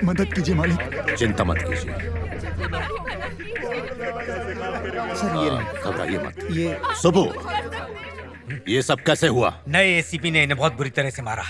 मदद कीजिए मालिक। चिंता मत कीजिए सर ये रहे। घबराइए मत। ये सुबह ये सब कैसे हुआ? नए एसीपी ने इन्हें बहुत बुरी तरह से मारा।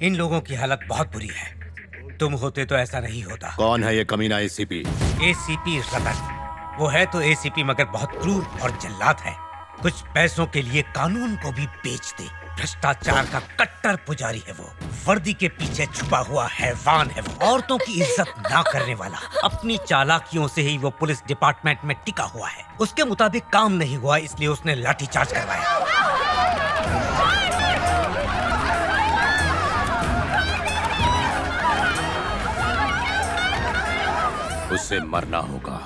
इन लोगों की हालत बहुत बुरी है। तुम होते तो ऐसा नहीं होता। कौन है ये कमीना एसीपी? एसीपी रतन। वो है तो एसीपी मगर बहुत क्रूर और जल्लाद है। कुछ पैसों के लिए कानून को भी बेच दे। भ्रष्टाचार का कट्टर पुजारी है वो। वर्दी के पीछे छुपा हुआ हैवान है वो। औरतों की इज्जत ना करने वाला। अपनी चालाकियों से ही वो पुलिस डिपार्टमेंट में टिका हुआ है। उसके मुताबिक काम नहीं हुआ इसलिए उसने लाठीचार्ज करवाया। उससे मरना होगा।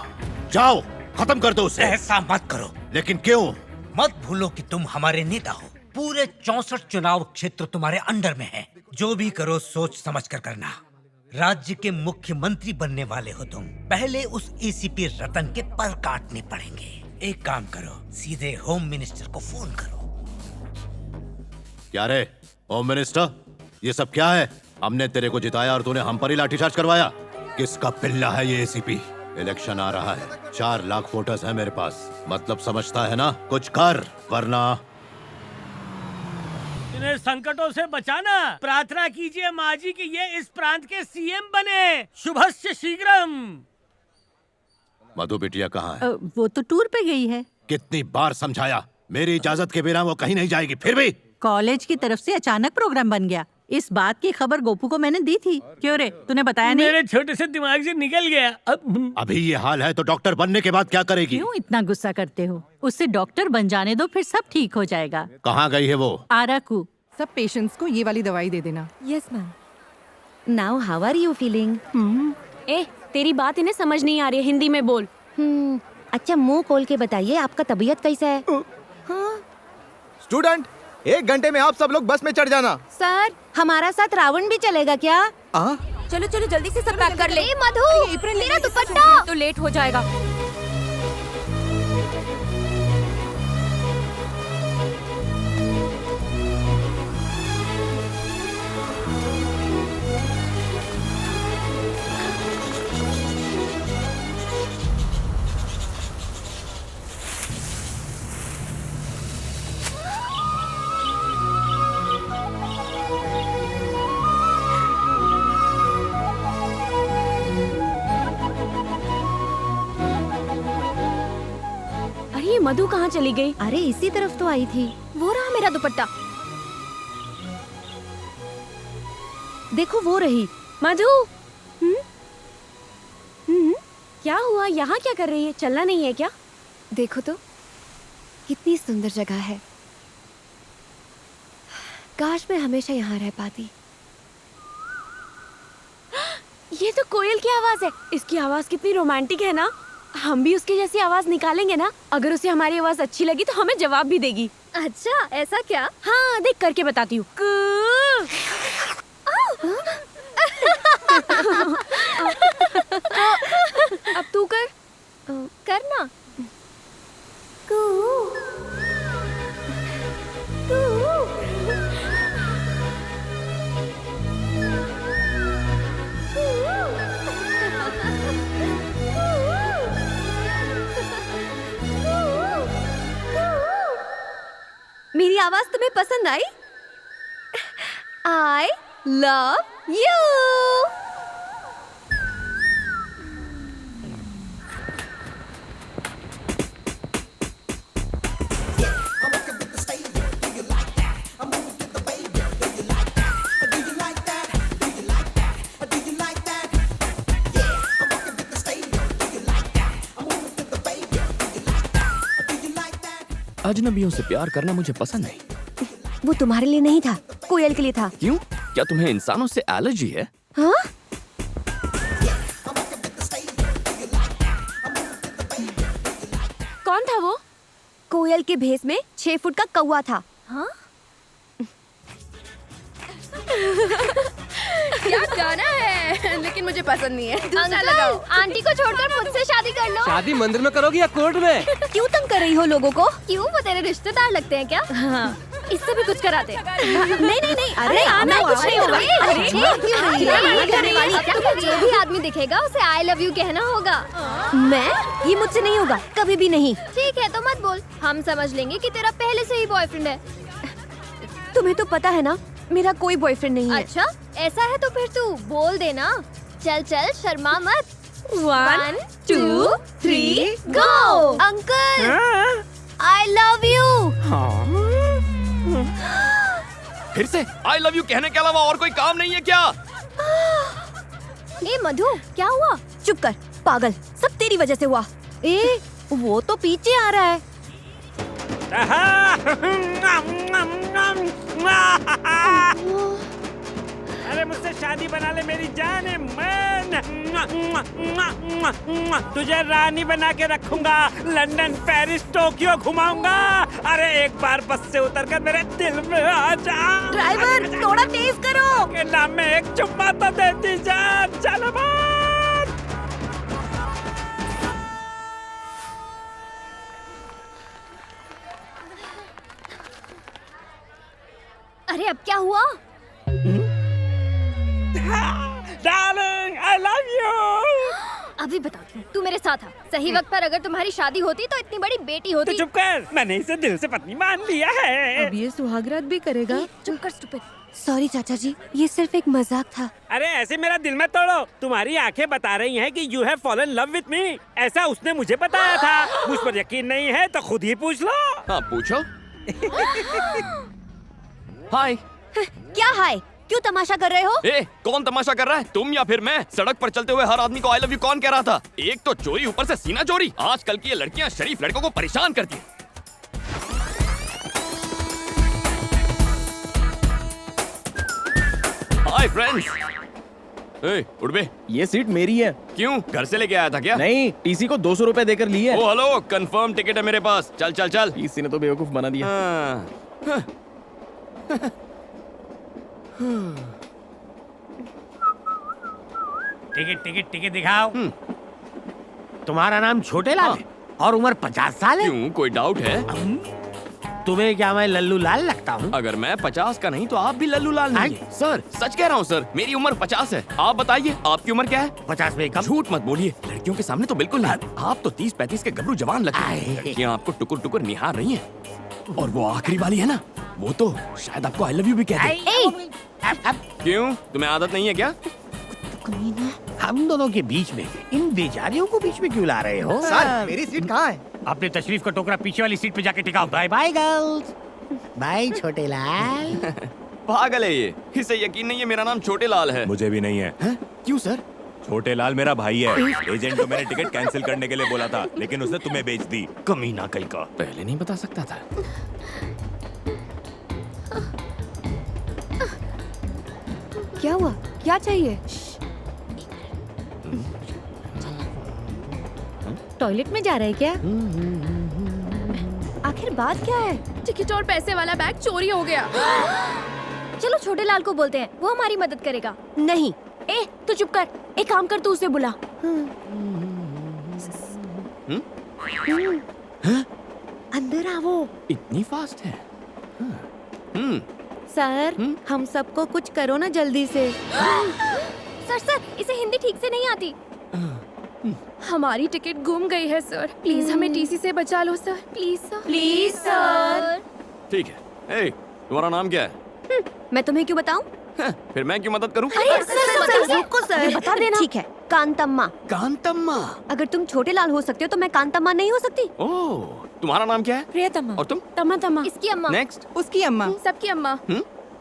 जाओ खत्म कर दो उसे। ऐसा मत करो। लेकिन क्यों? मत भूलो कि तुम हमारे नेता हो। पूरे 64 चुनाव क्षेत्र तुम्हारे अंडर में है। जो भी करो सोच समझ कर करना। राज्य के मुख्यमंत्री बनने वाले हो तुम। पहले उस एसीपी रतन के पर काटने पड़ेंगे। एक काम करो, सीधे होम मिनिस्टर को फोन करो। क्या रे होम मिनिस्टर, ये सब क्या है? हमने तेरे को जिताया और तूने हम पर ही लाठीचार्ज करवाया। किसका पिल्ला है ये एसीपी? इलेक्शन आ रहा है, 4 लाख वोटर्स है मेरे पास। मतलब समझता है ना? कुछ कर वरना। इन्हें संकटों से बचाना। प्रार्थना कीजिए माँ जी कि ये इस प्रांत के सीएम बने। शुभस्य शीघ्रम। मधु बिटिया कहाँ है? वो तो टूर पे गई है। कितनी बार समझाया, मेरी इजाजत के बिना वो कहीं नहीं जाएगी। फिर भी कॉलेज की तरफ से अचानक प्रोग्राम बन गया। इस बात की खबर गोपू को मैंने दी थी। क्यों रे, तूने बताया नहीं? मेरे छोटे से दिमाग से निकल गया। अभी ये हाल है तो डॉक्टर बनने के बाद क्या करेगी? क्यों इतना गुस्सा करते हो? उससे डॉक्टर बन जाने दो, फिर सब ठीक हो जाएगा। कहाँ गई है वो? आराकू। सब पेशेंट्स को ये वाली दवाई दे देना। Yes ma'am. Now how are you feeling? ए, तेरी बात इन्हें समझ नहीं आ रही है, हिंदी में बोल। अच्छा मुंह खोल के बताइए आपका तबीयत कैसा है? हाँ? स्टूडेंट, 1 घंटे में आप सब लोग बस में चढ़ जाना। सर हमारा साथ रावण भी चलेगा क्या? चलो चलो जल्दी से सब पैक कर ले। मधु मेरा दुपट्टा। तो लेट हो जाएगा। ये मधु कहाँ चली गई? अरे इसी तरफ तो आई थी। वो रहा मेरा दुपट्टा। देखो वो रही। मधु। क्या हुआ? यहाँ क्या कर रही है? चलना नहीं है क्या? देखो तो कितनी सुंदर जगह है। काश मैं हमेशा यहाँ रह पाती। ये तो कोयल की आवाज है। इसकी आवाज कितनी रोमांटिक है ना। हम भी उसकी जैसी आवाज निकालेंगे ना। अगर उसे हमारी आवाज अच्छी लगी तो हमें जवाब भी देगी। अच्छा ऐसा क्या? हाँ देख करके बताती हूँ। अब तू कर। करना। मेरी आवाज तुम्हें पसंद आई? I love you. अजनबियों से प्यार करना मुझे पसंद नहीं। वो तुम्हारे लिए नहीं था, कोयल के लिए था। क्यों? क्या तुम्हें इंसानों से एलर्जी है? हाँ? कौन था वो? कोयल के भेष में 6 फुट का कौवा था। हाँ? क्या गाना है, लेकिन मुझे पसंद नहीं है। दूसरा लगाओ। आंटी को छोड़कर मुझसे शादी कर लो। शादी मंदिर में करोगी या कोर्ट में? क्यों तंग कर रही हो लोगों को? क्यों? वो तेरे रिश्तेदार लगते हैं क्या? हाँ। इससे भी कुछ कराते। नहीं नहीं नहीं, अरे आना कुछ नहीं होगा। अरे जो भी आदमी दिखेगा उसे आई लव यू कहना होगा। मैं? ये मुझसे नहीं होगा, कभी भी नहीं। ठीक है तो मत बोल, हम समझ लेंगे कि तेरा पहले से ही बॉयफ्रेंड है। तुम्हें तो पता है ना मेरा कोई बॉयफ्रेंड नहीं है। अच्छा ऐसा है तो फिर तू बोल देना। चल चल शर्मा मत। 1 2 3 go. Uncle I love you. फिर से आई लव यू कहने के अलावा और कोई काम नहीं है क्या? ए मधु क्या हुआ? चुप कर पागल, सब तेरी वजह से हुआ। ए वो तो पीछे आ रहा है। अरे मुझसे शादी बना ले मेरी जान मन। तुझे रानी बना के रखूंगा, लंदन पेरिस टोक्यो घुमाऊंगा। अरे एक बार बस से उतरकर मेरे दिल में आ जा। ड्राइवर थोड़ा तेज करो। के नाम में एक चुम्मा तो देती जा। चलो बात। अरे अब क्या हुआ? Darling I love you. अभी बताती हूँ, तू मेरे साथ आ। सही वक्त पर अगर तुम्हारी शादी होती तो इतनी बड़ी बेटी तो होती। चुप कर, मैंने इसे दिल से पत्नी मान लिया है। अब ये सुहागरात भी करेगा। चुप कर स्टूपिड। सॉरी चाचा जी, ये सिर्फ एक मजाक था। अरे ऐसे मेरा दिल मत तोड़ो। तुम्हारी आंखें बता रही हैं कि you have fallen love with me. ऐसा उसने मुझे बताया था। मुझ पर यकीन नहीं है तो खुद ही पूछ लो। हाँ पूछो। हाय। क्या हाय? क्यों तमाशा कर रहे हो? ए, कौन तमाशा कर रहा है, तुम या फिर मैं? सड़क पर चलते हुए हर आदमी को आई लव यू कौन कह रहा था? एक तो चोरी, ऊपर से सीना चोरी। आजकल की ये लड़कियां शरीफ लड़कों को परेशान करती हैं। Hi friends. ए, उठ बे। ये सीट मेरी है। क्यों, घर से लेके आया था क्या? नहीं, टीसी को 200 रुपए देकर ली है। ओ हेलो, कंफर्म टिकट है मेरे पास। चल चल चल। टीसी ने तो बेवकूफ बना दिया। हाँ। टिकट टिकट टिकट दिखाओ। तुम्हारा नाम छोटे लाल है और उम्र 50 साल है। क्यों, कोई डाउट है? तुम्हें क्या मैं लल्लू लाल लगता हूँ? अगर मैं 50 का नहीं तो आप भी लल्लू लाल नहीं है। सर सच कह रहा हूँ सर, मेरी उम्र 50 है। आप बताइए आपकी उम्र क्या है? 50 में कम। झूठ मत बोलिए, लड़कियों के सामने तो बिल्कुल नहीं। आप तो 30-35 के गबरू जवान लगते हैं। लड़कियाँ आपको टुकुर टुकुर निहार रही हैं। और वो आखिरी वाली है ना, वो तो शायद आपको आई लव यू भी कहते हैं। क्यों, तुम्हें आदत नहीं है क्या? हम दोनों के बीच में इन बेचारियों को बीच में क्यों ला रहे हो? सर मेरी सीट कहाँ है? अपने तशरीफ का टोकरा पीछे वाली सीट पे जाके टिकाओ। Bye bye girls. बाय छोटे लाल। पागल है ये, इसे यकीन नहीं है मेरा नाम छोटे लाल है। मुझे भी नहीं है। क्यों सर? छोटे लाल मेरा भाई है। एजेंट को मैंने टिकट कैंसिल करने के लिए बोला था, लेकिन उसने तुम्हें बेच दी। कमीना कहीं का। पहले नहीं बता सकता था। क्या हुआ? क्या चाहिए? टॉयलेट में जा रहे हैं क्या? आखिर बात क्या है? टिकट और पैसे वाला बैग चोरी हो गया। चलो छोटे लाल को बोलते हैं, वो हमारी मदद करेगा। नहीं, ए तू चुप कर। एक काम कर, तू उसे बुला। अंदर आओ। इतनी फास्ट है? सर हम सबको कुछ करो ना जल्दी से। सर सर इसे हिंदी ठीक से नहीं आती। हमारी टिकट गुम गई है सर, प्लीज हमें टीसी से बचा लो sir, please sir. Please sir. ठीक है। ए, तुम्हारा नाम क्या है? मैं तुम्हें क्यों बताऊं? फिर मैं क्यों मदद करूं? सर रुको सर, बता देना। ठीक है, कांतम्मा। कांतम्मा। अगर तुम छोटे लाल हो सकते हो तो मैं कांतम्मा नहीं हो सकती? ओह, तुम्हारा नाम क्या है? प्रियतमा। और तुम? तमा तमा। इसकी अम्मा। नेक्स्ट। उसकी अम्मा। सबकी अम्मा।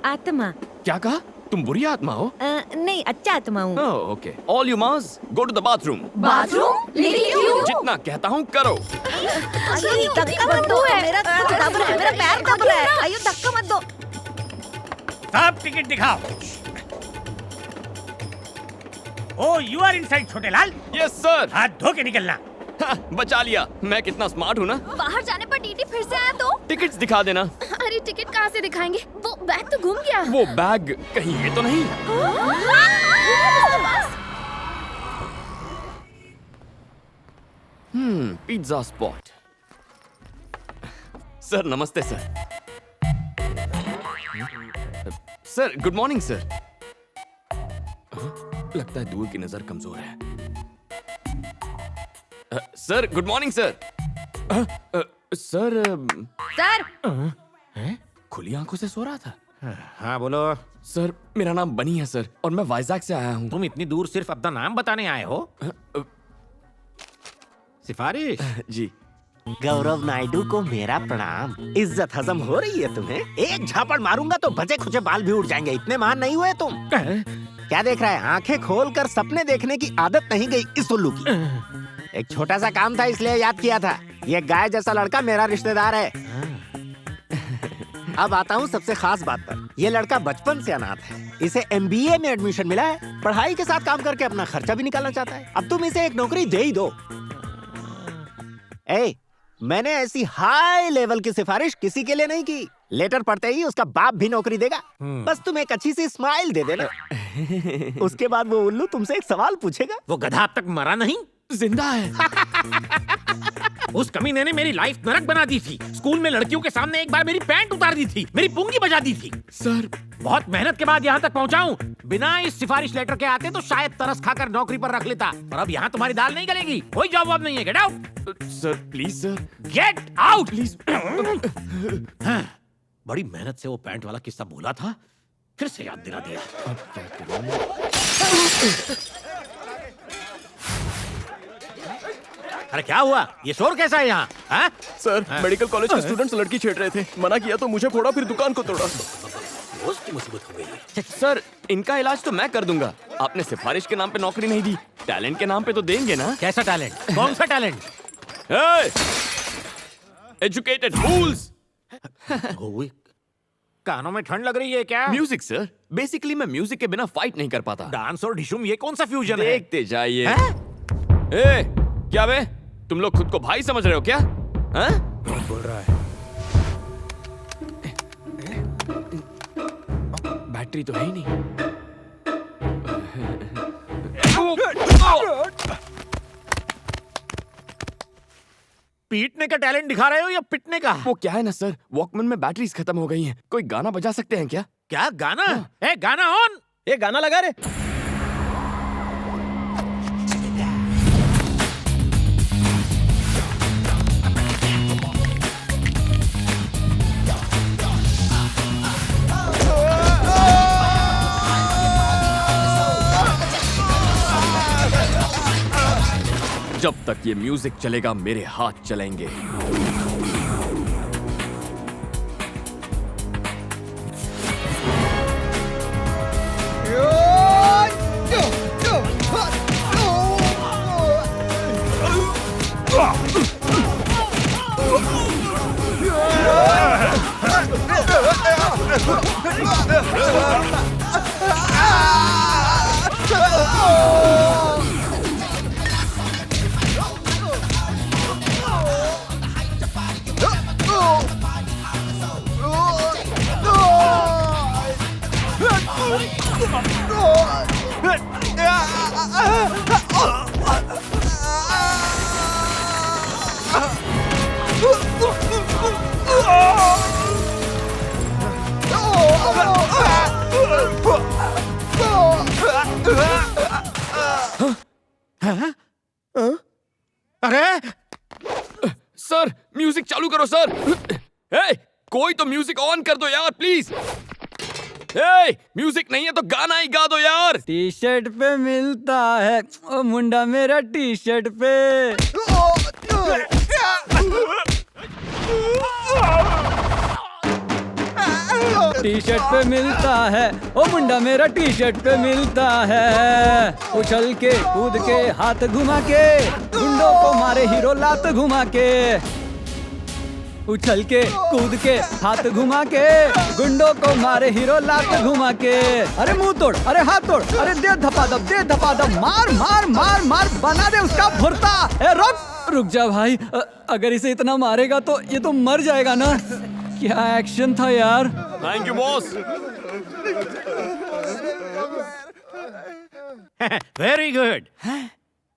आत्मा। क्या कहा? तुम बुरी आत्मा हो? नहीं, अच्छा आत्मा हूँ। Oh okay. All you must go to the bathroom. Bathroom? लेकिन क्यों? जितना कहता हूँ करो। धक्का मत दो। मेरा पैर दब रहा है। आइयो धक्का मत दो। सब टिकट दिखाओ। ओ यू आर इनसाइड छोटे लाल। Yes sir. हाथ धो के निकलना। बचा लिया, मैं कितना स्मार्ट हूँ ना। बाहर जाने पर टीटी फिर से आया तो? टिकट्स दिखा देना। अरे टिकट कहाँ से दिखाएंगे? वो बैग तो गुम गया। वो बैग कहीं ये तो नहीं? Pizza spot. सर नमस्ते sir. Sir good morning sir. लगता है दूर की नजर कमजोर है। Sir good morning sir. Sir sir खुली आंखों से सो रहा था। हाँ बोलो। सर मेरा नाम बनी है सर, और मैं वाइजैक से आया हूँ। तुम इतनी दूर सिर्फ अपना नाम बताने आए हो? सिफारिश? जी। गौरव नायडू को मेरा प्रणाम। इज्जत हजम हो रही है तुम्हें? एक झापड़ मारूंगा तो बचे खुचे बाल भी उड़ जाएंगे। इतने महान नहीं हुए तुम। क्या देख रहा है? आंखें खोलकर सपने देखने की आदत नहीं गई इस उल्लू की। एक छोटा सा काम था इसलिए याद किया था। ये गाय जैसा लड़का मेरा रिश्तेदार है। अब आता हूँ सबसे खास बात पर। ये लड़का बचपन से अनाथ है। इसे MBA में एडमिशन मिला है। पढ़ाई के साथ काम करके अपना खर्चा भी निकालना चाहता है। अब तुम इसे एक नौकरी दे ही दो। मैंने ऐसी हाई लेवल की सिफारिश किसी के लिए नहीं की। लेटर पढ़ते ही उसका बाप भी नौकरी देगा। बस तुम एक अच्छी सी स्माइल दे देना। उसके बाद वो उल्लू तुमसे एक सवाल पूछेगा। वो गधा अब तक मरा नहीं? जिंदा है। उस कमीने ने मेरी लाइफ नरक बना दी थी। स्कूल में लड़कियों के सामने एक बार मेरी पैंट उतार दी थी, मेरी पुंगी बजा दी थी। सर बहुत मेहनत के बाद यहाँ तक पहुँचा हूँ। बिना इस सिफारिश लेटर के आते तो शायद तरस खाकर नौकरी पर रख लेता। पर अब यहाँ तुम्हारी दाल नहीं गलेगी। कोई जॉब वॉब नहीं है। Get out sir please sir. Get out please. बड़ी मेहनत से वो पैंट वाला किस्सा बोला था, फिर से याद दिला दिया। अब क्या करूं? अरे क्या हुआ? ये शोर कैसा है यहाँ? सर मेडिकल कॉलेज के स्टूडेंट्स लड़की छेड़ रहे थे। मना किया तो मुझे फोड़ा, फिर दुकान को तोड़ा। दोस्त की मुसीबत हो गई है। सर इनका इलाज तो मैं कर दूंगा। आपने सिफारिश के नाम पे नौकरी नहीं दी, टैलेंट के नाम पे तो देंगे ना? कैसा टैलेंट? कौन सा टैलेंट? एजुकेटेड फूल्स। कानों में ठंड लग रही है क्या? Music sir. बेसिकली मैं म्यूजिक के बिना फाइट नहीं कर पाता। डांस और डिशुम ये कौन सा फ्यूजन है? देखते जाइए। क्या बे, तुम लोग खुद को भाई समझ रहे हो क्या? कौन बोल रहा है? बैटरी तो है ही नहीं। पीटने का टैलेंट दिखा रहे हो या पिटने का? वो क्या है ना सर, वॉकमैन में बैटरीज खत्म हो गई हैं। कोई गाना बजा सकते हैं क्या? क्या गाना? गाना ऑन। गाना लगा रे। जब तक ये म्यूजिक चलेगा मेरे हाथ चलेंगे। अरे सर म्यूजिक चालू करो सर। कोई तो म्यूजिक ऑन कर दो यार प्लीज। म्यूजिक नहीं है तो गाना ही गा दो यार। टी शर्ट पे मिलता है ओ मुंडा मेरा टी शर्ट पे। टी शर्ट पे मिलता है ओ मुंडा मेरा टी शर्ट पे मिलता है। उछल के कूद के हाथ घुमा के गुंडों को मारे हीरो लात घुमा के। उछल के कूद के हाथ घुमा के गुंडों को मारे हीरो लात घुमा के। अरे मुंह तोड़, अरे हाथ तोड़, अरे दे धपाधप, दे धपाधप, मार मार मार मार, बना दे उसका भुर्ता। रुक जा भाई, अगर इसे इतना मारेगा तो ये तो मर जाएगा ना। क्या एक्शन था यार। Thank you boss. Very good.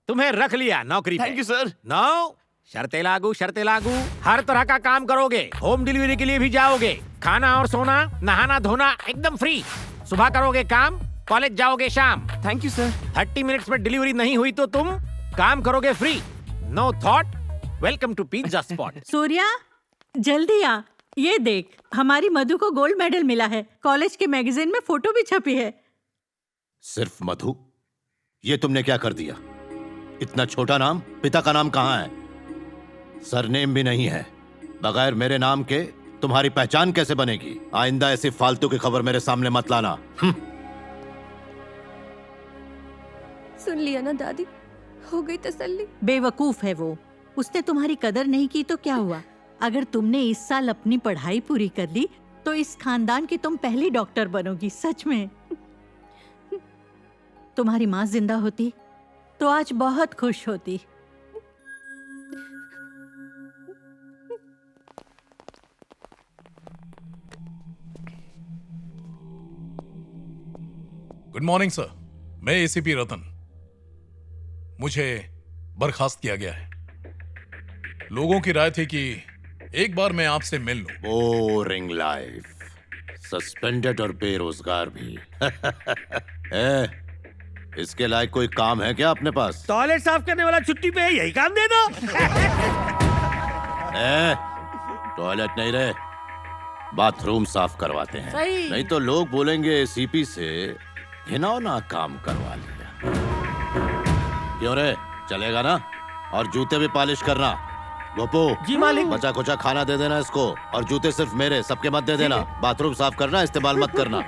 तुम्हें रख लिया नौकरी पे। Thank you sir. नो, शर्तें लागू, शर्तें लागू। हर तरह का काम करोगे, होम डिलीवरी के लिए भी जाओगे, खाना और सोना, नहाना धोना एकदम फ्री। सुबह करोगे काम, कॉलेज जाओगे शाम। Thank you sir. 30 मिनट्स में डिलीवरी नहीं हुई तो तुम काम करोगे free. No thought. Welcome to pizza spot. Surya जल्दी आ, ये देख हमारी मधु को गोल्ड मेडल मिला है। कॉलेज के मैगजीन में फोटो भी छपी है। सिर्फ मधु? ये तुमने क्या कर दिया? इतना छोटा नाम, पिता का नाम कहाँ है? सरनेम भी नहीं है। बगैर मेरे नाम के तुम्हारी पहचान कैसे बनेगी? आइंदा ऐसी फालतू की खबर मेरे सामने मत लाना। सुन लिया ना दादी, हो गई तसल्ली। बेवकूफ है वो, उसने तुम्हारी कदर नहीं की तो क्या हुआ? अगर तुमने इस साल अपनी पढ़ाई पूरी कर ली तो इस खानदान की तुम पहली डॉक्टर बनोगी। सच में। तुम्हारी माँ जिंदा होती तो आज बहुत खुश होती। गुड मॉर्निंग सर, मैं एसीपी रतन। मुझे बर्खास्त किया गया है। लोगों की राय थी कि एक बार मैं आपसे मिल लूं। बोरिंग लाइफ, सस्पेंडेड और बेरोजगार भी। इसके लायक कोई काम है क्या अपने पास? टॉयलेट साफ करने वाला छुट्टी पे है, यही काम दे दो। टॉयलेट नहीं रहे, बाथरूम साफ करवाते हैं। सही। नहीं तो लोग बोलेंगे एसीपी से घिनौना काम करवा लिया। क्यों रे, चलेगा ना? और जूते भी पॉलिश करना। गोपू जी मालिक। बचा कुचा खाना दे देना इसको, और जूते सिर्फ मेरे, सबके मत दे देना। बाथरूम साफ करना, इस्तेमाल मत करना।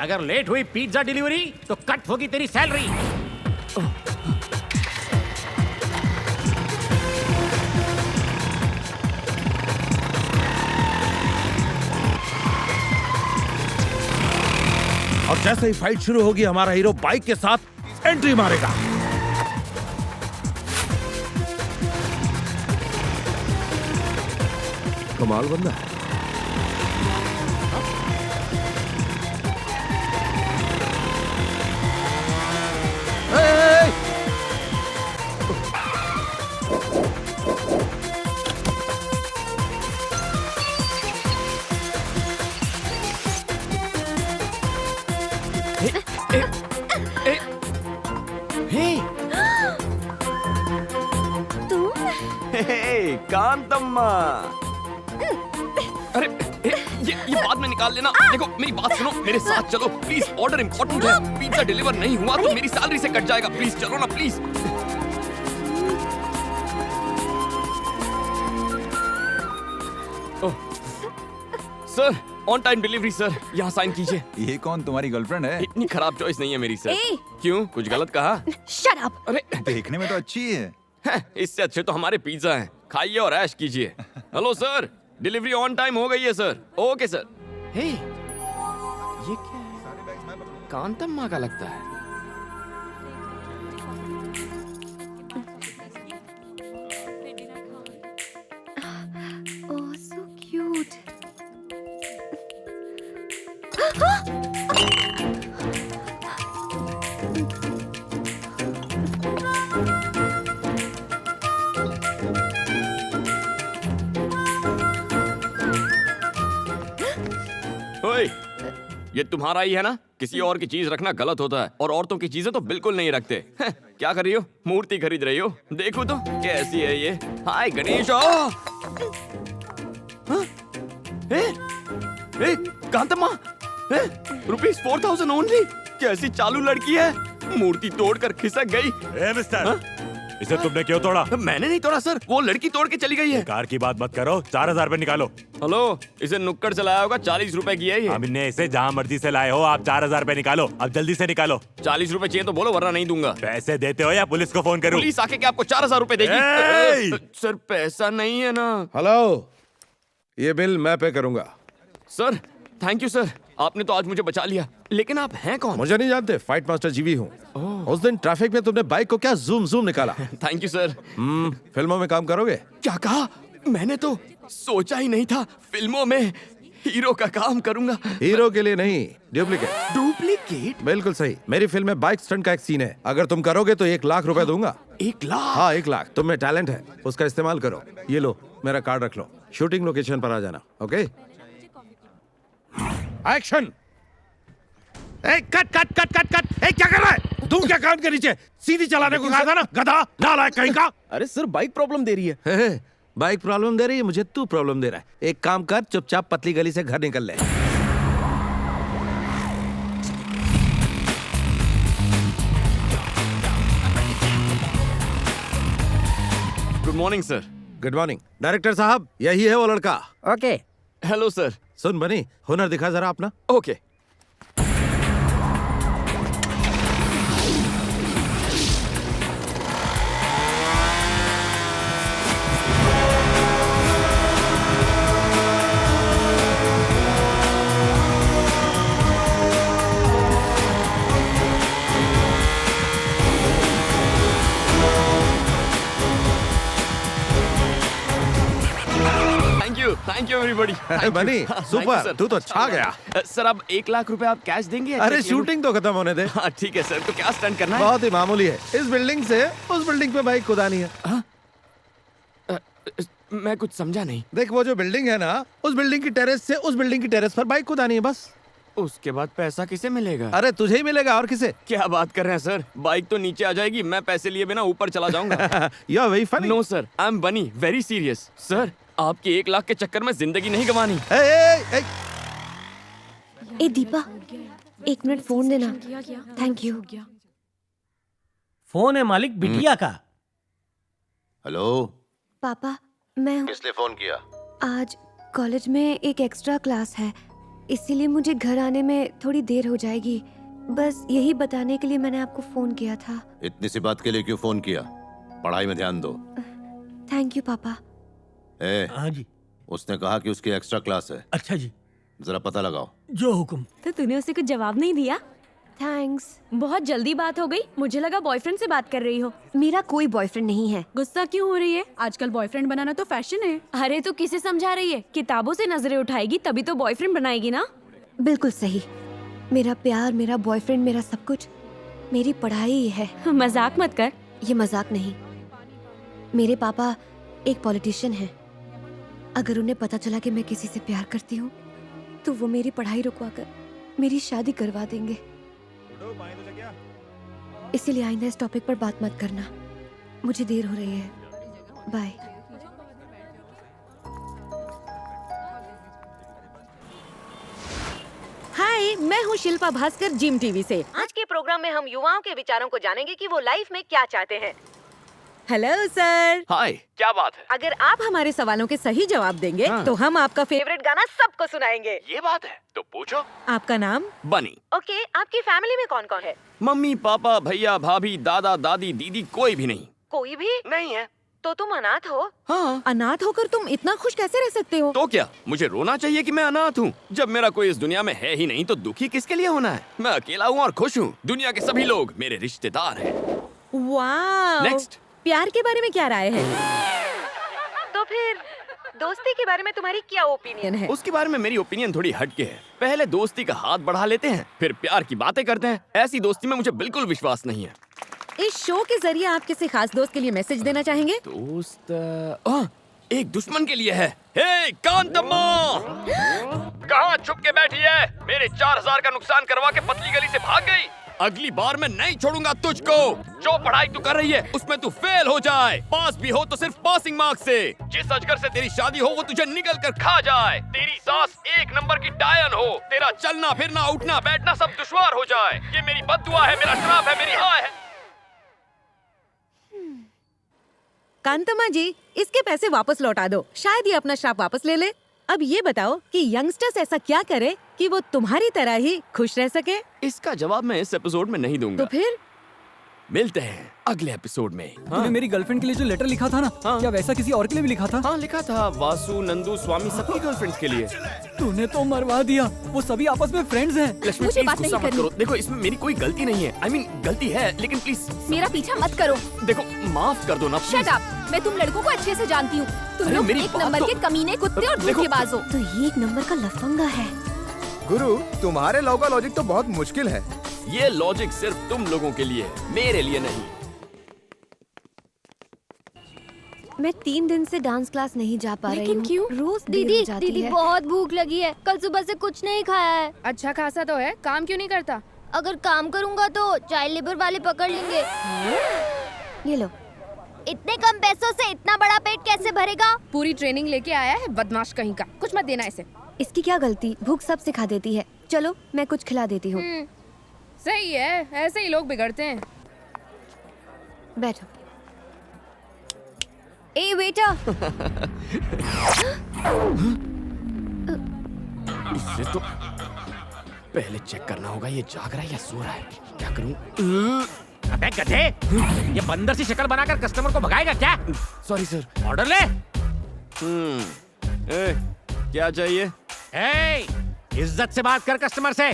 अगर लेट हुई पिज्जा डिलीवरी तो कट होगी तेरी सैलरी। और जैसे ही फाइट शुरू होगी हमारा हीरो बाइक के साथ एंट्री मारेगा। कमाल बंदा है। कांतम्मा, अरे ये बाद में निकाल लेना। देखो मेरी बात सुनो, मेरे साथ चलो प्लीज। ऑर्डर इम्पोर्टेंट है, पिज्जा डिलीवर नहीं हुआ तो मेरी सैलरी से कट जाएगा। प्लीज चलो ना please. Sir on time delivery sir, यहाँ साइन कीजिए। ये कौन, तुम्हारी गर्लफ्रेंड है? इतनी खराब चॉइस नहीं है मेरी सर। क्यों, कुछ गलत कहा? Shut up. अरे देखने में तो अच्छी है। इससे अच्छे तो हमारे पिज्जा हैं, खाइए और ऐश कीजिए। Hello sir, delivery on time हो गई है सर। Okay sir. हे, ये क्या है? कांतम्मा का लगता है। ओह सो क्यूट। ये तुम्हारा ही है ना? किसी और की चीज रखना गलत होता है, और औरतों की चीजें तो बिल्कुल नहीं रखते। क्या कर रही हो? मूर्ति खरीद रही हो? देखो तो कैसी है ये। हाय गणेश। कांतम्मा, ₹4000 ओनली। कैसी चालू लड़की है, मूर्ति तोड़कर खिसक गई। मिस्टर, इसे तुमने क्यों तोड़ा? मैंने नहीं तोड़ा सर, वो लड़की तोड़ के चली गई है। कार की बात मत करो, 4000 रुपए निकालो। हेलो, इसे नुक्कड़ से लाया होगा, 40 रुपए की है ये। हमने इसे जहाँ मर्जी से लाए हो, आप 4000 रुपए निकालो। अब जल्दी से निकालो। 40 रुपए चाहिए तो बोलो, वरना नहीं दूंगा। पैसे देते हो या पुलिस को फोन करूं? पुलिस आके क्या आपको 4000 रुपए देगी? सर पैसा नहीं है ना। हेलो, ये बिल मैं पे करूंगा। Sir thank you sir. आपने तो आज मुझे बचा लिया, लेकिन आप हैं कौन? मुझे नहीं जानते, फाइट मास्टर जीवी हूँ। उस दिन ट्रैफिक में तुमने बाइक को क्या जूम जूम निकाला। Thank you sir. फिल्मों में काम करोगे? क्या कहा? मैंने तो सोचा ही नहीं था फिल्मों में हीरो का काम करूंगा। हीरो के लिए नहीं, डुप्लीकेट। डुप्लीकेट? बिल्कुल सही। मेरी फिल्म में बाइक स्टंट का एक सीन है, अगर तुम करोगे तो 1 लाख रुपए दूंगा। 1 लाख? हाँ 1 लाख। तुम में टैलेंट है, उसका इस्तेमाल करो। ये लो मेरा कार्ड रख लो, शूटिंग लोकेशन पर आ जाना। Okay action. Cut cut cut cut cut. क्या कर रहा है तू? क्या कान के नीचे सीधी चलाने को कहा था ना, गधा नालायक कहीं का। अरे सर बाइक प्रॉब्लम दे रही है। बाइक प्रॉब्लम दे रही है, मुझे तू प्रॉब्लम दे रहा है। एक काम कर, चुपचाप पतली गली से घर निकल ले। Good morning sir. Good morning. Director साहब यही है वो लड़का। ओके। Hello sir. सुन बनी, हुनर दिखा जरा अपना। ओके। Thank you everybody. बनी सुपर, तू तो छा गया। सर अब 1 लाख रुपए आप कैश देंगे? अरे शूटिंग तो खत्म होने दे। हाँ ठीक है सर, तो क्या स्टंट करना है? बहुत ही मामूली है, इस बिल्डिंग से उस बिल्डिंग पे बाइक कुदानी है। मैं कुछ समझा नहीं। देख वो जो बिल्डिंग है ना, उस बिल्डिंग की टेरेस से उस बिल्डिंग की टेरेस पर बाइक कुदानी है बस। उसके बाद पैसा किसे मिलेगा? अरे तुझे ही मिलेगा, और किसे? क्या बात कर रहे हैं सर, बाइक तो नीचे आ जाएगी, मैं पैसे लिए बिना ऊपर चला जाऊंगा। You are very funny. No sir, I am Bunny very serious. Sir आपके 1 लाख के चक्कर में जिंदगी नहीं गंवानी। ए दीपा, 1 मिनट फोन देना। Thank you. फोन है मालिक बिटिया का। हेलो पापा, मैं किसने फोन किया? आज कॉलेज में एक एक्स्ट्रा क्लास है, इसीलिए मुझे घर आने में थोड़ी देर हो जाएगी। बस यही बताने के लिए मैंने आपको फोन किया था। इतनी सी बात के लिए क्यों फोन किया? पढ़ाई में ध्यान दो। थैंक यू पापा। हाँ जी। उसने कहा कि उसकी एक्स्ट्रा क्लास है। अच्छा जी। जरा पता लगाओ। जो हुक्म। तो तूने उसे कुछ जवाब नहीं दिया? थैंक्स। बहुत जल्दी बात हो गई, मुझे लगा बॉयफ्रेंड से बात कर रही हो। मेरा कोई बॉयफ्रेंड नहीं है। गुस्सा क्यों हो रही है? आजकल बॉयफ्रेंड बनाना तो फैशन है। अरे तो किसे समझा रही है? किताबों से नजरें उठाएगी तभी तो बॉयफ्रेंड बनाएगी ना। बिल्कुल सही। मेरा प्यार, मेरा बॉयफ्रेंड, मेरा सब कुछ मेरी पढ़ाई है। मजाक मत कर। ये मजाक नहीं। मेरे पापा एक पॉलिटिशियन हैं। अगर उन्हें पता चला कि मैं किसी से प्यार करती हूँ तो वो मेरी पढ़ाई रुकवाकर मेरी शादी करवा देंगे। इसीलिए आइंदा इस टॉपिक पर बात मत करना। मुझे देर हो रही है। बाय। हाय, मैं हूँ शिल्पा भास्कर, जिम टीवी से। आज के प्रोग्राम में हम युवाओं के विचारों को जानेंगे कि वो लाइफ में क्या चाहते हैं। Hello sir. हाय, क्या बात है? अगर आप हमारे सवालों के सही जवाब देंगे तो हम आपका फेवरेट गाना सबको सुनाएंगे। ये बात है तो पूछो। आपका नाम? बनी। ओके, आपकी फैमिली में कौन कौन है? मम्मी पापा भैया भाभी दादा दादी दीदी कोई भी नहीं। कोई भी नहीं है। तो तुम अनाथ हो? हाँ। अनाथ होकर तुम इतना खुश कैसे रह सकते हो? तो क्या मुझे रोना चाहिए कि मैं अनाथ हूँ? जब मेरा कोई इस दुनिया में है ही नहीं तो दुखी किसके लिए होना है? मैं अकेला हूँ और खुश हूँ। दुनिया के सभी लोग मेरे रिश्तेदार हैं। वाह। नेक्स्ट। प्यार के बारे में क्या राय है? तो फिर दोस्ती के बारे में तुम्हारी क्या ओपिनियन है? उसके बारे में मेरी ओपिनियन थोड़ी हटके है। पहले दोस्ती का हाथ बढ़ा लेते हैं, फिर प्यार की बातें करते हैं। ऐसी दोस्ती में मुझे बिल्कुल विश्वास नहीं है। इस शो के जरिए आप किसी खास दोस्त के लिए मैसेज देना चाहेंगे? दोस्त एक दुश्मन के लिए है। हे कांतम्मा, कहाँ छुप के बैठी है? मेरे 4000 का नुकसान करवा के पतली गली से भाग गई। अगली बार मैं नहीं छोड़ूंगा तुझको। जो पढ़ाई तू कर रही है उसमें तू फेल हो जाए, पास भी हो तो सिर्फ पासिंग मार्क्स से। जिस अजगर से तेरी शादी हो वो तुझे निकल कर खा जाए। तेरी सास 1 नंबर की डायन हो। तेरा चलना फिरना उठना बैठना सब दुश्वार हो जाए। ये मेरी बद्दुआ है, मेरा श्राप है, मेरी हाय है। कांतम्मा जी, इसके पैसे वापस लौटा दो, शायद ये अपना श्राप वापस ले ले। अब ये बताओ कि यंगस्टर्स ऐसा क्या करे कि वो तुम्हारी तरह ही खुश रह सके? इसका जवाब मैं इस एपिसोड में नहीं दूंगा। तो फिर? मिलते हैं अगले एपिसोड में। तूने मेरी गर्लफ्रेंड के लिए जो लेटर लिखा था ना, क्या वैसा किसी और के लिए भी लिखा था? हाँ लिखा था, वासु, नंदू, स्वामी सबकी गर्लफ्रेंड्स के लिए। तूने तो मरवा दिया, वो सभी आपस में फ्रेंड्स हैं। लक्ष्मी मुझे प्लीज बात नहीं गुस्सा मत करनी। करो। देखो इसमें मेरी कोई गलती नहीं है, I mean, गलती है लेकिन प्लीज मेरा पीछा मत करो। देखो माफ कर दो ना प्लीज। शट अप, मैं तुम लड़कों को अच्छे से जानती हूँ। तुम अरे लोग मेरी एक बात नंबर तो- के कमीने, कुत्ते और देखो- धोखेबाज हो। तो ये एक नंबर का लफंगा है। गुरु तुम्हारे लॉ का लॉजिक तो बहुत मुश्किल है। ये लॉजिक सिर्फ तुम लोगों के लिए है, मेरे लिए नहीं। मैं 3 दिन से डांस क्लास नहीं जा पा रही लेकिन हूँ। क्यों? रोज दीदी, दीदी बहुत भूख लगी है, कल सुबह से कुछ नहीं खाया है। अच्छा खासा तो है, काम क्यों नहीं करता? अगर काम करूँगा तो चाइल्ड लेबर वाले पकड़ लेंगे। ये लो। इतने कम पैसों से इतना बड़ा पेट कैसे भरेगा? पूरी ट्रेनिंग लेके आया है बदमाश कहीं का। कुछ मत देना इसे। इसकी क्या गलती, भूख सब सिखा देती है। चलो मैं कुछ खिला देती हूँ। सही है, ऐसे ही लोग बिगड़ते हैं। बैठो। ए बेटा। इससे तो पहले चेक करना होगा ये जाग रहा है या सो रहा है। क्या करूं? अबे गधे, ये बंदर सी शक्ल बनाकर कस्टमर को भगाएगा क्या? Sorry sir. ऑर्डर ले। क्या चाहिए? इज्जत से बात कर कस्टमर से।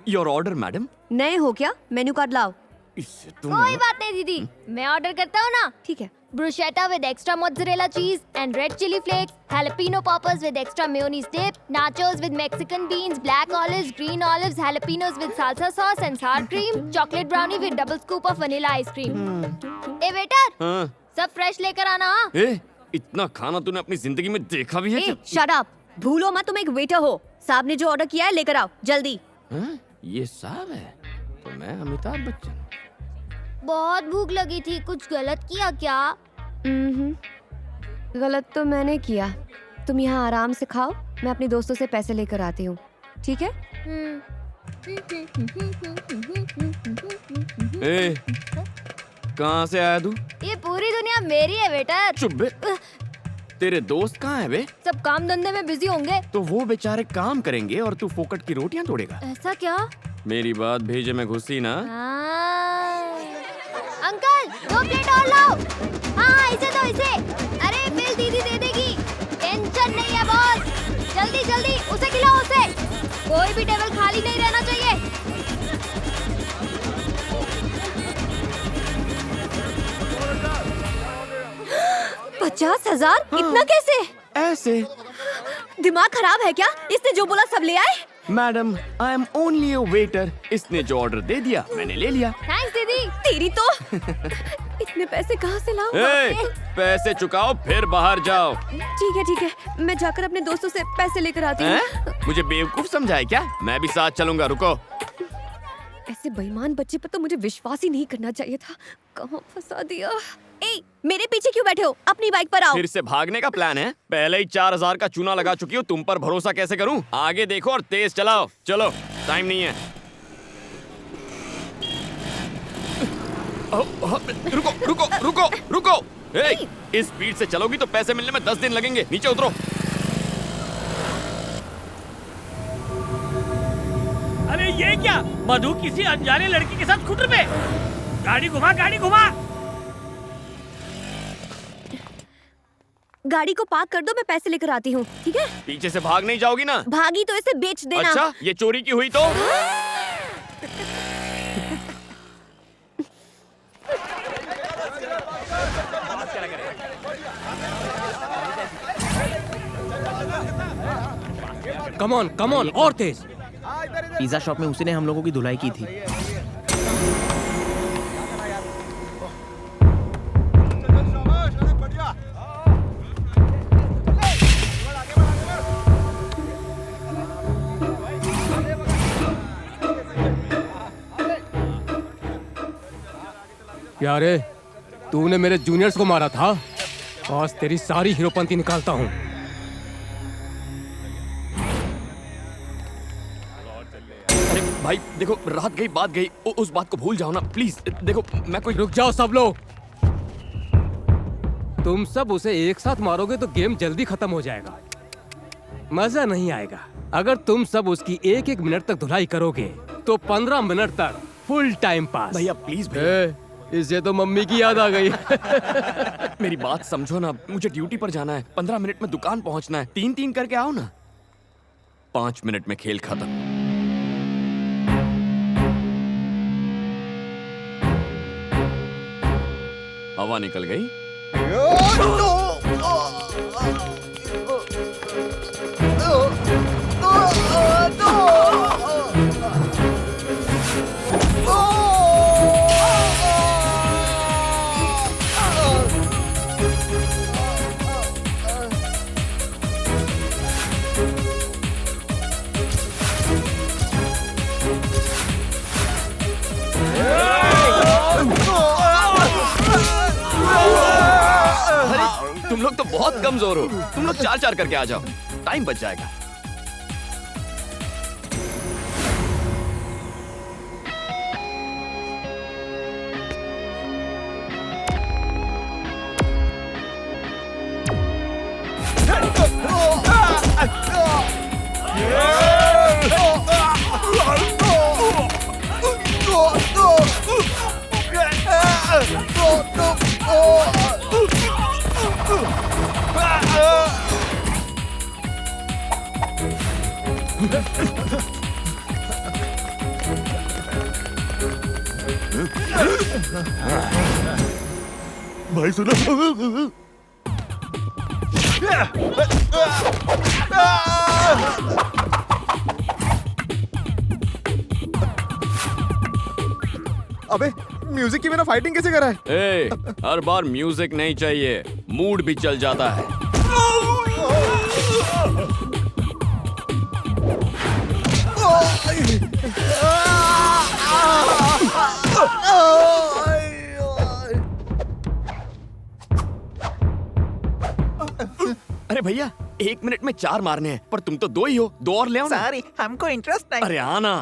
Your order madam. नए हो क्या? मेन्यू कार्ड लाओ। इससे कोई बात नहीं दीदी, मैं ऑर्डर करता हूँ ना। ठीक है। Bruschetta with extra mozzarella cheese and red chili flakes, jalapeno poppers with extra mayonnaise dip, nachos with Mexican beans, black olives, green olives, jalapenos with salsa sauce and sour cream, chocolate brownie with double scoop of vanilla ice cream. A waiter, हाँ। सब fresh लेकर आना। हाँ? इतना खाना तूने अपनी जिंदगी में देखा भी है क्या? शट अप, भूलो मत तुम एक वेटर हो। साहब ने जो ऑर्डर किया है लेकर आओ जल्दी। ये साहब है तो मैं अमिताभ बच्चन। बहुत भूख लगी थी, कुछ गलत किया क्या? गलत तो मैंने किया। तुम यहाँ आराम से खाओ, मैं अपने दोस्तों से पैसे लेकर आती हूँ, ठीक है? कहाँ से आया तू? ये पूरी दुनिया मेरी है बेटा। चुप बे। तेरे दोस्त कहाँ है बे? सब काम धंधे में बिजी होंगे। तो वो बेचारे काम करेंगे और तू फोकट की रोटियां तोड़ेगा। ऐसा क्या? मेरी बात भेजे में घुसी ना। अंकल 2 प्लेट और लाओ। हाँ इसे दो, इसे। अरे बिल दीदी दे देगी, टेंशन नहीं है बॉस। जल्दी जल्दी उसे खिलाओ उसे। कोई भी टेबल खाली नहीं रहना चाहिए। 50,000? इतना कैसे? ऐसे। दिमाग खराब है क्या? इसने जो बोला सब ले आए। Madam I am only a waiter. इसने जो ऑर्डर दे दिया मैंने ले लिया। थैंक्स दीदी। तेरी तो इतने पैसे कहाँ से लाऊं? पैसे चुकाओ फिर बाहर जाओ। ठीक है, मैं जाकर अपने दोस्तों से पैसे लेकर आती हूँ। मुझे बेवकूफ समझा है क्या? मैं भी साथ चलूंगा, रुको। ऐसे बेईमान बच्चे पर तो मुझे विश्वास ही नहीं करना चाहिए था। कहाँ फंसा दिया? मेरे पीछे क्यों बैठे हो? अपनी बाइक पर आओ। फिर से भागने का प्लान है? पहले ही 4000 का चूना लगा चुकी हूँ, तुम पर भरोसा कैसे करूँ? आगे देखो और तेज चलाओ। चलो टाइम नहीं है। रुको रुको रुको रुको। इस स्पीड से चलोगी तो पैसे मिलने में 10 दिन लगेंगे। नीचे उतरो। अरे ये क्या? मधु किसी अनजाने लड़की के साथ स्कूटर पे। गाड़ी घुमा, गाड़ी घुमा। गाड़ी को पार्क कर दो, मैं पैसे लेकर आती हूँ, ठीक है? पीछे से भाग नहीं जाओगी ना? भागी तो इसे बेच देना। अच्छा ये चोरी की हुई तो? कम ऑन और तेज। पिज्जा शॉप में उसी ने हम लोगों की धुलाई की थी। क्या रे, तूने मेरे जूनियर्स को मारा था? आज तेरी सारी हीरोपंती निकालता हूँ। अरे भाई देखो, रात गई बात गई, उस बात को भूल जाओ ना प्लीज। देखो मैं कोई। रुक जाओ सब लोग। तुम सब उसे एक साथ मारोगे तो गेम जल्दी खत्म हो जाएगा, मजा नहीं आएगा। अगर तुम सब उसकी 1-1 मिनट तक धुलाई करोगे तो 15 मिनट तक फुल टाइम पास। भैया प्लीज भैया, इससे तो मम्मी की याद आ गई। मेरी बात समझो ना, मुझे ड्यूटी पर जाना है, 15 मिनट में दुकान पहुंचना है, 3-3 करके आओ ना। 5 मिनट में खेल खत्म। हवा निकल गई। तुम लोग तो बहुत कमजोर हो, तुम लोग 4-4 करके आ जाओ, टाइम बच जाएगा। भाई सुनो। अबे म्यूजिक की बिना फाइटिंग कैसे करा है? ए, हर बार म्यूजिक नहीं चाहिए, मूड भी चल जाता है। अरे भैया 1 मिनट में 4 मारने हैं, पर तुम तो 2 ही हो, 2 और ले आओ ना। सॉरी, हमको इंटरेस्ट नहीं। अरे आना।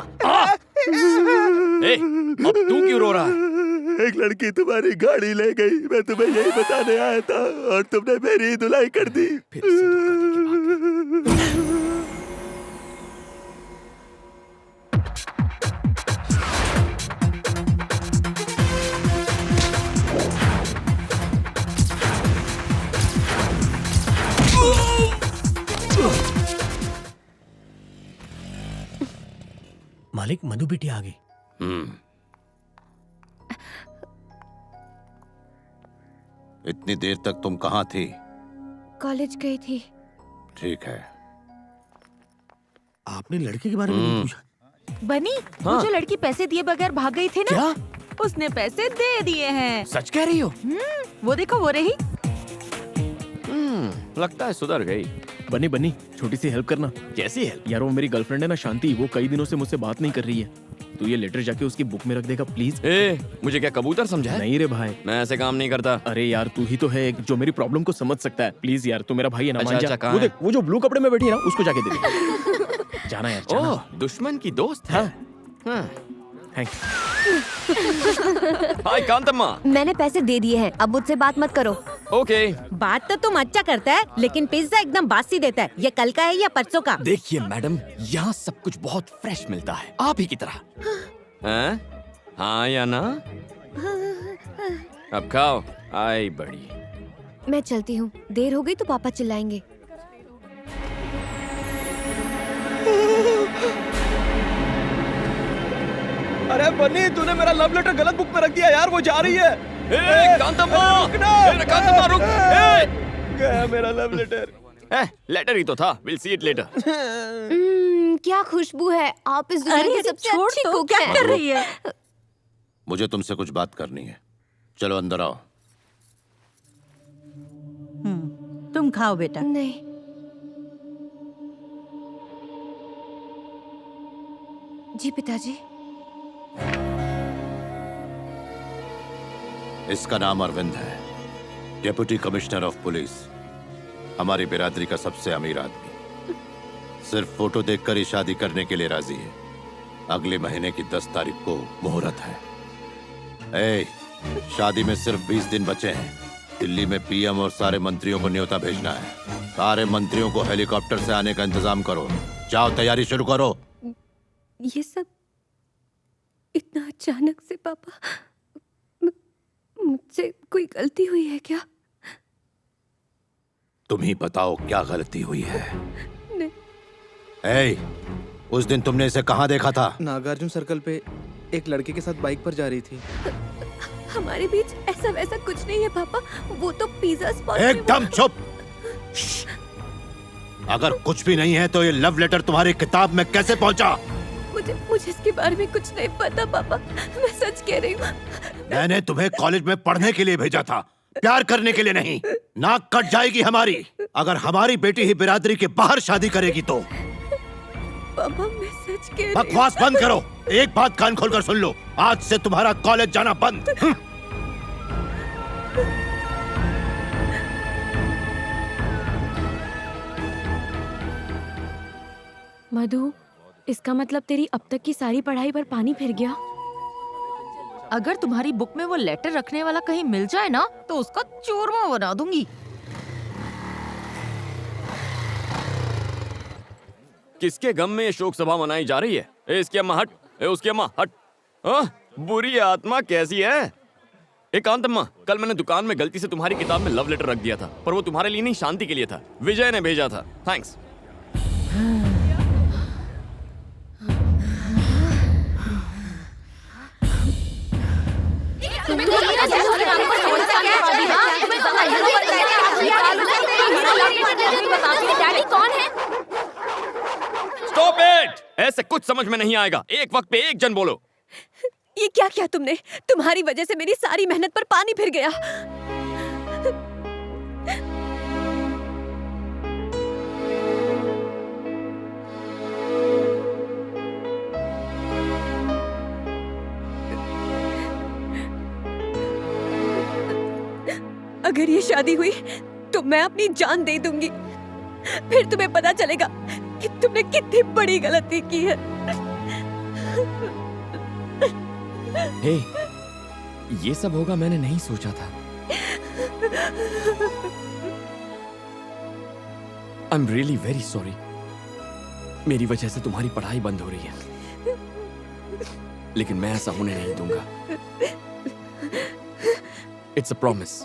ए, अब तू क्यों रो रहा है? एक लड़की तुम्हारी गाड़ी ले गई, मैं तुम्हें यही बताने आया था और तुमने मेरी धुलाई कर दी। फिर से धोखा की बात। मालिक, मधु बेटी आ गई। इतनी देर तक तुम कहाँ थी? कॉलेज गई थी। ठीक है। आपने लड़के के बारे में नहीं पूछा? बनी, हाँ। वो जो लड़की पैसे दिए बगैर भाग गई थी ना, क्या? उसने पैसे दे दिए हैं। सच कह रही हो? वो देखो, वो रही। लगता है सुधर गई। बनी बनी, छोटी सी हेल्प करना। कैसी हेल्प? यार वो मेरी गर्लफ्रेंड है ना शांति, वो कई दिनों से मुझसे बात नहीं कर रही है। तू ये लेटर जाके उसकी बुक में रख देगा प्लीज। ए, मुझे क्या कबूतर समझा है? नहीं रे भाई, मैं ऐसे काम नहीं करता। अरे यार तू ही तो है एक जो मेरी प्रॉब्लम को समझ सकता है। प्लीज यार, तू मेरा भाई है ना, मान जा। अच्छा, कहाँ वो है? देख, वो जो ब्लू कपड़े में बैठी है ना, उसको जाके दे दे। जाना यार, जाना। ओह, दुश्मन की दोस्त है। हाँ। हाय कांतम्मा। मैंने पैसे दे दिए हैं, अब मुझसे बात मत करो। ओके। बात तो तुम अच्छा करता है, लेकिन पिज्जा एकदम बासी देता है। ये कल का है या परसों का? देखिए मैडम, यहाँ सब कुछ बहुत फ्रेश मिलता है, आप ही की तरह। हैं? हाँ या ना? अब खाओ। आई बड़ी। मैं चलती हूँ, देर हो गई तो पापा चिल्लाएंगे। अरे बन्नी, तूने मेरा लव लेटर गलत बुक में रख दिया यार, वो जा रही है। कांतम्मा, कांतम्मा रुक। गया मेरा लव लेटर। लेटर ही तो था। Will see it later. क्या खुशबू है, आप इस दुनिया की सबसे छोड़ अच्छी तो, कुक क्या हैं। कर रही है? मुझे तुमसे कुछ बात करनी है, चलो अंदर आओ। तुम खाओ बेटा। नहीं, जी पिताजी। इसका नाम अरविंद है, डेप्यूटी कमिश्नर ऑफ पुलिस, हमारी बिरादरी का सबसे अमीर आदमी। सिर्फ फोटो देखकर ही शादी करने के लिए राजी है। अगले महीने की 10 तारीख को मुहूर्त है। ए, शादी में सिर्फ 20 दिन बचे हैं। दिल्ली में पीएम और सारे मंत्रियों को न्योता भेजना है। सारे मंत्रियों को हेलीकॉप्टर से आने का इंतजाम करो। जाओ, तैयारी शुरू करो। ये सब इतना अचानक से पापा, मुझसे कोई गलती हुई है क्या? तुम ही बताओ क्या गलती हुई है। नहीं। ए, उस दिन तुमने इसे कहाँ देखा था? नागार्जुन सर्कल पे एक लड़के के साथ बाइक पर जा रही थी। हमारे बीच ऐसा वैसा कुछ नहीं है पापा, वो तो पिज्जा स्पॉट। एकदम चुप। अगर कुछ भी नहीं है तो ये लव लेटर तुम्हारी किताब में कैसे पहुंचा? मुझे इसके बारे में कुछ नहीं पता पापा, मैं सच कह रही हूँ। मैंने तुम्हें कॉलेज में पढ़ने के लिए भेजा था, प्यार करने के लिए नहीं। नाक कट जाएगी हमारी अगर हमारी बेटी ही बिरादरी के बाहर शादी करेगी तो। पापा मैं सच कह रही हूँ। बकवास बंद करो। एक बात कान खोलकर सुन लो, आज से तुम्हारा कॉलेज जाना बंद। मधु, इसका मतलब तेरी अब तक की सारी पढ़ाई पर पानी फिर गया? अगर तुम्हारी बुक में वो लेटर रखने वाला कहीं मिल जाए ना तो उसका चूरमा बना दूंगी। किसके गम में ये शोक सभा मनाई जा रही है? इसकी अम्मा हट, उसकी अम्मा हट। बुरी आत्मा कैसी है? एकांत अम्मा, कल मैंने दुकान में गलती से तुम्हारी किताब में लव लेटर रख दिया था, पर वो तुम्हारे लिए नहीं, शांति के लिए था। विजय ने भेजा था। थैंक्स। डैडी कौन है? Stop it! ऐसे कुछ समझ में नहीं आएगा। एक वक्त पे एक जन बोलो। ये क्या किया तुमने? तुम्हारी वजह से मेरी सारी मेहनत पर पानी फिर गया। अगर ये शादी हुई तो मैं अपनी जान दे दूंगी। फिर तुम्हें पता चलेगा कि तुमने कितनी बड़ी गलती की है। हे, ये सब होगा मैंने नहीं सोचा था। I am really very sorry. मेरी वजह से तुम्हारी पढ़ाई बंद हो रही है, लेकिन मैं ऐसा होने नहीं दूंगा। It's a promise.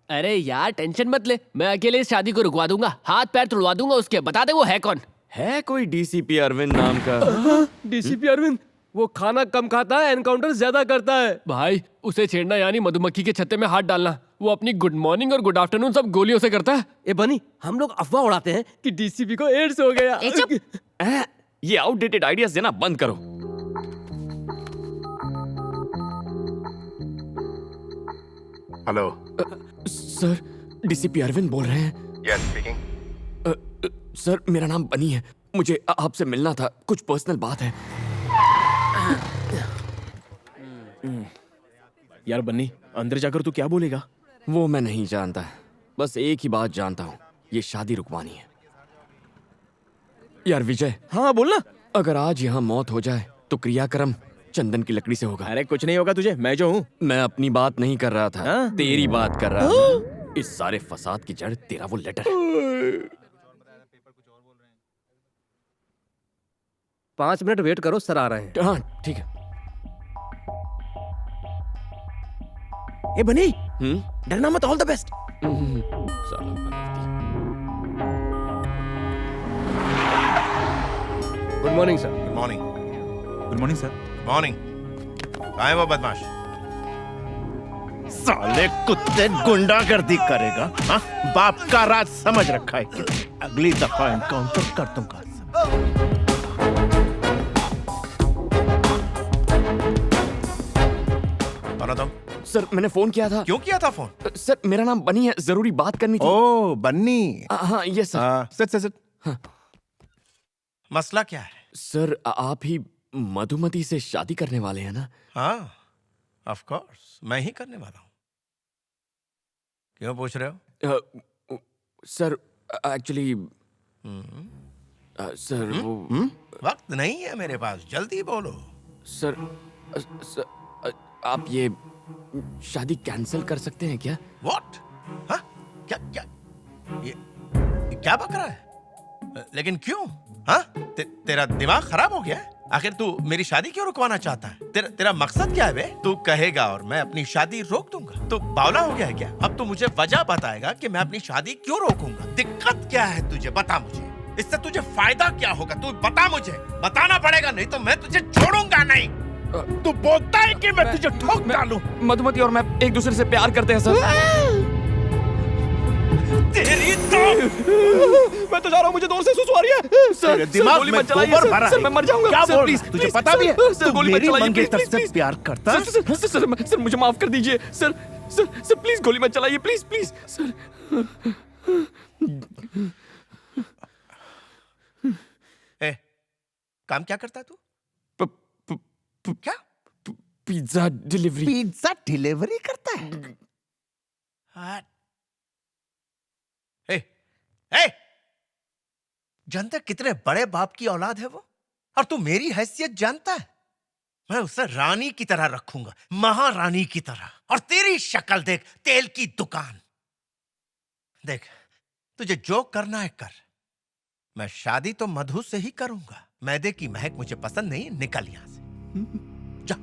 अरे यार टेंशन मत ले, मैं अकेले इस शादी को रुकवा दूंगा, हाथ पैर तुड़वा दूंगा उसके। बता दे वो है कौन? है कोई डीसीपी अरविंद नाम का? डीसीपी अरविंद? वो खाना कम खाता है, एनकाउंटर ज्यादा करता है। भाई उसे छेड़ना यानी मधुमक्खी के छत्ते में हाथ डालना। वो अपनी गुड मॉर्निंग और गुड आफ्टरनून सब गोलियों से करता है। ए बनी, हम लोग अफवाह उड़ाते हैं कि डीसीपी को एड्स हो गया। ये आउटडेटेड आइडियाज देना बंद करो। हेलो सर, डीसीपी अरविंद बोल रहे हैं। Yes speaking. सर मेरा नाम बनी है, मुझे आपसे मिलना था, कुछ पर्सनल बात है। यार बन्नी, अंदर जाकर तू क्या बोलेगा? वो मैं नहीं जानता, बस एक ही बात जानता हूँ, ये शादी रुकवानी है। यार विजय। हाँ बोलना। अगर आज यहाँ मौत हो जाए तो क्रियाक्रम चंदन की लकड़ी से होगा। अरे कुछ नहीं होगा तुझे, मैं जो हूँ। मैं अपनी बात नहीं कर रहा था, तेरी बात कर रहा था। इस सारे फसाद की जड़ तेरा वो लेटर है। 5 मिनट वेट करो, सर आ रहे हैं। हाँ ठीक है। ए बनी, डरना मत, all the best. Good morning sir. Good morning. Good morning sir. Morning. कहाँ है वो बदमाश? साले कुत्ते गुंडागर्दी करेगा, हाँ? बाप का राज समझ रखा है कि अगली दफा एनकाउंटर कर दूंगा। सर मैंने फोन किया था। क्यों किया था फोन? सर मेरा नाम बनी है, जरूरी बात करनी थी। ओ बन्नी। हाँ ये सर। सच। हाँ। मसला क्या है? सर आप ही मधुमती से शादी करने वाले हैं ना? हाँ ऑफ कोर्स, मैं ही करने वाला हूँ। क्यों पूछ रहे हो? सर एक्चुअली सर वो वक्त नहीं है मेरे पास, जल्दी बोलो। सर आप ये शादी कैंसिल कर सकते हैं क्या? व्हाट? हाँ? क्या ये क्या बक रहा है? लेकिन क्यों? हाँ? तेरा दिमाग खराब हो गया है? आखिर तू मेरी शादी क्यों रुकवाना चाहता है? तेरा मकसद क्या है बे? तू कहेगा और मैं अपनी शादी रोक दूंगा। तो बावला हो गया है क्या? अब तू मुझे वजह बताएगा कि मैं अपनी शादी क्यों रोकूंगा। दिक्कत क्या है तुझे? बता मुझे। इससे तुझे फायदा क्या होगा? तू बता मुझे। बताना पड़ेगा, नहीं तो मैं तुझे छोड़ूंगा नहीं। तू बोलता है कि मैं तुझे ठोक डालूं। मधुमती और मैं एक दूसरे से प्यार करते हैं सर। तेरी तो मैं तो जा रहा हूँ, मुझे दूर से सुसु आ रही है। सर दिमाग गोली में मत चलाइए गोबर भरा सर, है। मैं मर जाऊंगा। क्या सर, बोल प्लीज, रहा है? तुझे प्लीज, पता भी है? सर, तू गोली मत मेरी चलाइए, मंगेतर प्लीज, से प्लीज, प्यार करता है? सर मुझे माफ कर दीजिए सर। सर प्लीज गोली मत चलाइए, प्लीज प्लीज सर। काम क्या करता है तू? क्या? Pizza delivery. पिज्जा डिलीवरी करता है? जानता है कितने बड़े बाप की औलाद है वो? और तू मेरी हैसियत जानता है? मैं उसे रानी की तरह रखूंगा, महारानी की तरह। और तेरी शक्ल देख, तेल की दुकान। देख, तुझे जो करना है कर। मैं शादी तो मधु से ही करूंगा। मैदे की महक मुझे पसंद नहीं, निकल यहां से। जा,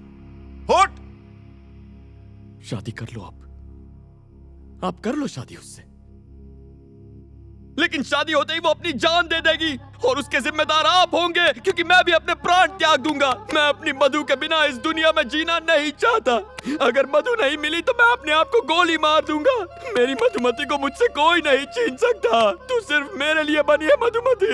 होट। शादी कर लो आप कर लो शादी उससे, लेकिन शादी होते ही वो अपनी जान दे देगी और उसके जिम्मेदार आप होंगे, क्योंकि मैं भी अपने प्राण त्याग दूंगा। मैं अपनी मधु के बिना इस दुनिया में जीना नहीं चाहता। अगर मधु नहीं मिली तो मैं अपने आप को गोली मार दूंगा। मेरी मधुमती को मुझसे कोई नहीं छीन सकता। तू सिर्फ मेरे लिए बनी है मधुमती।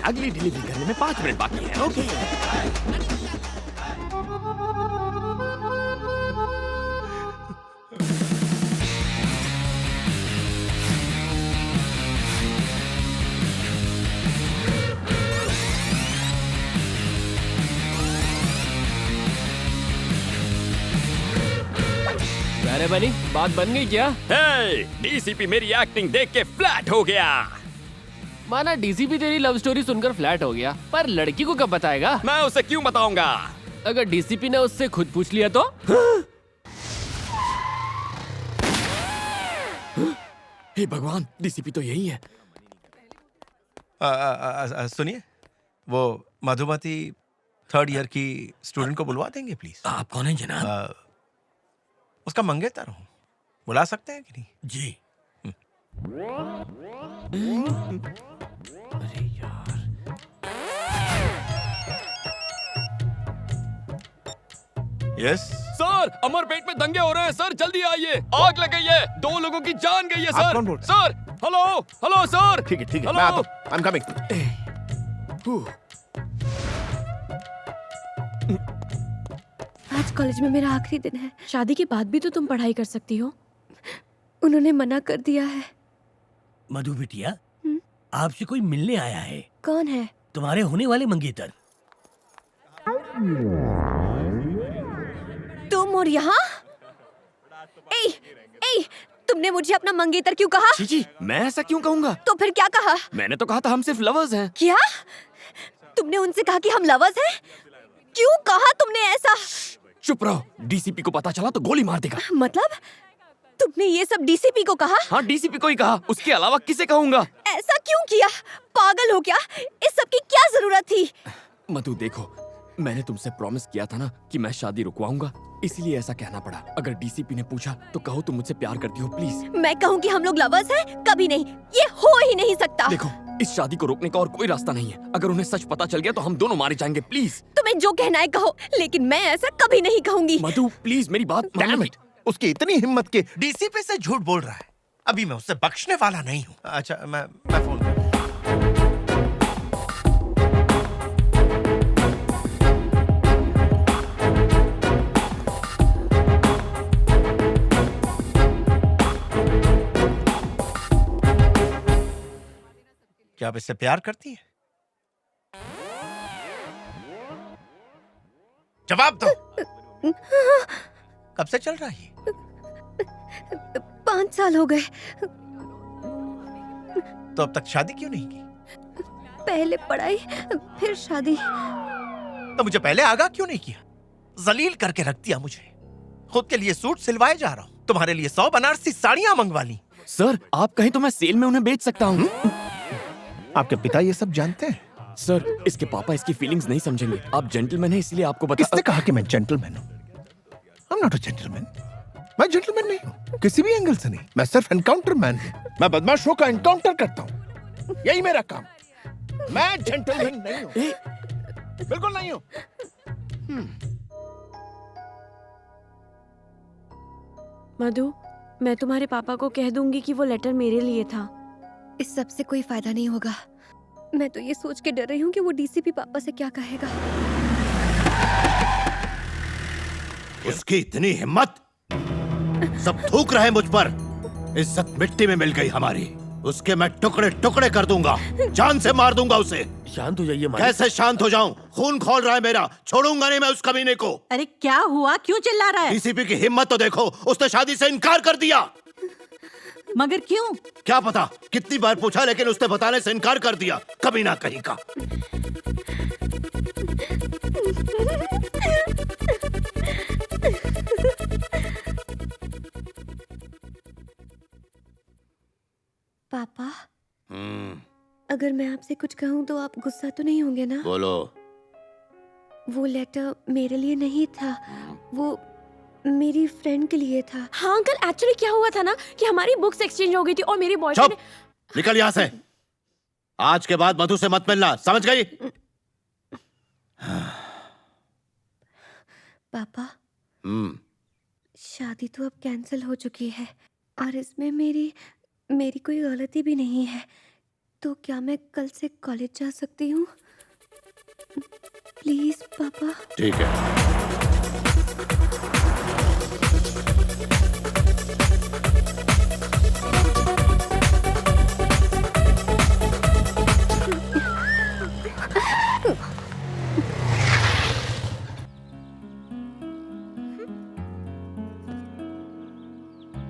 अगली डिलीवरी करने में 5 मिनट बाकी है। ओके। अरे बनी, बात बन गई क्या? डीसीपी मेरी एक्टिंग देख के फ्लैट हो गया। माना डीसीपी तेरी लव स्टोरी सुनकर फ्लैट हो गया, पर लड़की को कब बताएगा? मैं उसे क्यों बताऊंगा? अगर डीसीपी ने उससे खुद पूछ लिया तो? हे भगवान, डीसीपी तो यही है। सुनिए, वो मधुमती 3rd ईयर की स्टूडेंट को बुलवा देंगे प्लीज? आप कौन हैं जनाब? उसका मंगेतर हूँ, बुला सकते हैं कि नहीं? जी। अरे यार, यस सर, अमरपेट में दंगे हो रहे हैं सर, जल्दी आइए। आग लग गई है, 2 लोगों की जान गई है आप सर। कौन बोल? Sir, hello hello sir. ठीक है हेलो। मैं आता हूं। I am coming. आज कॉलेज में मेरा आखिरी दिन है। शादी के बाद भी तो तुम पढ़ाई कर सकती हो। उन्होंने मना कर दिया है। मधु बिटिया, आपसे कोई मिलने आया है। कौन है? तुम्हारे होने वाले मंगेतर। तुम और यहाँ? तुमने मुझे अपना मंगेतर क्यों कहा? जी, मैं ऐसा क्यों कहूँगा? तो फिर क्या कहा? मैंने तो कहा था हम सिर्फ लवर्स हैं। क्या? तुमने उनसे कहा कि हम लवर्स हैं? क्यों कहा तुमने ऐसा? चुप रहो, डीसीपी को पता चला तो गोली मार देगा। मतलब तुमने ये सब डीसीपी को कहा? हाँ, डीसीपी को ही कहा, उसके अलावा किसे कहूँगा? ऐसा क्यों किया? पागल हो क्या? इस सब की क्या जरूरत थी? मधु देखो, मैंने तुमसे प्रॉमिस किया था ना कि मैं शादी रुकवाऊंगा, इसलिए ऐसा कहना पड़ा। अगर डीसीपी ने पूछा तो कहो तुम मुझसे प्यार करती हो प्लीज। मैं कहूँ कि हम लोग लवर्स हैं? कभी नहीं, ये हो ही नहीं सकता। देखो, इस शादी को रोकने का और कोई रास्ता नहीं है। अगर उन्हें सच पता चल गया तो हम दोनों मारे जाएंगे। प्लीज तुम्हें जो कहना है कहो, लेकिन मैं ऐसा कभी नहीं कहूंगी। मधु प्लीज मेरी बात Damn it! उसकी इतनी हिम्मत के डीसीपी से झूठ बोल रहा है। अभी मैं उससे बख्शने वाला नहीं हूँ। अच्छा, मैं फोन कर। क्या आप इससे प्यार करती हैं? जवाब दो। कब से चल रहा है? 5 साल हो गए। तो अब तक शादी क्यों नहीं की? पहले पढ़ाई, फिर शादी। तो मुझे पहले आगाह क्यों नहीं किया? जलील करके रख दिया मुझे। खुद के लिए सूट सिलवाए जा रहा हूँ, तुम्हारे लिए 100 बनारसी साड़ियाँ मंगवा ली। सर आप कहीं तो मैं सेल में उन्हें बेच सकता हूँ। आपके पिता ये सब जानते हैं? सर इसके पापा इसकी फीलिंग्स नहीं समझेंगे। आप जेंटलमैन हैं इसलिए आपको बता। किसने कहा कि मैं जेंटलमैन हूँ? I'm not a gentleman. मैं जेंटलमैन नहीं हूँ किसी भी एंगल से नहीं। मैं सिर्फ एनकाउंटर मैन हूँ। मैं बदमाशों का एनकाउंटर करता हूँ, यही मेरा काम। मैं जेंटलमैन नहीं हूँ, बिल्कुल नहीं हूँ। मधु, मैं तुम्हारे पापा को कह दूंगी कि वो लेटर मेरे लिए था। इस सब से कोई फायदा नहीं होगा। मैं तो ये सोच के डर रही हूँ कि वो डीसीपी पापा से क्या कहेगा। उसकी इतनी हिम्मत! सब थूक रहे मुझ पर। इज्जत मिट्टी में मिल गई हमारी। उसके मैं टुकड़े टुकड़े कर दूंगा, जान से मार दूंगा उसे। शांत हो जाइए मालिक। कैसे शांत हो जाऊं? खून खोल रहा है मेरा, छोड़ूंगा नहीं मैं उस कमीने को। अरे क्या हुआ, क्यों चिल्ला रहा है? डीसीपी की हिम्मत तो देखो, उसने शादी से इनकार कर दिया। मगर क्यों? क्या पता, कितनी बार पूछा लेकिन उसने बताने से इनकार कर दिया। कमीना कहीं का। पापा, अगर मैं आपसे कुछ कहूँ तो आप गुस्सा तो नहीं होंगे ना? बोलो। वो लेटर मेरे लिए नहीं था, वो मेरी फ्रेंड के लिए था। हाँ अंकल, एक्चुअली क्या हुआ था ना कि हमारी बुक्स एक्सचेंज हो गई थी और मेरी बॉयफ्रेंड। चुप! निकल यहाँ से। आज के बाद मधु से मत मिलना, समझ गई? पापा, शादी तो अब कैंसिल हो चुकी है और इसमें मेरी कोई गलती भी नहीं है। तो क्या मैं कल से कॉलेज जा सकती हूँ? प्लीज पापा। ठीक है।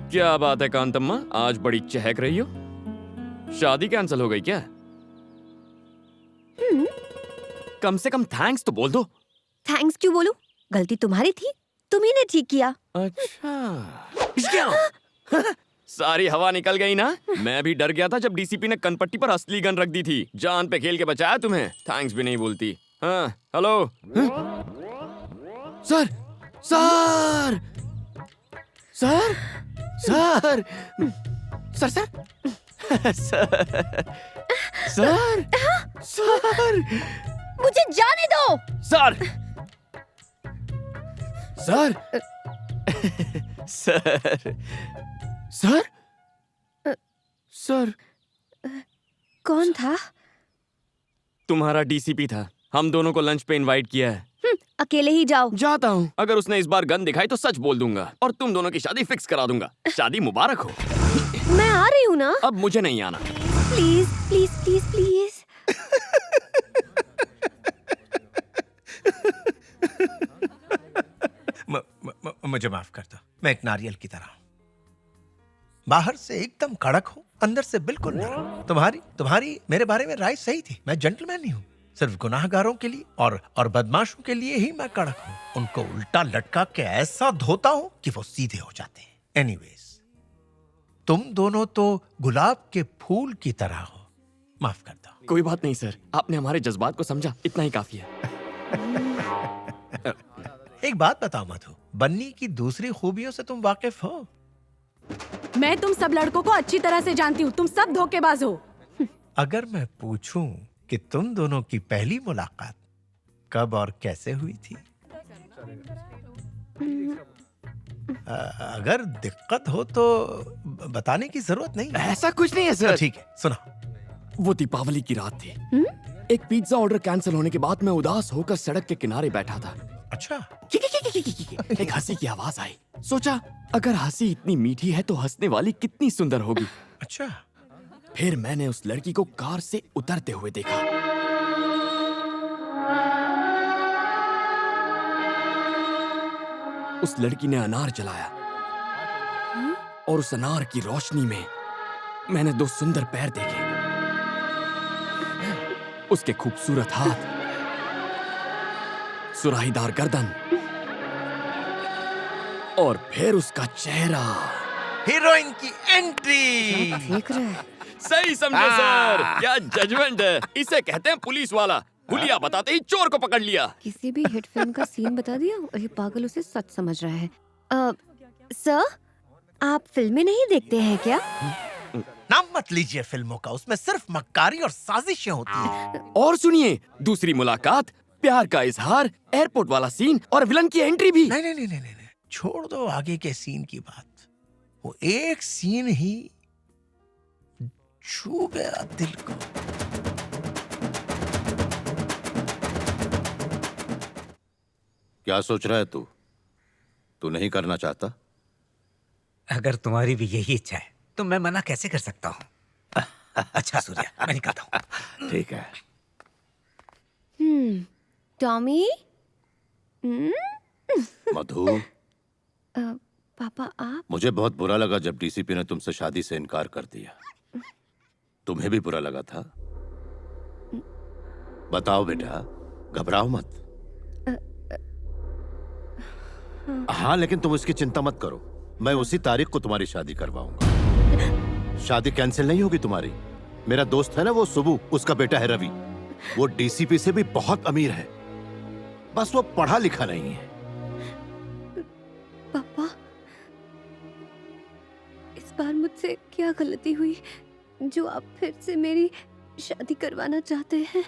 क्या बात है कांतम्मा, आज बड़ी चहक रही हो। शादी कैंसिल हो गई क्या? कम से कम थैंक्स तो बोल दो। थैंक्स क्यों बोलूं? गलती तुम्हारी थी, तुम्ही ने ठीक किया। अच्छा सारी हवा निकल गई ना। मैं भी डर गया था जब डीसीपी ने कनपट्टी पर असली गन रख दी थी। जान पे खेल के बचाया तुम्हें, थैंक्स भी नहीं बोलती। हाँ hello sir sir sir sir sir sir sir sir मुझे जाने दो। Sir sir sir sir sir कौन था? तुम्हारा डीसीपी था। हम दोनों को लंच पे इनवाइट किया है। अकेले ही जाओ। जाता हूँ। अगर उसने इस बार गन दिखाई तो सच बोल दूंगा और तुम दोनों की शादी फिक्स करा दूंगा। शादी मुबारक हो। मैं आ रही हूँ ना। अब मुझे नहीं आना। Please please please please. मुझे माफ कर दो, मैं एक नारियल की तरह हूँ। बाहर से एकदम कड़क हूँ, अंदर से बिल्कुल नरम। तुम्हारी मेरे बारे में राय सही थी। मैं जेंटलमैन नहीं हूँ, सिर्फ गुनाहगारों के लिए और बदमाशों के लिए ही मैं कड़क हूँ। उनको उल्टा लटका के ऐसा धोता हूँ कि वो सीधे हो जाते हैं। एनीवेज, तुम दोनों तो गुलाब के फूल की तरह हो। माफ कर दो। कोई बात नहीं सर, आपने हमारे जज्बात को समझा, इतना ही काफी है। एक बात बताओ मधु, बन्नी की दूसरी खूबियों से तुम वाकिफ हो? मैं तुम सब लड़कों को अच्छी तरह से जानती हूँ, तुम सब धोखेबाज हो। अगर मैं पूछूं कि तुम दोनों की पहली मुलाकात कब और कैसे हुई थी? अगर दिक्कत हो तो बताने की जरूरत नहीं। ऐसा कुछ नहीं है सर। तो ठीक है, सुना। वो दीपावली की रात थी। एक पिज्जा ऑर्डर कैंसिल होने के बाद मैं उदास होकर सड़क के किनारे बैठा था। अच्छा। एक हंसी की आवाज आई। सोचा अगर हंसी इतनी मीठी है तो हंसने वाली कितनी सुंदर होगी। अच्छा। फिर मैंने उस लड़की को कार से उतरते हुए देखा। उस लड़की ने अनार जलाया और उस अनार की रोशनी में मैंने दो सुंदर पैर देखे। उसके खूबसूरत हाथ, सुराहीदार गर्दन और फिर उसका चेहरा। हीरोइन की एंट्री। देख रहे हैं? सही समझे सर, क्या जजमेंट है। इसे कहते हैं पुलिस वाला। हुलिया बताते ही चोर को पकड़ लिया। किसी भी हिट फिल्म का सीन बता दिया और ये पागल उसे सच समझ रहा है। सर, आप फिल्में नहीं देखते हैं क्या? नाम मत लीजिए फिल्मों का, उसमें सिर्फ मक्कारी और साजिशें होती हैं। और सुनिए, दूसरी मुलाकात, प्यार का इजहार, एयरपोर्ट वाला सीन और विलन की एंट्री भी। नहीं नहीं नहीं नहीं नहीं, छोड़ दो आगे के सीन की बात। वो एक सीन ही छू गया दिल को। क्या सोच रहा है तू? तू नहीं करना चाहता? अगर तुम्हारी भी यही इच्छा है तो मैं मना कैसे कर सकता हूँ? अच्छा सूर्या, मैं निकलता हूँ। ठीक है। टॉमी। मधु, पापा आप? मुझे बहुत बुरा लगा जब डीसीपी ने तुमसे शादी से इनकार कर दिया। तुम्हें भी बुरा लगा था? बताओ बेटा, घबराओ मत। हाँ, लेकिन तुम उसकी चिंता मत करो। मैं उसी तारीख को तुम्हारी शादी करवाऊंगा। शादी कैंसिल नहीं होगी तुम्हारी। मेरा दोस्त है ना वो सुबू, उसका बेटा है रवि। वो डीसीपी से भी बहुत अमीर है, बस वो पढ़ा लिखा नहीं है। पापा, इस बार मुझसे क्या गलती हुई जो आप फिर से मेरी शादी करवाना चाहते हैं?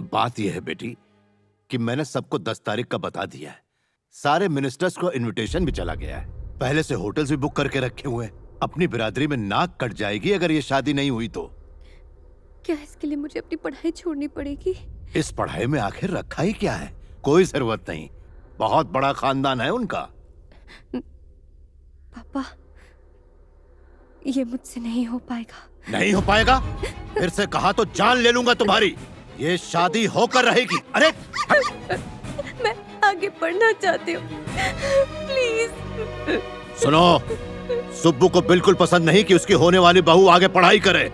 बात यह है बेटी कि मैंने सबको 10 तारीख का बता दिया है। सारे मिनिस्टर्स को इनविटेशन भी चला गया है। पहले से होटल्स भी बुक करके रखे हुए हैं। अपनी बिरादरी में नाक कट जाएगी अगर ये शादी नहीं हुई तो। क्या इसके लिए मुझे अपनी पढ़ाई छोड़नी पड़ेगी? इस पढ़ाई में आखिर रखा ही क्या है? कोई जरूरत नहीं, बहुत बड़ा खानदान है उनका। पापा, ये मुझसे नहीं हो पाएगा। नहीं हो पाएगा? फिर से कहा तो जान ले लूंगा तुम्हारी। ये शादी होकर रहेगी। अरे मैं आगे पढ़ना चाहती हूँ, प्लीज। सुनो, सुब्बू को बिल्कुल पसंद नहीं कि उसकी होने वाली बहू आगे पढ़ाई करे।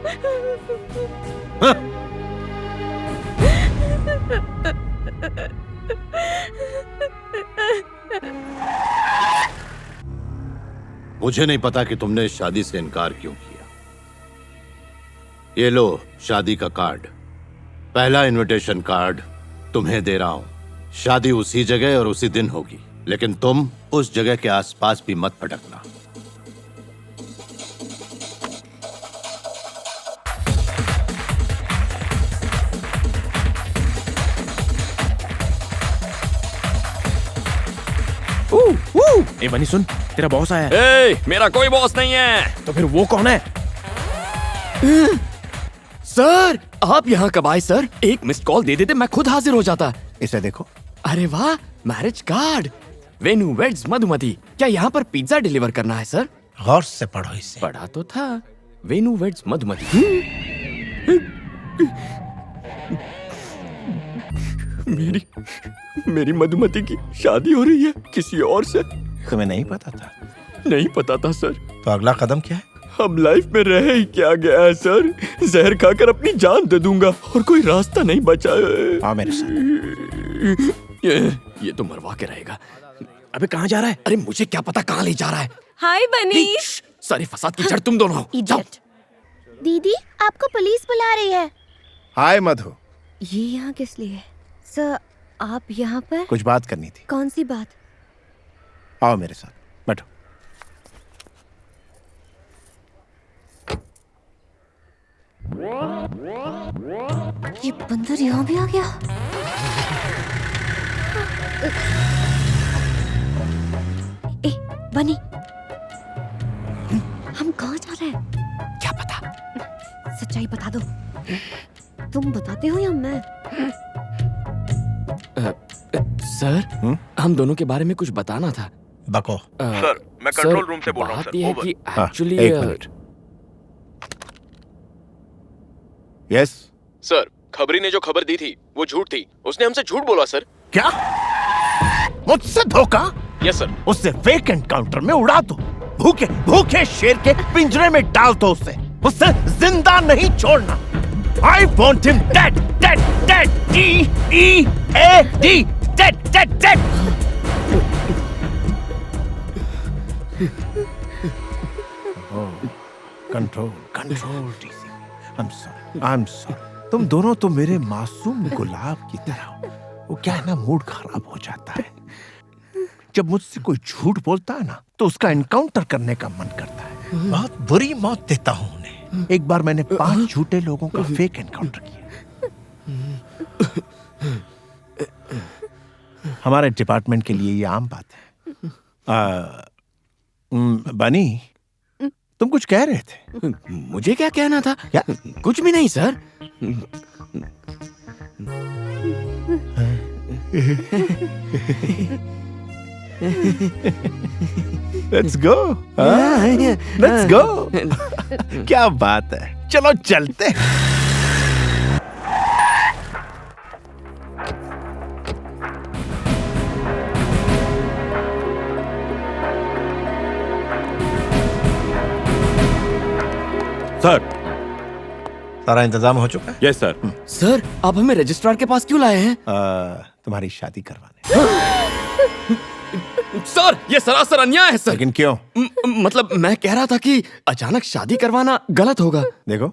मुझे नहीं पता कि तुमने इस शादी से इनकार क्यों किया। ये लो शादी का कार्ड, पहला इनविटेशन कार्ड तुम्हें दे रहा हूं। शादी उसी जगह और उसी दिन होगी, लेकिन तुम उस जगह के आसपास भी मत भटकना। ए बनी सुन, तेरा बॉस आया है। ए, मेरा कोई बॉस नहीं है। तो फिर वो कौन है? सर, आप यहाँ कब आए सर? एक मिस्ड कॉल दे देते मैं खुद हाजिर हो जाता। इसे देखो। अरे वाह, marriage card. Venue weds Madhumati. क्या यहाँ पर पिज्जा डिलीवर करना है सर? गौर से पढ़ो इसे। पढ़ा तो था, वेन्यू वेड्स मधुमती। मेरी मधुमती की शादी हो रही है किसी और से। तुम्हें नहीं पता था? नहीं पता था सर। तो अगला कदम क्या है? अब लाइफ में रह ही क्या गया है सर? जहर खाकर अपनी जान दे दूंगा और कोई रास्ता नहीं बचा है। आओ मेरे साथ। ये तो मरवा के रहेगा। अबे कहाँ जा रहा है? अरे मुझे क्या पता कहाँ ले जा रहा है। हाय बनी। सारे फसाद की जड़ तुम दोनों हो। जाओ। दीदी, आपको पुलिस बुला रही है। हाय मधु। ये यहाँ किस लिए? सर, आप यहाँ पर? कुछ बात करनी थी। कौन सी बात? आओ मेरे साथ, बैठो। ये बंदर यहाँ भी आ गया। ए, बनी, हम कहाँ जा रहे हैं? क्या पता? सच्चाई बता दो। तुम बताते हो या मैं? सर, हम दोनों के बारे में कुछ बताना था। बको। सर, मैं कंट्रोल रूम से बोल रहा हूँ सर। बात यह है कि एक्चुअली एक मिनट। यस सर, खबरी ने जो खबर दी थी वो झूठ थी। उसने हमसे झूठ बोला सर। क्या? मुझसे धोखा? Yes sir. उससे फेक एनकाउंटर में उड़ा दो। भूखे भूखे शेर के पिंजरे में डाल दो उसे जिंदा नहीं छोड़ना। I want him dead, dead, dead, D-E-A-D, dead, dead, dead. Control control TC. I am sorry. तुम दोनों तो मेरे मासूम गुलाब की तरह हो। वो क्या है ना, मूड खराब हो जाता है जब मुझसे कोई झूठ बोलता है ना, तो उसका एनकाउंटर करने का मन करता है। बहुत बुरी मौत देता हूं उन्हें। एक बार मैंने 5 झूठे लोगों का फेक एनकाउंटर किया। हमारे डिपार्टमेंट के लिए ये आम बात है। बनी, तुम कुछ कह रहे थे। मुझे क्या कहना था? क्या? कुछ भी नहीं sir. Let's go, let's go. क्या बात है, चलो चलते हैं। सर, सारा इंतजाम हो चुका है? Yes sir. सर, आप हमें रजिस्ट्रार के पास क्यों लाए हैं? तुम्हारी शादी करवाने। सर, ये सरासर अन्याय है सर। लेकिन क्यों? मतलब मैं कह रहा था कि अचानक शादी करवाना गलत होगा। देखो,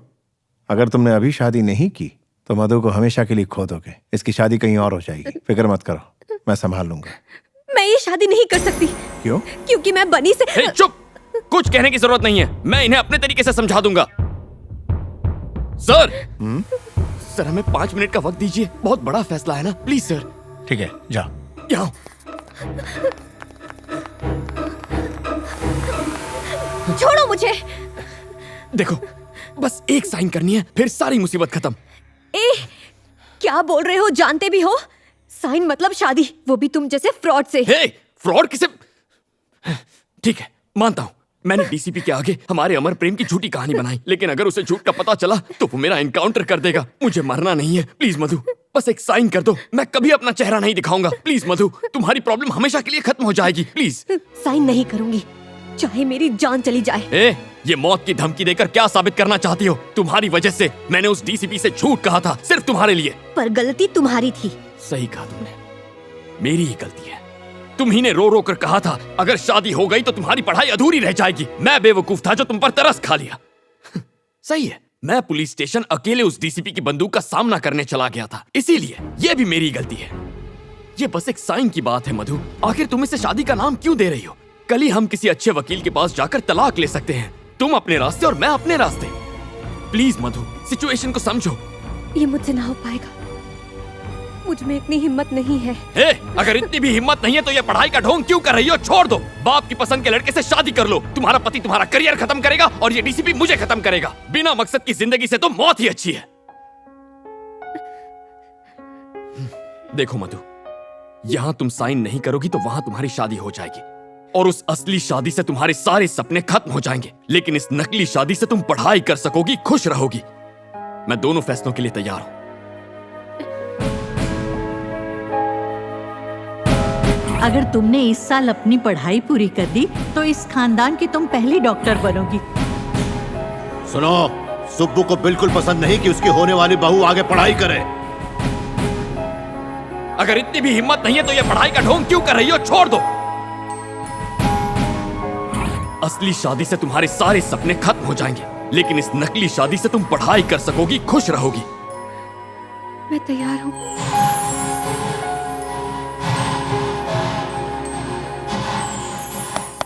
अगर तुमने अभी शादी नहीं की तो मधु को हमेशा के लिए खो दोगे। इसकी शादी कहीं और हो जाएगी। फिक्र मत करो, मैं संभाल लूंगा। मैं ये शादी नहीं कर सकती। क्यों? क्योंकि मैं बनी से। चुप! कुछ कहने की जरूरत नहीं है, मैं इन्हें अपने तरीके से समझा दूंगा। सर, सर हमें 5 मिनट का वक्त दीजिए, बहुत बड़ा फैसला है ना, प्लीज सर। ठीक है, जाओ। जाओ। छोड़ो मुझे। देखो, बस एक साइन करनी है, फिर सारी मुसीबत खत्म। ए, क्या बोल रहे हो? जानते भी हो? साइन मतलब शादी, वो भी तुम जैसे फ्रॉड से। हे, फ्रॉड किसे? ठीक है, मानता हूं, मैंने डीसीपी के आगे हमारे अमर प्रेम की झूठी कहानी बनाई, लेकिन अगर उसे झूठ का पता चला तो वो मेरा एनकाउंटर कर देगा। मुझे मरना नहीं है, प्लीज मधु, बस एक साइन कर दो। मैं कभी अपना चेहरा नहीं दिखाऊंगा। प्लीज मधु, तुम्हारी प्रॉब्लम हमेशा के लिए खत्म हो जाएगी, प्लीज। साइन नहीं करूंगी, चाहे मेरी जान चली जाए। ए, ये मौत की धमकी देकर क्या साबित करना चाहती हो? तुम्हारी वजह से मैंने उस डीसीपी से झूठ कहा था, सिर्फ तुम्हारे लिए। पर गलती तुम्हारी थी। सही कहा तुमने, मेरी ही गलती है। तुम ही ने रो रो कर कहा था अगर शादी हो गई तो तुम्हारी पढ़ाई अधूरी रह जाएगी। मैं बेवकूफ था जो तुम पर तरस खा लिया। सही है, मैं पुलिस स्टेशन अकेले उस डीसीपी की बंदूक का सामना करने चला गया था, इसीलिए ये भी मेरी गलती है। ये बस एक साइन की बात है मधु। आखिर तुम इसे शादी का नाम क्यों दे रही हो? कल ही हम किसी अच्छे वकील के पास जाकर तलाक ले सकते हैं, तुम अपने रास्ते और मैं अपने रास्ते। प्लीज मधु, सिचुएशन को समझो। ये मुझसे ना हो पाएगा, मुझ में इतनी हिम्मत नहीं है। हे, अगर इतनी भी हिम्मत नहीं है तो ये पढ़ाई का ढोंग क्यों कर रही हो? छोड़ दो, बाप की पसंद के लड़के से शादी कर लो। तुम्हारा पति तुम्हारा करियर खत्म करेगा और ये डीसीपी मुझे खत्म करेगा। बिना मकसद की जिंदगी से तो मौत ही अच्छी है। देखो मधु, यहां तुम साइन नहीं करोगी तो वहां तुम्हारी शादी हो जाएगी और उस असली शादी से तुम्हारे सारे सपने खत्म हो जाएंगे, लेकिन इस नकली शादी से तुम पढ़ाई कर सकोगी, खुश रहोगी। मैं दोनों फैसलों के लिए तैयार हूं। अगर तुमने इस साल अपनी पढ़ाई पूरी कर दी तो इस खानदान की तुम पहली डॉक्टर बनोगी। सुनो, सुब्बू को बिल्कुल पसंद नहीं कि उसकी होने वाली बहू आगे पढ़ाई करे। अगर इतनी भी हिम्मत नहीं है तो ये पढ़ाई का ढोंग क्यों कर रही हो? छोड़ दो। असली शादी से तुम्हारे सारे सपने खत्म हो जाएंगे, लेकिन इस नकली शादी से तुम पढ़ाई कर सकोगी, खुश रहोगी। मैं तैयार हूं।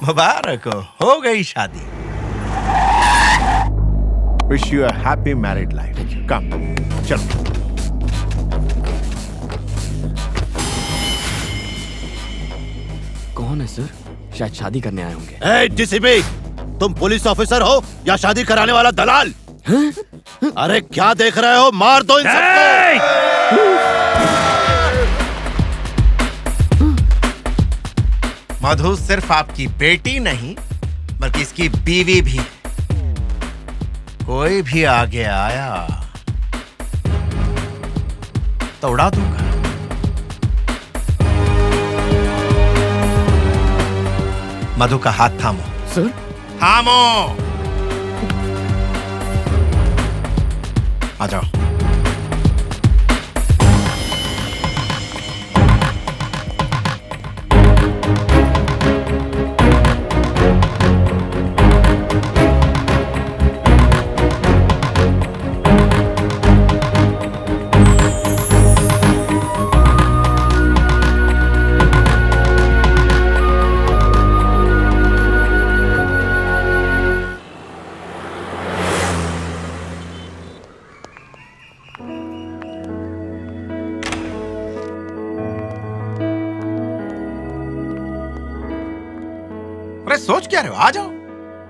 मुबारक हो गई शादी। Wish you a happy married life. Come, चलो। कौन है सर? शायद शादी करने आए होंगे। ए, डीसीपी, तुम पुलिस ऑफिसर हो या शादी कराने वाला दलाल? अरे क्या देख रहे हो? मार दो इन सबको। मधु सिर्फ आपकी बेटी नहीं बल्कि इसकी बीवी भी। कोई भी आगे आया तो उड़ा दूंगा। मधु का हाथ थामो। सर? थामो। आ जाओ। सोच क्या रहे हो? आ जाओ,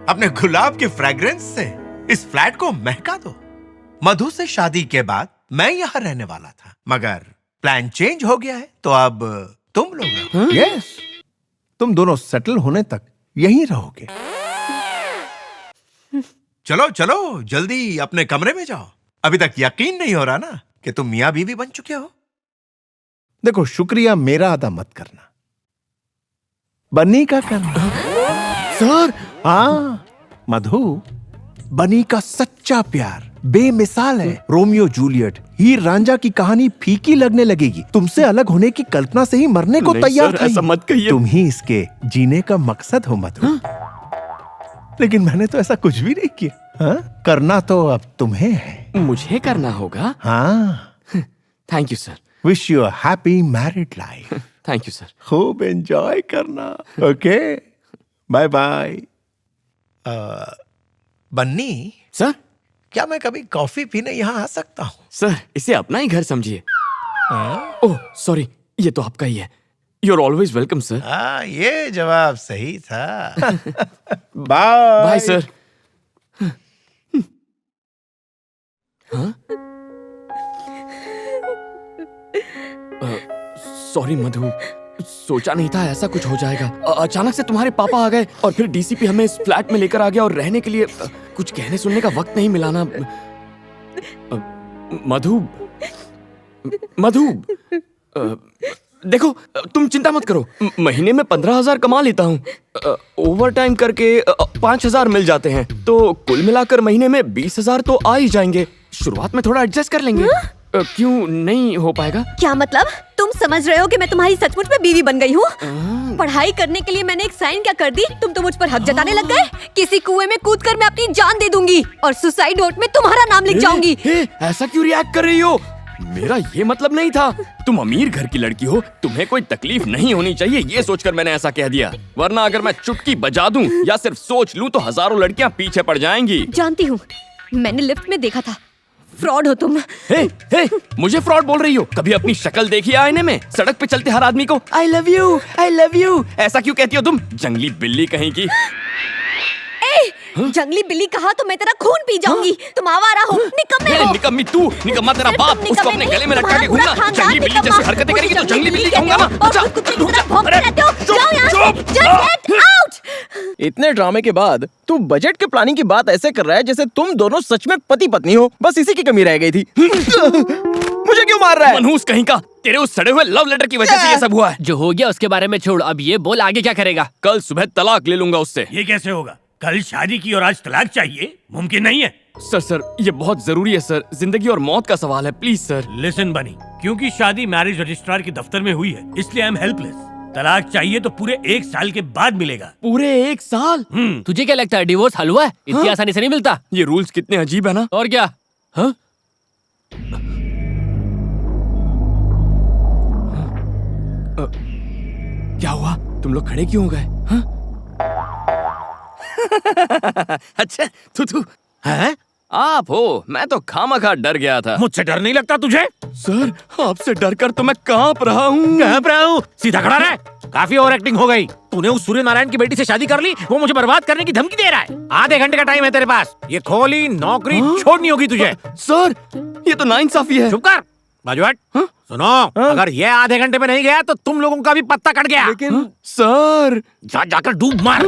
अपने गुलाब की फ्रेग्रेंस से इस फ्लैट को महका दो। मधु से शादी के बाद मैं यहाँ रहने वाला था, मगर प्लान चेंज हो गया है, तो अब तुम लोग रहो। यस, तुम दोनों सेटल होने तक यहीं रहोगे। चलो चलो, जल्दी अपने कमरे में जाओ। अभी तक यकीन नहीं हो रहा ना कि तुम मियाँ बीवी बन चुके हो। देखो, शुक्रिया मेरा अदा मत करना, बनी का करना। सर, हाँ मधु, बनी का सच्चा प्यार बेमिसाल है। रोमियो जूलियट, हीर रांझा की कहानी फीकी लगने लगेगी। तुमसे अलग होने की कल्पना से ही मरने को नहीं तैयार सर, था। ऐसा मत कहिए। तुम ही इसके जीने का मकसद हो मधु। लेकिन मैंने तो ऐसा कुछ भी नहीं किया। हाँ? करना तो अब तुम्हें है। मुझे करना होगा? हाँ। Thank you sir. Wish you a happy married life. Thank you sir. खूब एंजॉय करना। Okay, bye bye. Bunny sir, क्या मैं कभी कॉफी पीने यहाँ आ सकता हूँ? सर, इसे अपना ही घर समझिए। ओह सॉरी, ये तो आपका ही है। You are always welcome sir. हाँ, ये जवाब सही था। Bye bye sir. हाँ? सॉरी मधु, सोचा नहीं था ऐसा कुछ हो जाएगा। अचानक से तुम्हारे पापा आ गए और फिर डीसीपी हमें इस फ्लैट में लेकर आ गया और रहने के लिए कुछ कहने सुनने का वक्त नहीं मिला ना। मधु, मधु, देखो, तुम चिंता मत करो, महीने में 15,000 कमा लेता हूँ। ओवर टाइम करके 5,000 मिल जाते हैं, तो कुल मिलाकर महीने में 20,000 तो आ ही जाएंगे। शुरुआत में थोड़ा एडजस्ट कर लेंगे। क्यों नहीं हो पाएगा? क्या मतलब? तुम समझ रहे हो कि मैं तुम्हारी सचमुच में बीवी बन गई हूँ? पढ़ाई करने के लिए मैंने एक साइन क्या कर दी, तुम तो मुझ पर हक जताने लग गए। किसी कुएं में कूदकर मैं अपनी जान दे दूंगी और सुसाइड नोट में तुम्हारा नाम लिख जाऊंगी। ऐसा क्यों रिएक्ट कर रही हो? मेरा ये मतलब नहीं था। तुम अमीर घर की लड़की हो, तुम्हें कोई तकलीफ नहीं होनी चाहिए, ये सोचकर मैंने ऐसा कह दिया। वरना अगर मैं चुटकी बजा दूं या सिर्फ सोच लूं तो हजारों लड़कियां पीछे पड़ जाएंगी। जानती हूँ, मैंने लिफ्ट में देखा था। फ्रॉड हो तुम। हे, मुझे फ्रॉड बोल रही हो? कभी अपनी शक्ल देखी आईने में? सड़क पे चलते हर आदमी को आई लव यू ऐसा क्यों कहती हो तुम? जंगली बिल्ली कहीं की। जंगली बिल्ली कहा तो मैं तेरा खून पी जाऊंगी। तुम आवारा हो, निकम्मे हो। निकम्मी तू, निकम्मा तेरा बाप, उसको अपने गले में लटका के घूमना। जंगली बिल्ली जैसी हरकतें करेगी तो जंगली बिल्ली कहूंगा ना। इतने ड्रामे के बाद तू बजट के प्लानिंग की बात ऐसे कर रहा है जैसे तुम दोनों सच में पति पत्नी हो। बस इसी की कमी रह गई थी। मुझे क्यों मार रहा है? मनहूस कहीं का, तेरे उस सड़े हुए लव लेटर की वजह से ये सब हुआ है। जो हो गया उसके बारे में छोड़, अब ये बोल आगे क्या करेगा? कल सुबह तलाक ले लूंगा उससे। ये कैसे होगा? कल शादी की और आज तलाक चाहिए? मुमकिन नहीं है। सर, ये बहुत जरूरी है सर, जिंदगी और मौत का सवाल है, प्लीज सर। लिसन बनी, क्योंकि शादी मैरिज रजिस्ट्रार के दफ्तर में हुई है, इसलिए आई एम हेल्पलेस। तलाक चाहिए तो पूरे 1 साल के बाद मिलेगा। पूरे 1 साल? तुझे क्या लगता है डिवोर्स हलवा है? इतनी आसानी से नहीं मिलता। ये रूल्स कितने अजीब है ना। और क्या? हाँ? क्या हुआ? तुम लोग खड़े क्यों हो गए? हाँ? अच्छा, तू हैं? आप हो? मैं तो खामखा डर गया था। मुझसे डर नहीं लगता तुझे? सर, आपसे डर कर तो मैं कांप रहा हूँ। कांप रहा हूँ? सीधा खड़ा रह। काफी ओवर एक्टिंग हो गई। तूने उस सूर्य नारायण की बेटी से शादी कर ली, वो मुझे बर्बाद करने की धमकी दे रहा है। आधे घंटे का टाइम है तेरे पास, ये खोली नौकरी छोड़नी होगी तुझे। सर, ये तो नाइंसाफी है। चुप कर, बाजू हट। सुनो, अगर ये आधे घंटे में नहीं गया तो तुम लोगों का भी पत्ता कट गया। लेकिन सर, जाकर डूब मार।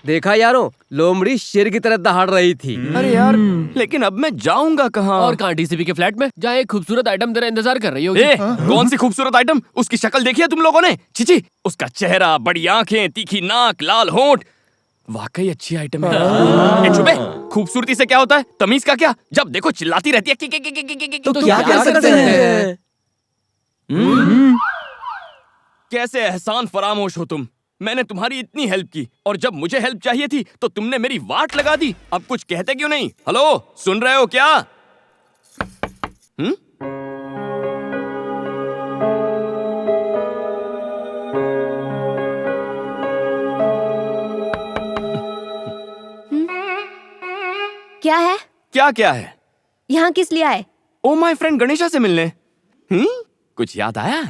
देखा यारों, लोमड़ी शेर की तरह दहाड़ रही थी। अरे यार, लेकिन अब मैं जाऊंगा कहाँ? और कहाँ? डीसीपी के फ्लैट में, जहाँ एक खूबसूरत आइटम तेरा इंतजार कर रही होगी। कौन सी खूबसूरत आइटम? उसकी शक्ल देखी है तुम लोगों ने? चिची, उसका चेहरा, बड़ी आंखें, तीखी नाक, लाल होंठ, वाकई अच्छी आइटम है। चुप है, खूबसूरती से क्या होता है? तमीज का क्या? जब देखो चिल्लाती रहती है। तो क्या कर सकते हैं? कैसे एहसान फरामोश हो तुम? मैंने तुम्हारी इतनी हेल्प की और जब मुझे हेल्प चाहिए थी तो तुमने मेरी वाट लगा दी। अब कुछ कहते क्यों नहीं? हेलो, सुन रहे हो क्या? क्या है? क्या है? यहाँ किस लिए आए? ओ माय फ्रेंड गणेशा से मिलने। कुछ याद आया?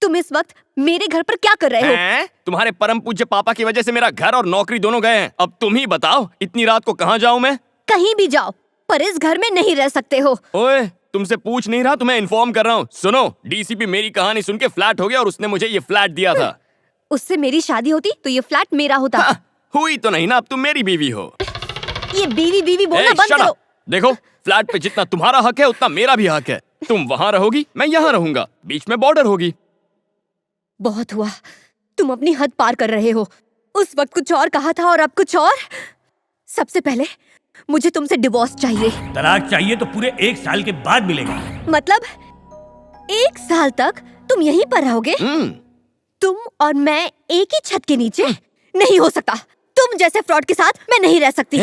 तुम इस वक्त मेरे घर पर क्या कर रहे हो? हैं? तुम्हारे परम पूज्य पापा की वजह से मेरा घर और नौकरी दोनों गए हैं। अब तुम ही बताओ, इतनी रात को कहाँ जाऊँ मैं? कहीं भी जाओ, पर इस घर में नहीं रह सकते हो। ओए, तुमसे पूछ नहीं रहा, तुम्हें इन्फॉर्म कर रहा हूँ। सुनो, डीसीपी मेरी कहानी सुन के फ्लैट हो गया और उसने मुझे ये फ्लैट दिया था। उससे मेरी शादी होती तो ये फ्लैट मेरा होता। हाँ, हुई तो नहीं ना, अब तुम मेरी बीवी हो। ये बीवी बीवी बोलना ए, बंद shut up! करो। देखो, फ्लैट पे जितना तुम्हारा हक है उतना मेरा भी हक है। तुम वहाँ रहोगी, मैं यहाँ रहूंगा, बीच में बॉर्डर होगी। बहुत हुआ, तुम अपनी हद पार कर रहे हो। उस वक्त कुछ और कहा था और अब कुछ और। सबसे पहले मुझे तुमसे डिवोर्स चाहिए। तलाक चाहिए तो पूरे 1 साल के बाद मिलेगा। मतलब 1 साल तक तुम यहीं पर रहोगे? तुम और मैं एक ही छत के नीचे? नहीं हो सकता। तुम जैसे फ्रॉड के साथ मैं नहीं रह सकती।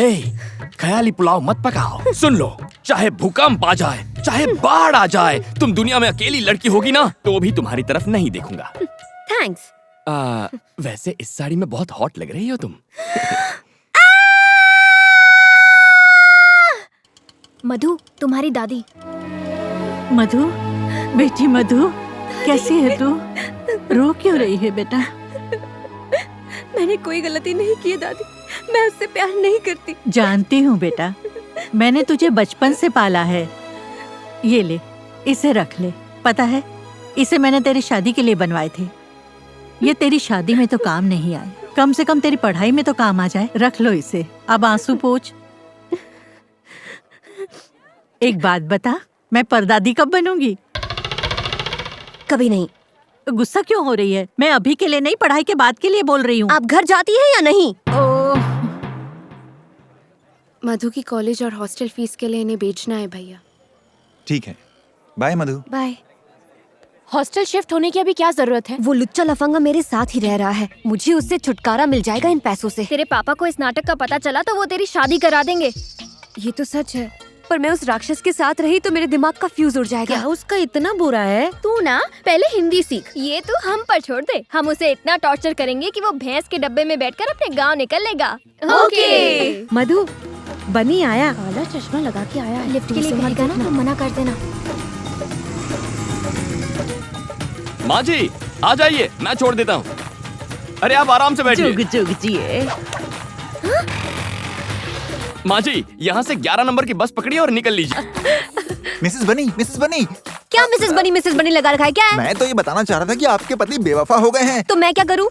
ख्याली पुलाव मत पकाओ। सुन लो, चाहे भूकंप आ जाए, चाहे बाढ़ आ जाए, तुम दुनिया में अकेली लड़की होगी ना तो भी तुम्हारी तरफ नहीं देखूंगा। थैंक्स। वैसे इस साड़ी में बहुत हॉट लग रही हो तुम। मधु, तुम्हारी दादी। मधु, बेटी मधु, कैसी है तू? रो क्यों रही है बेटा? मैंने कोई गलती नहीं की है दादी, मैं उससे प्यार नहीं करती। जानती हूँ बेटा, मैंने तुझे बचपन से पाला है। ये ले, इसे रख ले। पता है, इसे मैंने तेरी शादी के लिए बनवाए थे। ये तेरी शादी में तो काम नहीं आए, कम से कम तेरी पढ़ाई में तो काम आ जाए। रख लो इसे, अब आंसू पोंछ। एक बात बता, मैं परदादी कब बनूंगी? कभी नहीं। गुस्सा क्यों हो रही है? मैं अभी के लिए नहीं, पढ़ाई के बाद के लिए बोल रही हूँ। आप घर जाती है या नहीं? मधु की कॉलेज और हॉस्टल फीस के लिए इन्हें बेचना है भैया। ठीक है, बाय मधु। बाय। हॉस्टल शिफ्ट होने की अभी क्या जरूरत है? वो लुच्चा लफंगा मेरे साथ ही रह रहा है, मुझे उससे छुटकारा मिल जाएगा इन पैसों से। तेरे पापा को इस नाटक का पता चला तो वो तेरी शादी करा देंगे। ये तो सच है, पर मैं उस राक्षस के साथ रही तो मेरे दिमाग का फ्यूज उड़ जाएगा। क्या उसका इतना बुरा है? तू ना पहले हिंदी सीख, ये तू हम पर छोड़ दे। हम उसे इतना टॉर्चर करेंगे कि वो भैंस के डब्बे में बैठकर अपने गांव निकल लेगा। ओके। मधु, बनी आया। काला चश्मा लगा के आया है। लिफ्ट के लिए कहेगा ना तो मना कर देना। माँ जी, आ जाइए, मैं छोड़ देता हूँ। अरे आप आराम से बैठिए। जुग जुग जिए। माँ जी, यहाँ से 11 नंबर की बस पकड़िए और निकल लीजिए। मिसेस बनी, मिसेस बनी। क्या मिसेस बनी लगा रखा है क्या है? मैं तो ये बताना चाह रहा था कि आपके पति बेवफा हो गए हैं। तो मैं क्या करूँ?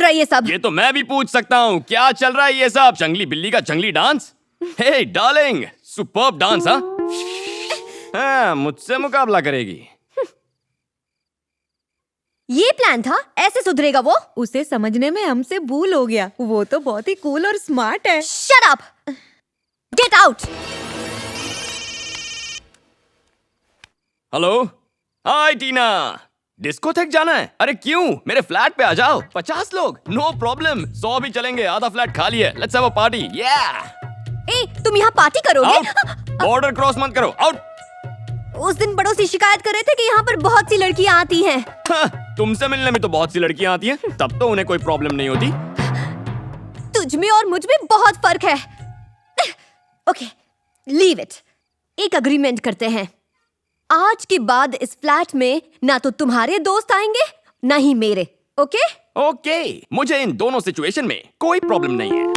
ये सब? ये तो मैं भी पूछ सकता हूँ, क्या चल रहा है ये सब? जंगली बिल्ली का जंगली डांस? हे डार्लिंग, सुपर्ब डांस। हाँ, मुझसे मुकाबला करेगी। ये प्लान था? ऐसे सुधरेगा वो? उसे समझने में हमसे भूल हो गया। वो तो बहुत ही कूल और स्मार्ट है। Shut up! Get out! Hello, hi Tina. Discotheque जाना है? अरे क्यों, मेरे फ्लैट पे आ जाओ। 50 लोग, नो प्रॉब्लम। 100 भी चलेंगे, आधा फ्लैट खाली है। Let's have a party. ए, तुम यहाँ पार्टी करोगे? बॉर्डर क्रॉस मत करो, आउट। उस दिन पड़ोसी शिकायत कर रहे थे कि यहाँ पर बहुत सी लड़कियाँ आती हैं। तुमसे मिलने में तो बहुत सी लड़कियाँ आती हैं, तब तो उन्हें कोई प्रॉब्लम नहीं होती। तुझ में और मुझ में बहुत फर्क है। Okay, leave it. एक अग्रीमेंट करते हैं, आज के बाद इस फ्लैट में ना तो तुम्हारे दोस्त आएंगे ना ही मेरे। ओके? ओके, मुझे इन दोनों सिचुएशन में कोई प्रॉब्लम नहीं है।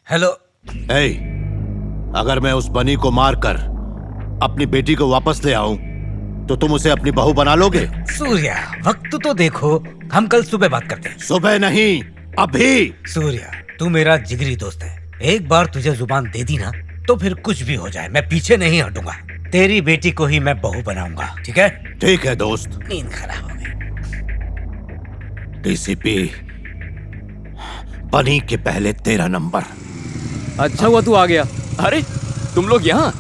हेलो। hey, अगर मैं उस बनी को मारकर अपनी बेटी को वापस ले आऊं तो तुम उसे अपनी बहू बना लोगे? सूर्या, वक्त तो देखो, हम कल सुबह बात करते हैं। सुबह नहीं, अभी। सूर्या, तू मेरा जिगरी दोस्त है। एक बार तुझे जुबान दे दी ना तो फिर कुछ भी हो जाए मैं पीछे नहीं हटूंगा। तेरी बेटी को ही मैं बहू बनाऊंगा, ठीक है? ठीक है दोस्त। नींद खराब हो गई। डीसीपी, बनी के पहले तेरा नंबर। अच्छा हुआ तू आ गया। अरे तुम लोग यहाँ,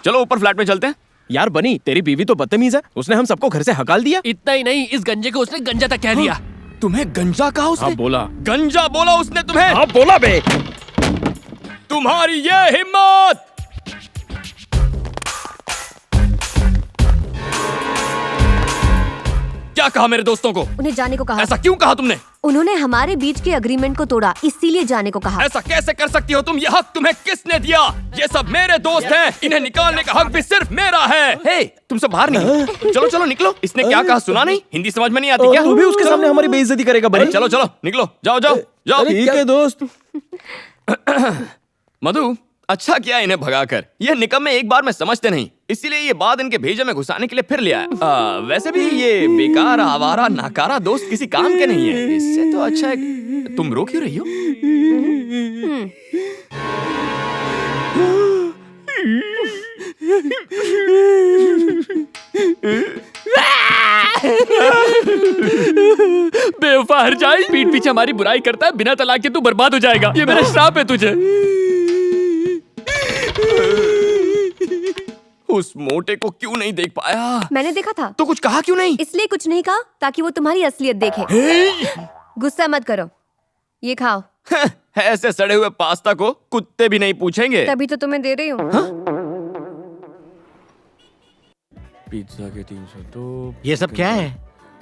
चलो ऊपर फ्लैट में चलते हैं। यार बनी, तेरी बीवी तो बदतमीज है, उसने हम सबको घर से हकाल दिया। इतना ही नहीं, इस गंजे को उसने गंजा तक कह दिया। तुम्हें गंजा कहा उसने? हाँ बोला। गंजा बोला उसने तुम्हें? हाँ बोला बे। तुम्हारी ये हिम्मत! क्या कहा मेरे दोस्तों को? उन्हें जाने को कहा। ऐसा क्यों कहा तुमने? उन्होंने हमारे बीच के एग्रीमेंट को तोड़ा, इसीलिए जाने को कहा। ऐसा कैसे कर सकती हो तुम? ये हक तुम्हें किसने दिया? ये सब मेरे दोस्त हैं, इन्हें निकालने का हक भी सिर्फ मेरा है। हे, तुम सब बाहर निकलो। चलो चलो निकलो। इसने क्या कहा सुना नहीं? हिंदी समझ में नहीं आती क्या? तू भी उसके सामने हमारी बेइज्जती करेगा बनी। चलो चलो निकलो, जाओ जाओ जाओ। ठीक है दोस्त। मधु, अच्छा किया इन्हें भगाकर। ये निकम्मे एक बार में समझते नहीं, इसीलिए ये बात इनके भेजे में घुसाने के लिए फिर ले आया। वैसे भी ये बेकार आवारा नाकारा दोस्त किसी काम के नहीं है। इससे तो अच्छा है तुम रो क्यों रही हो? बेवफा हर जाए, पीठ पीछे हमारी बुराई करता है, बिना तलाक के तू बर्बाद हो जाएगा। ये मेरा श्राप है तुझे। उस मोटे को क्यों नहीं देख पाया? मैंने देखा था। तो कुछ कहा क्यों नहीं? इसलिए कुछ नहीं कहा ताकि वो तुम्हारी असलियत देखे। गुस्सा मत करो, ये खाओ। ऐसे सड़े हुए पास्ता को कुत्ते भी नहीं पूछेंगे। तभी तो तुम्हें दे रही हूँ। पिज्जा के 302। ये सब क्या है?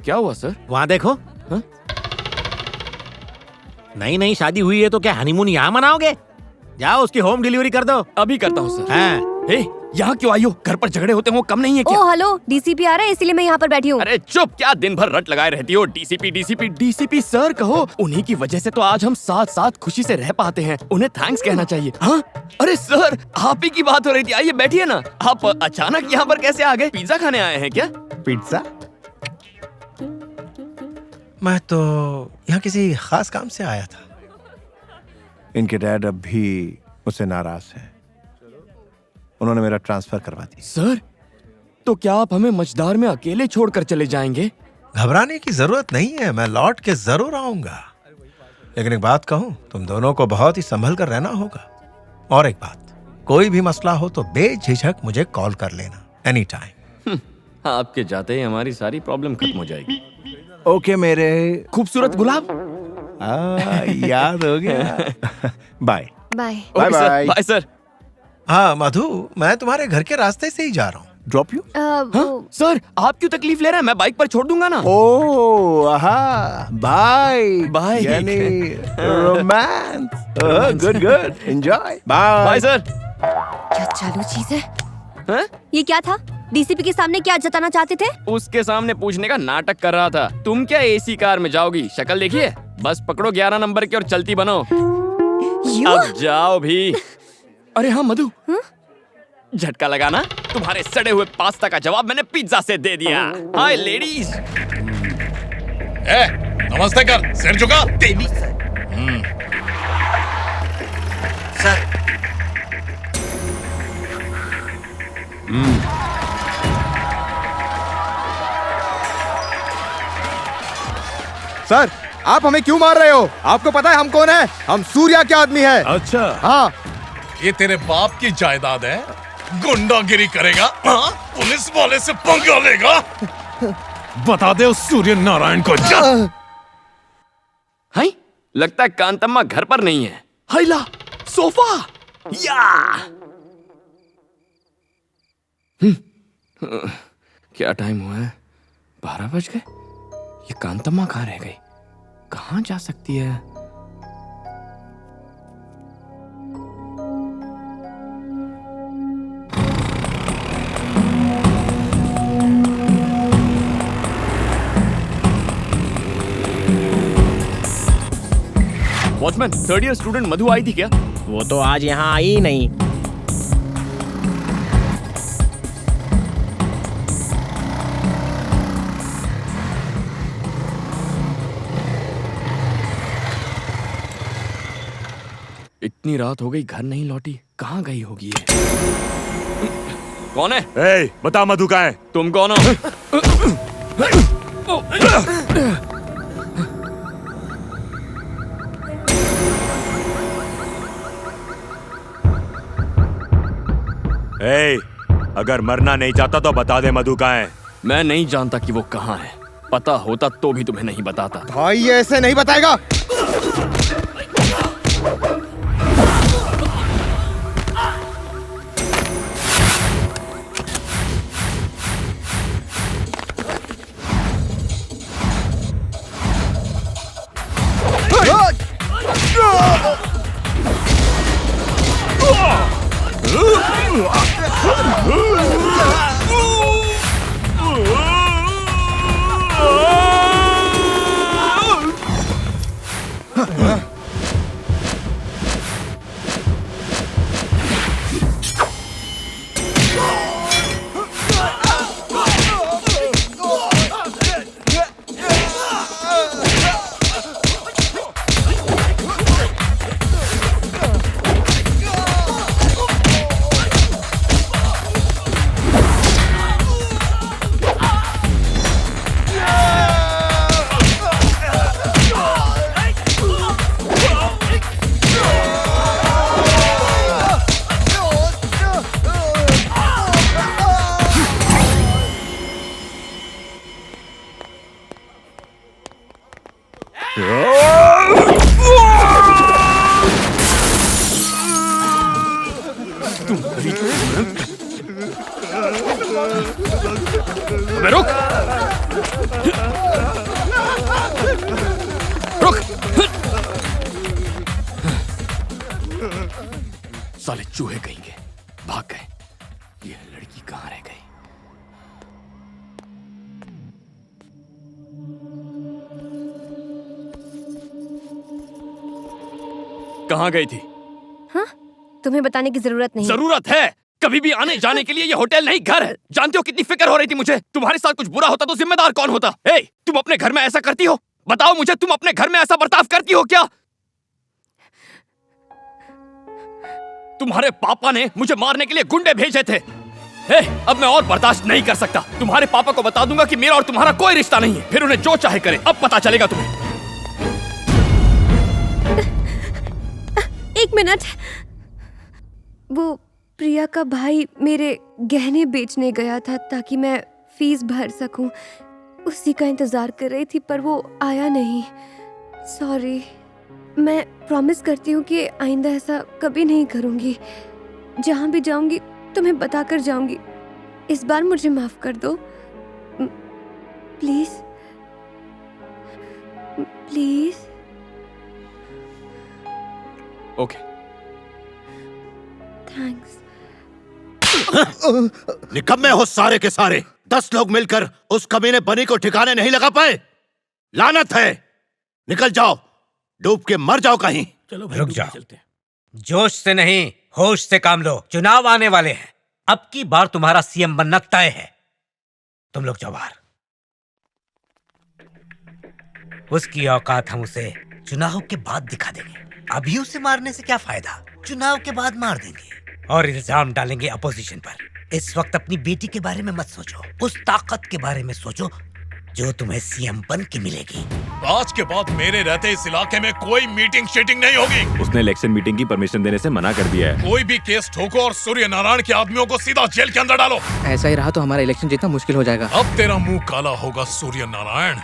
क्या हुआ सर? वहाँ देखो। नई नई शादी हुई है तो क्या हनीमून यहाँ मनाओगे? जाओ उसकी होम डिलीवरी कर दो। अभी करता हूँ सर। हाँ। यहाँ क्यों आई हो? घर पर झगड़े होते हो, कम नहीं है क्या? ओ हेलो, डीसीपी आ रहा है इसीलिए मैं यहाँ पर बैठी हूँ। अरे चुप, क्या दिन भर रट लगाए रहती हो? डीसीपी डीसीपी डीसीपी सर कहो। उन्हीं की वजह से तो आज हम साथ साथ खुशी से रह पाते हैं। उन्हें थैंक्स कहना चाहिए। हाँ अरे सर, आप ही की बात हो रही थी। आइए बैठिए ना। आप अचानक यहाँ पर कैसे आ गए? पिज्जा खाने आए हैं क्या? पिज्जा? मैं तो यहाँ किसी खास काम से आया था। इनके डैड अब भी मुझसे नाराज हैं। उन्होंने मेरा ट्रांसफर करवा दिया। सर, तो क्या आप हमें मझदार में अकेले छोड़कर चले जाएंगे? घबराने की जरूरत नहीं है, मैं लौट के जरूर आऊंगा। लेकिन एक बात कहूं, तुम दोनों को बहुत ही संभल कर रहना होगा। और एक बात, कोई भी मसला हो तो बेझिझक मुझे कॉल कर लेना, एनी टाइम। आपके जाते ही हमारी सारी प्रॉब्लम खत्म हो जाएगी। ओके मेरे खूबसूरत गुलाब। याद हो गया। Bye bye bye bye bye sir. हाँ मधु, मैं तुम्हारे घर के रास्ते से ही जा रहा हूँ। Drop you? सर, आप क्यों तकलीफ ले रहे हैं? मैं बाइक पर छोड़ दूंगा ना। Oh bye bye. यानी romance. Good good, enjoy. Bye bye sir. क्या चालू चीज है? ये क्या था? डीसीपी के सामने क्या जताना चाहते थे? उसके सामने पूछने का नाटक कर रहा था। तुम क्या एसी कार में जाओगी? शक्ल देखिए। बस पकड़ो 11 नंबर की और चलती बनो। अब जाओ भी। अरे हाँ मधु, झटका लगाना। तुम्हारे सड़े हुए पास्ता का जवाब मैंने पिज्जा से दे दिया। हाय लेडीज। नमस्ते कर, सिर झुका। देवी सर। सर, आप हमें क्यों मार रहे हो? आपको पता है हम कौन है? हम सूर्या के आदमी है। अच्छा हाँ। ये तेरे बाप की जायदाद है, गुंडागिरी करेगा? हाँ? पुलिस वाले से पंगा लेगा? बता दे उस सूर्य नारायण को। हाय, लगता है कांतम्मा घर पर नहीं है। हाइला, सोफा। या क्या टाइम हुआ है? 12 बज गए। ये कांतम्मा कहाँ रह गई? कहाँ जा सकती है? वॉचमैन, 3rd ईयर स्टूडेंट मधु आई थी क्या? वो तो आज यहाँ आई ही नहीं। इतनी रात हो गई, घर नहीं लौटी। कहाँ गई होगी ये? कौन है? ए, बता मधु कहाँ है? तुम कौन हो? अगर मरना नहीं चाहता तो बता दे मधु कहाँ है। मैं नहीं जानता कि वो कहाँ है। पता होता तो भी तुम्हें नहीं बताता। भाई ये ऐसे नहीं बताएगा। अबे रुक! रुक! साले चूहे कहेंगे, भाग गए। ये लड़की कहाँ रह गई? कहाँ गई थी? हाँ? तुम्हें बताने की जरूरत नहीं। जरूरत है। कभी भी आने जाने के लिए ये होटल नहीं घर है। जानते हो कितनी फिक्र हो रही थी मुझे। तुम्हारे साथ कुछ बुरा होता तो जिम्मेदार कौन होता? तुम अपने घर में ऐसा करती हो? बताओ मुझे, तुम अपने घर में ऐसा बर्ताव करती हो क्या? तुम्हारे पापा ने मुझे मारने के लिए गुंडे भेजे थे। अब मैं और बर्दाश्त नहीं कर सकता। तुम्हारे पापा को बता दूंगा कि मेरा और तुम्हारा कोई रिश्ता नहीं है। फिर उन्हें जो चाहे करे। अब पता चलेगा तुम्हें। एक मिनट। वो प्रिया का भाई मेरे गहने बेचने गया था ताकि मैं फीस भर सकूं। उसी का इंतजार कर रही थी पर वो आया नहीं। सॉरी। मैं प्रॉमिस करती हूँ कि आइंदा ऐसा कभी नहीं करूँगी। जहाँ भी जाऊँगी तुम्हें बताकर जाऊँगी। इस बार मुझे माफ कर दो प्लीज प्लीज। ओके। थैंक्स। निकम्मे हो सारे के सारे। 10 लोग मिलकर उस कमीने बनी को ठिकाने नहीं लगा पाए। लानत है। निकल जाओ, डूब के मर जाओ कहीं। चलो रुक जाओ। जोश से नहीं, होश से काम लो। चुनाव आने वाले हैं। अब की बार तुम्हारा सीएम बनना तय है। तुम लोग जाओ बाहर। उसकी औकात हम उसे चुनाव के बाद दिखा देंगे। अभी उसे मारने से क्या फायदा? चुनाव के बाद मार देंगे और इल्जाम डालेंगे अपोजिशन पर। इस वक्त अपनी बेटी के बारे में मत सोचो, उस ताकत के बारे में सोचो जो तुम्हें सीएम बन के मिलेगी। आज के बाद मेरे रहते इस इलाके में कोई मीटिंग शीटिंग नहीं होगी। उसने इलेक्शन मीटिंग की परमिशन देने से मना कर दिया है। कोई भी केस ठोको और सूर्य नारायण के आदमियों को सीधा जेल के अंदर डालो। ऐसा ही रहा तो हमारा इलेक्शन जीतना मुश्किल हो जाएगा। अब तेरा मुंह काला होगा सूर्य नारायण।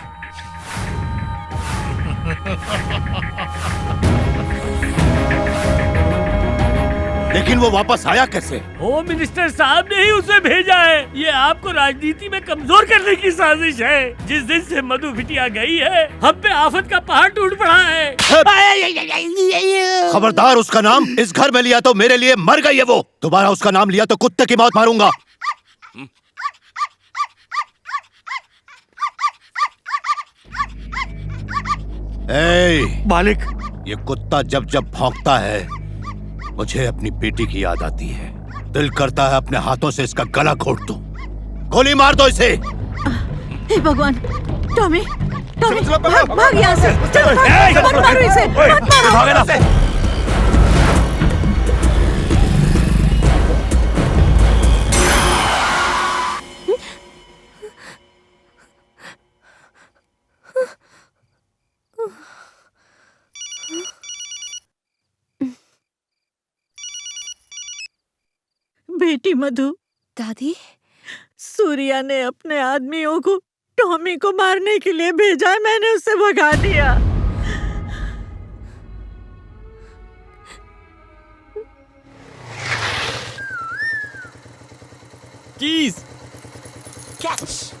लेकिन वो वापस आया कैसे? होम मिनिस्टर साहब ने ही उसे भेजा है। ये आपको राजनीति में कमजोर करने की साजिश है। जिस दिन से मधु बिटिया गई है, हम पे आफत का पहाड़ टूट पड़ा है। खबरदार, उसका नाम इस घर में लिया तो मेरे लिए मर गई है वो। दोबारा उसका नाम लिया तो कुत्ते की मौत मारूंगा। मालिक, ये कुत्ता जब जब भौंकता है मुझे अपनी बेटी की याद आती है। दिल करता है अपने हाथों से इसका गला घोट दूं। गोली मार दो इसे। हे भगवान, टॉमी, टॉमी, भाग यहाँ से। चल, मत मारो इसे, मत मारो। बेटी मधु। दादी, सूर्या ने अपने आदमियों को टॉमी को मारने के लिए भेजा है, मैंने उसे भगा दिया। Keys catch.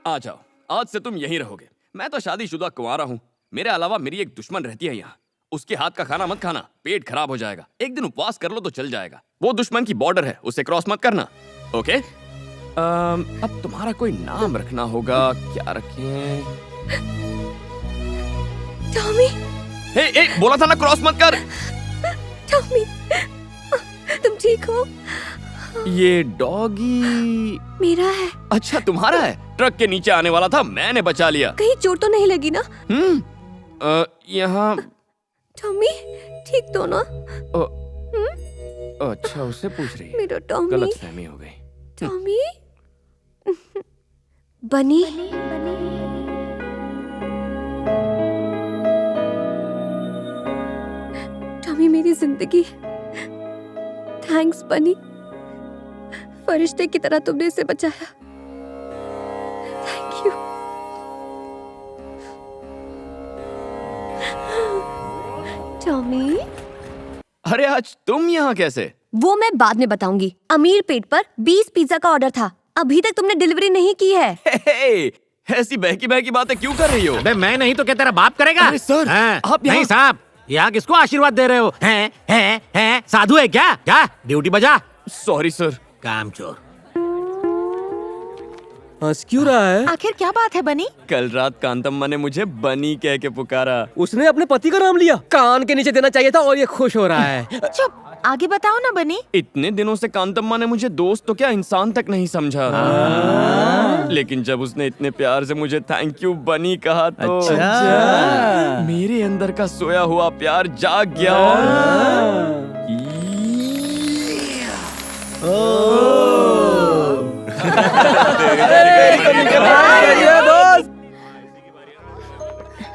आ जाओ, आज से तुम यहीं रहोगे। मैं तो शादीशुदा कुंवारा हूँ। मेरे अलावा मेरी एक दुश्मन रहती है यहाँ। उसके हाथ का खाना मत खाना, पेट खराब हो जाएगा। एक दिन उपवास कर लो तो चल जाएगा। वो दुश्मन की बॉर्डर है, उसे क्रॉस मत करना। ओके? अब तुम्हारा कोई नाम रखना होगा। क्या रखें? टॉमी। हे, बोला था ना क्रॉस मत कर। टॉमी, तुम ठीक हो? ये डॉगी मेरा है। अच्छा, तुम्हारा है? ट्रक के नीचे आने वाला था, मैंने बचा लिया। कहीं चोट तो नहीं लगी ना? यहाँ टॉमी ठीक तो ना? अच्छा, उसे पूछ रही है। मेरा टॉमी। गलतफहमी हो गई। टॉमी। बनी। टॉमी मेरी जिंदगी। थैंक्स बनी, फरिश्ते की तरह तुमने इसे बचाया। Thank you. टॉमी। अरे आज तुम यहाँ कैसे? वो मैं बाद में बताऊंगी। अमीर पेट पर 20 पिज्जा का ऑर्डर था, अभी तक तुमने डिलीवरी नहीं की है। ऐसी बहकी बहकी बातें क्यों कर रही हो? अबे मैं नहीं तो क्या तेरा बाप करेगा? अरे सर, आप नहीं साहब, यहाँ किसको आशीर्वाद दे रहे हो? हैं साधु है क्या? क्या ड्यूटी बजा। Sorry sir. कामचोर। हंस क्यों रहा है? आखिर क्या बात है बनी? कल रात कांतम्मा ने मुझे बनी कह के पुकारा। उसने अपने पति का नाम लिया। कान के नीचे देना चाहिए था और ये खुश हो रहा है। चुप, आगे बताओ ना बनी। इतने दिनों से कांतम्मा ने मुझे दोस्त तो क्या इंसान तक नहीं समझा। लेकिन जब उसने इतने प्यार से मुझे थैंक यू बनी कहा तो अच्छा। मेरे अंदर का सोया हुआ प्यार जाग गया और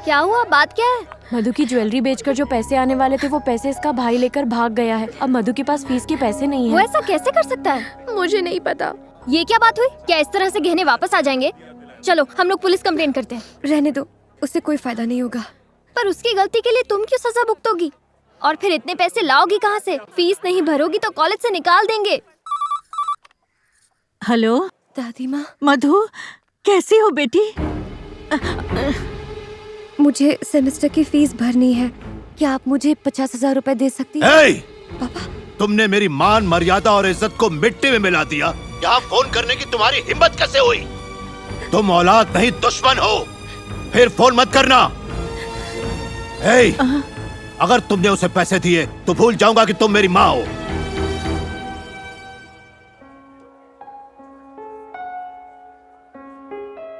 क्या हुआ? बात क्या है? मधु की ज्वेलरी बेचकर जो पैसे आने वाले थे वो पैसे इसका भाई लेकर भाग गया है। अब मधु के पास फीस के पैसे नहीं है। वो ऐसा कैसे कर सकता है? मुझे नहीं पता। ये क्या बात हुई? क्या इस तरह से गहने वापस आ जाएंगे? चलो हम लोग पुलिस कंप्लेन करते हैं। रहने दो, उससे कोई फायदा नहीं होगा। पर उसकी गलती के लिए तुम क्यों सजा भुगतोगी? और फिर इतने पैसे लाओगी कहाँ से? फीस नहीं भरोगी तो कॉलेज से निकाल देंगे। हेलो दादी माँ। मधु, कैसी हो बेटी? मुझे सेमेस्टर की फीस भरनी है। क्या आप मुझे 50,000 रुपए दे सकती हैं? पापा, तुमने मेरी मान मर्यादा और इज्जत को मिट्टी में मिला दिया। यहाँ फोन करने की तुम्हारी हिम्मत कैसे हुई? तुम औलाद नहीं दुश्मन हो। फिर फोन मत करना। अगर तुमने उसे पैसे दिए तो भूल जाऊंगा कि तुम मेरी माँ हो।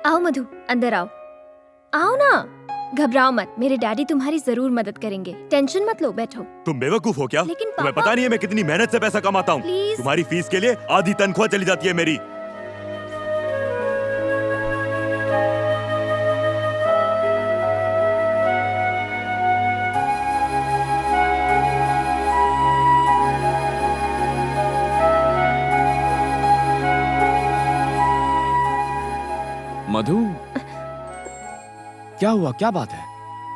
आओ मधु, अंदर आओ। आओ ना, घबराओ मत, मेरे डैडी तुम्हारी जरूर मदद करेंगे। टेंशन मत लो, बैठो। तुम बेवकूफ हो क्या? लेकिन तुम्हें पता नहीं है मैं कितनी मेहनत से पैसा कमाता हूँ। Please। तुम्हारी फीस के लिए आधी तनख्वाह चली जाती है मेरी। मधु, क्या हुआ? क्या बात है?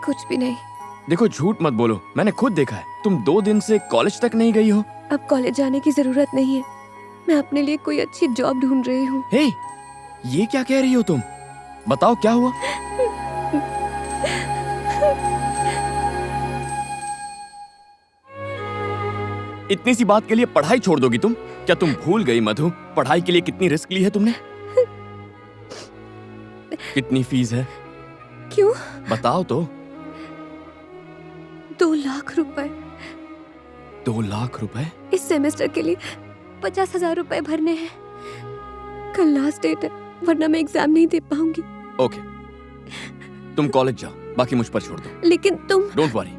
कुछ भी नहीं। देखो, झूठ मत बोलो, मैंने खुद देखा है। तुम 2 दिन से कॉलेज तक नहीं गई हो। अब कॉलेज जाने की जरूरत नहीं है। मैं अपने लिए कोई अच्छी जॉब ढूंढ रही हूँ। हे, ये क्या कह रही हो तुम? बताओ क्या हुआ? इतनी सी बात के लिए पढ़ाई छोड़ दोगी तुम? क्या तुम भूल गई मधु, पढ़ाई के लिए कितनी रिस्क ली है तुमने? कितनी फीस है? क्यों? बताओ तो। 2 लाख रुपए। 2 लाख रुपए? इस सेमेस्टर के लिए 50,000 रुपए भरने हैं। कल लास्ट डेट है, वरना मैं एग्जाम नहीं दे पाऊंगी। ओके, तुम कॉलेज जाओ, बाकी मुझ पर छोड़ दो। लेकिन तुम। Don't worry.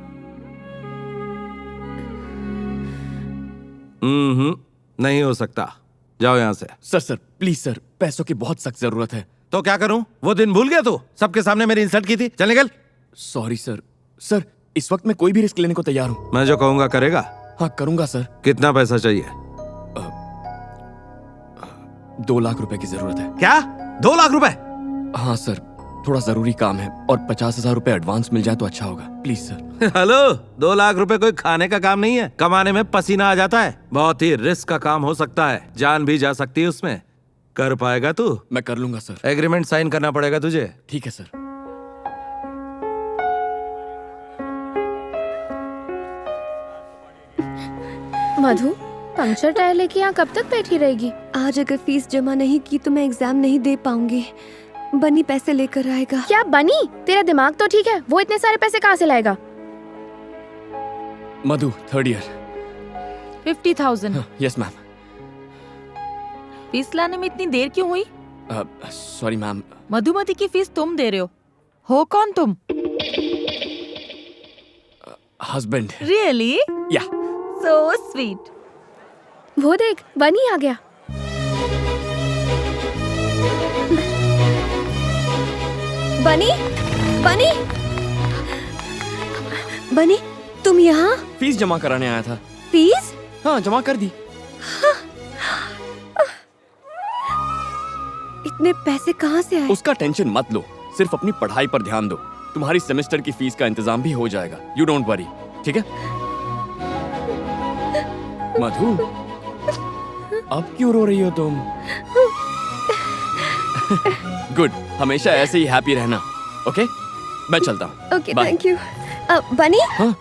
नहीं हो सकता, जाओ यहाँ से। सर प्लीज सर, पैसों की बहुत सख्त जरूरत है। तो क्या करूं? वो दिन भूल गया तू? सबके सामने मेरी इंसल्ट की थी। चल निकल। Sorry sir. सर इस वक्त मैं कोई भी रिस्क लेने को तैयार हूँ। मैं जो कहूंगा करेगा? हाँ करूंगा सर। कितना पैसा चाहिए? 2 लाख रुपए की जरूरत है। क्या? 2 लाख रुपए? हाँ सर, थोड़ा जरूरी काम है और 50,000 रुपए एडवांस मिल जाए तो अच्छा होगा, प्लीज सर। हेलो, 2 लाख रुपए कोई खाने का काम नहीं है। कमाने में पसीना आ जाता है। बहुत ही रिस्क का काम हो सकता है, जान भी जा सकती है उसमें। कर पाएगा तू? मैं कर लूंगा सर। एग्रीमेंट साइन करना पड़ेगा तुझे। ठीक है सर। मधु, पंक्चर टायर लेके यहाँ कब तक बैठी रहेगी? आज अगर फीस जमा नहीं की तो मैं एग्जाम नहीं दे पाऊंगी। बनी पैसे लेकर आएगा। क्या बनी? तेरा दिमाग तो ठीक है, वो इतने सारे पैसे कहाँ से लाएगा? मधु, 3rd year. 50,000। Yes ma'am. Fees लाने में इतनी देर क्यों हुई? Sorry ma'am. मधुमती की फीस तुम दे रहे हो कौन तुम? हस्बैंड। रियली? या। So sweet. वो देख, बनी आ गया। बनी, बनी, बनी, तुम यहाँ? फीस जमा कराने आया था। फीस? हाँ, जमा कर दी। इतने पैसे कहाँ से आए? उसका टेंशन मत लो, सिर्फ अपनी पढ़ाई पर ध्यान दो। तुम्हारी सेमेस्टर की फीस का इंतजाम भी हो जाएगा। यू डोंट वरी, ठीक है? मधु, अब क्यों रो रही हो तुम? गुड, हमेशा ऐसे ही हैप्पी रहना। ओके, मैं चलता हूँ। Okay, thank you. बनी? हाँ?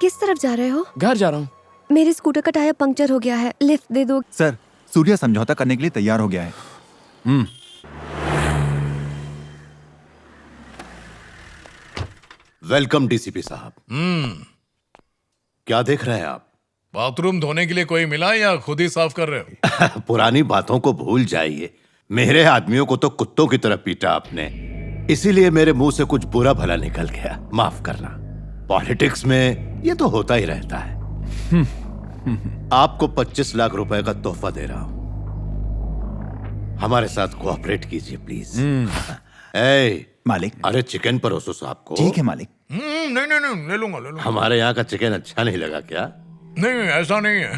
किस तरफ जा रहे हो? घर जा रहा हूँ। मेरे स्कूटर का टायर पंक्चर हो गया है, लिफ्ट दे दो। सर, सूर्या समझौता करने के लिए तैयार हो गया है। वेलकम डीसीपी साहब। क्या देख रहे हैं आप? बाथरूम धोने के लिए कोई मिला या खुद ही साफ कर रहे हो? पुरानी बातों को भूल जाइए। मेरे आदमियों को तो कुत्तों की तरह पीटा आपने, इसीलिए मेरे मुंह से कुछ बुरा भला निकल गया, माफ करना। पॉलिटिक्स में ये तो होता ही रहता है। आपको 25 लाख रुपए का तोहफा दे रहा हूं, हमारे साथ कोऑपरेट कीजिए प्लीज। मालिक। अरे चिकन परोसो साहब को। ठीक है मालिक। नहीं, ले लूंगा। हमारे यहाँ का चिकन अच्छा नहीं लगा क्या? नहीं, ऐसा नहीं है।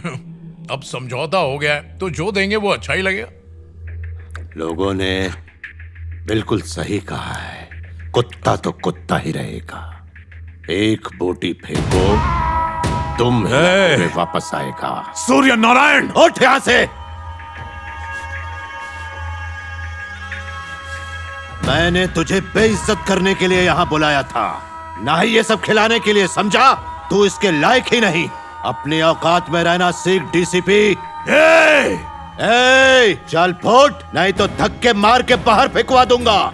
अब समझौता हो गया है तो जो देंगे वो अच्छा ही लगेगा। लोगों ने बिल्कुल सही कहा है, कुत्ता तो कुत्ता ही रहेगा। एक बोटी फेंको, तुम में वापस आएगा। सूर्य नारायण, उठ यहां से। मैंने तुझे बेइज्जत करने के लिए यहाँ बुलाया था, ना ही ये सब खिलाने के लिए, समझा? तू इसके लायक ही नहीं। अपनी औकात में रहना सीख डीसीपी। चल फुट, नहीं तो धक्के मार के बाहर फेंकवा दूंगा।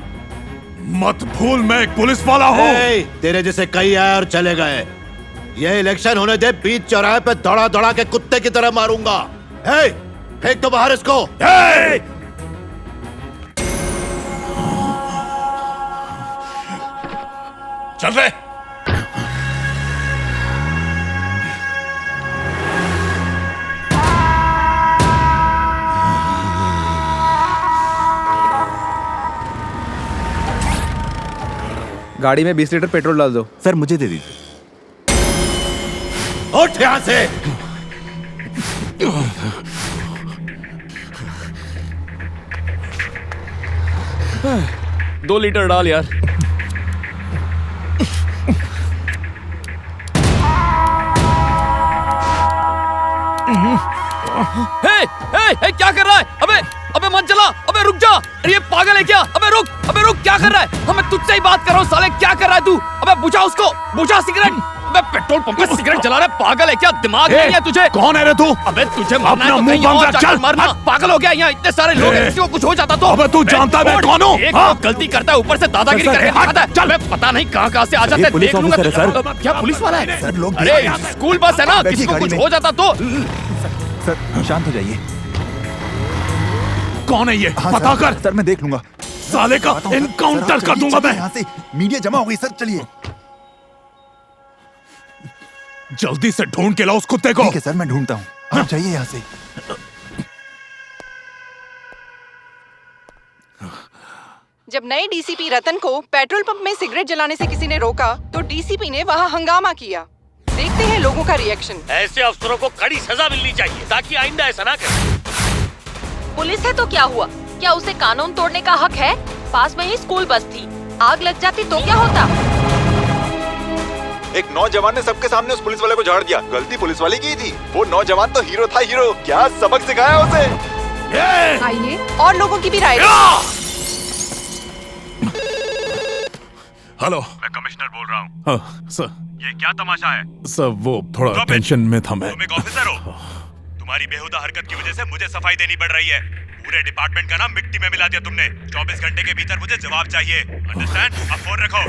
मत भूल मैं एक पुलिस वाला हूँ। तेरे जैसे कई आए और चले गए। ये इलेक्शन होने दे, बीच चौराहे पे दौड़ा दौड़ा के कुत्ते की तरह मारूंगा। फेंक दो बाहर इसको। चल रहे। गाड़ी में 20 लीटर पेट्रोल डाल दो। सर मुझे दे दीजिए। उठ यहां से। 2 लीटर डाल यार। क्या कर रहा है? अबे मत चला। अबे रुक जा। अरे ये पागल है क्या? अबे रुक क्या कर रहा है? मैं तुझसे ही बात कर रहा हूँ साले, क्या कर रहा है तू? अबे बुझा उसको, बुझा सिगरेट। अबे पेट्रोल पंप पे सिगरेट जला रहा है, पागल है क्या? दिमाग नहीं है तुझे? कौन है रे तू? अबे तुझे मरना है तो कहीं और जाकर मरना। पागल हो गया, यहाँ इतने सारे लोग हैं, किसी को कुछ हो जाता तो? अबे तू जानता है मैं कौन हूँ? एक गलती करता है, ऊपर से दादागिरी करके दिखाता है। चल, मैं पता नहीं कहाँ से आ जाता है, देख लूंगा। क्या पुलिस वाला है? अरे स्कूल बस है ना, किसी को कुछ हो जाता तो? सर शांत हो जाइए। कौन है ये? पता कर। सर मैं देख लूंगा। साले का एनकाउंटर कर दूंगा मैं। यहाँ से मीडिया जमा हो गई सर, चलिए। जल्दी से ढूंढ के लाओ उस कुत्ते को। ठीक है सर, मैं ढूंढता हूँ। आप जाइए यहाँ से। जब नए डीसीपी रतन को पेट्रोल पंप में सिगरेट जलाने से किसी ने रोका तो डीसीपी ने वहाँ हंगामा किया। देखते हैं लोगों का रिएक्शन। ऐसे अफसरों को कड़ी सजा मिलनी चाहिए ताकि आइंदा ऐसा ना करें। पुलिस है तो क्या हुआ? क्या उसे कानून तोड़ने का हक है? पास में ही स्कूल बस थी, आग लग जाती तो क्या होता? एक नौजवान ने सबके सामने उस पुलिस वाले को झाड़ दिया। गलती पुलिस वाले की थी। वो नौजवान तो हीरो था, हीरो। क्या सबक सिखाया उसे। आइए और लोगों की भी राय। हेलो, मैं कमिश्नर बोल रहा हूँ। हाँ सर। ये क्या तमाशा है? सर वो थोड़ा टेंशन में था मैं। तुम एक ऑफिसर हो। तुम्हारी बेहुदा हरकत की वजह से मुझे सफाई देनी पड़ रही है। पूरे डिपार्टमेंट का नाम मिट्टी में मिला दिया तुमने। 24 घंटे के भीतर मुझे जवाब चाहिए। अंडरस्टैंड? अब फोन रखो।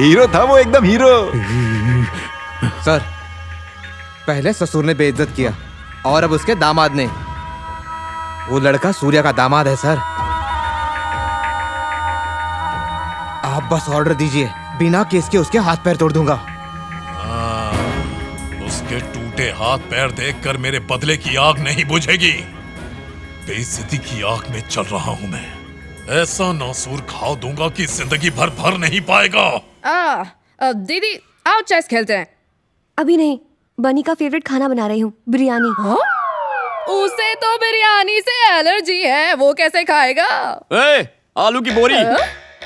हीरो था वो, एकदम हीरो। सर, पहले ससुर ने बेइज्जत किया और अब उसके दामाद ने। वो लड़का सूर्या का दामाद है सर। आप बस ऑर्डर दीजिए, बिना केस के उसके हाथ पैर तोड़ दूंगा। उसके टूटे हाथ पैर देखकर मेरे बदले की आग नहीं बुझेगी। बेइज्जती की आग में चल रहा हूँ मैं। ऐसा नासूर घाव दूंगा कि जिंदगी भर भर नहीं पाएगा। दीदी आओ चेस खेलते हैं। अभी नहीं, बनी का फेवरेट खाना बना रही हूँ, बिरयानी। उसे तो बिरयानी से एलर्जी है, वो कैसे खाएगा? ए, आलू की बोरी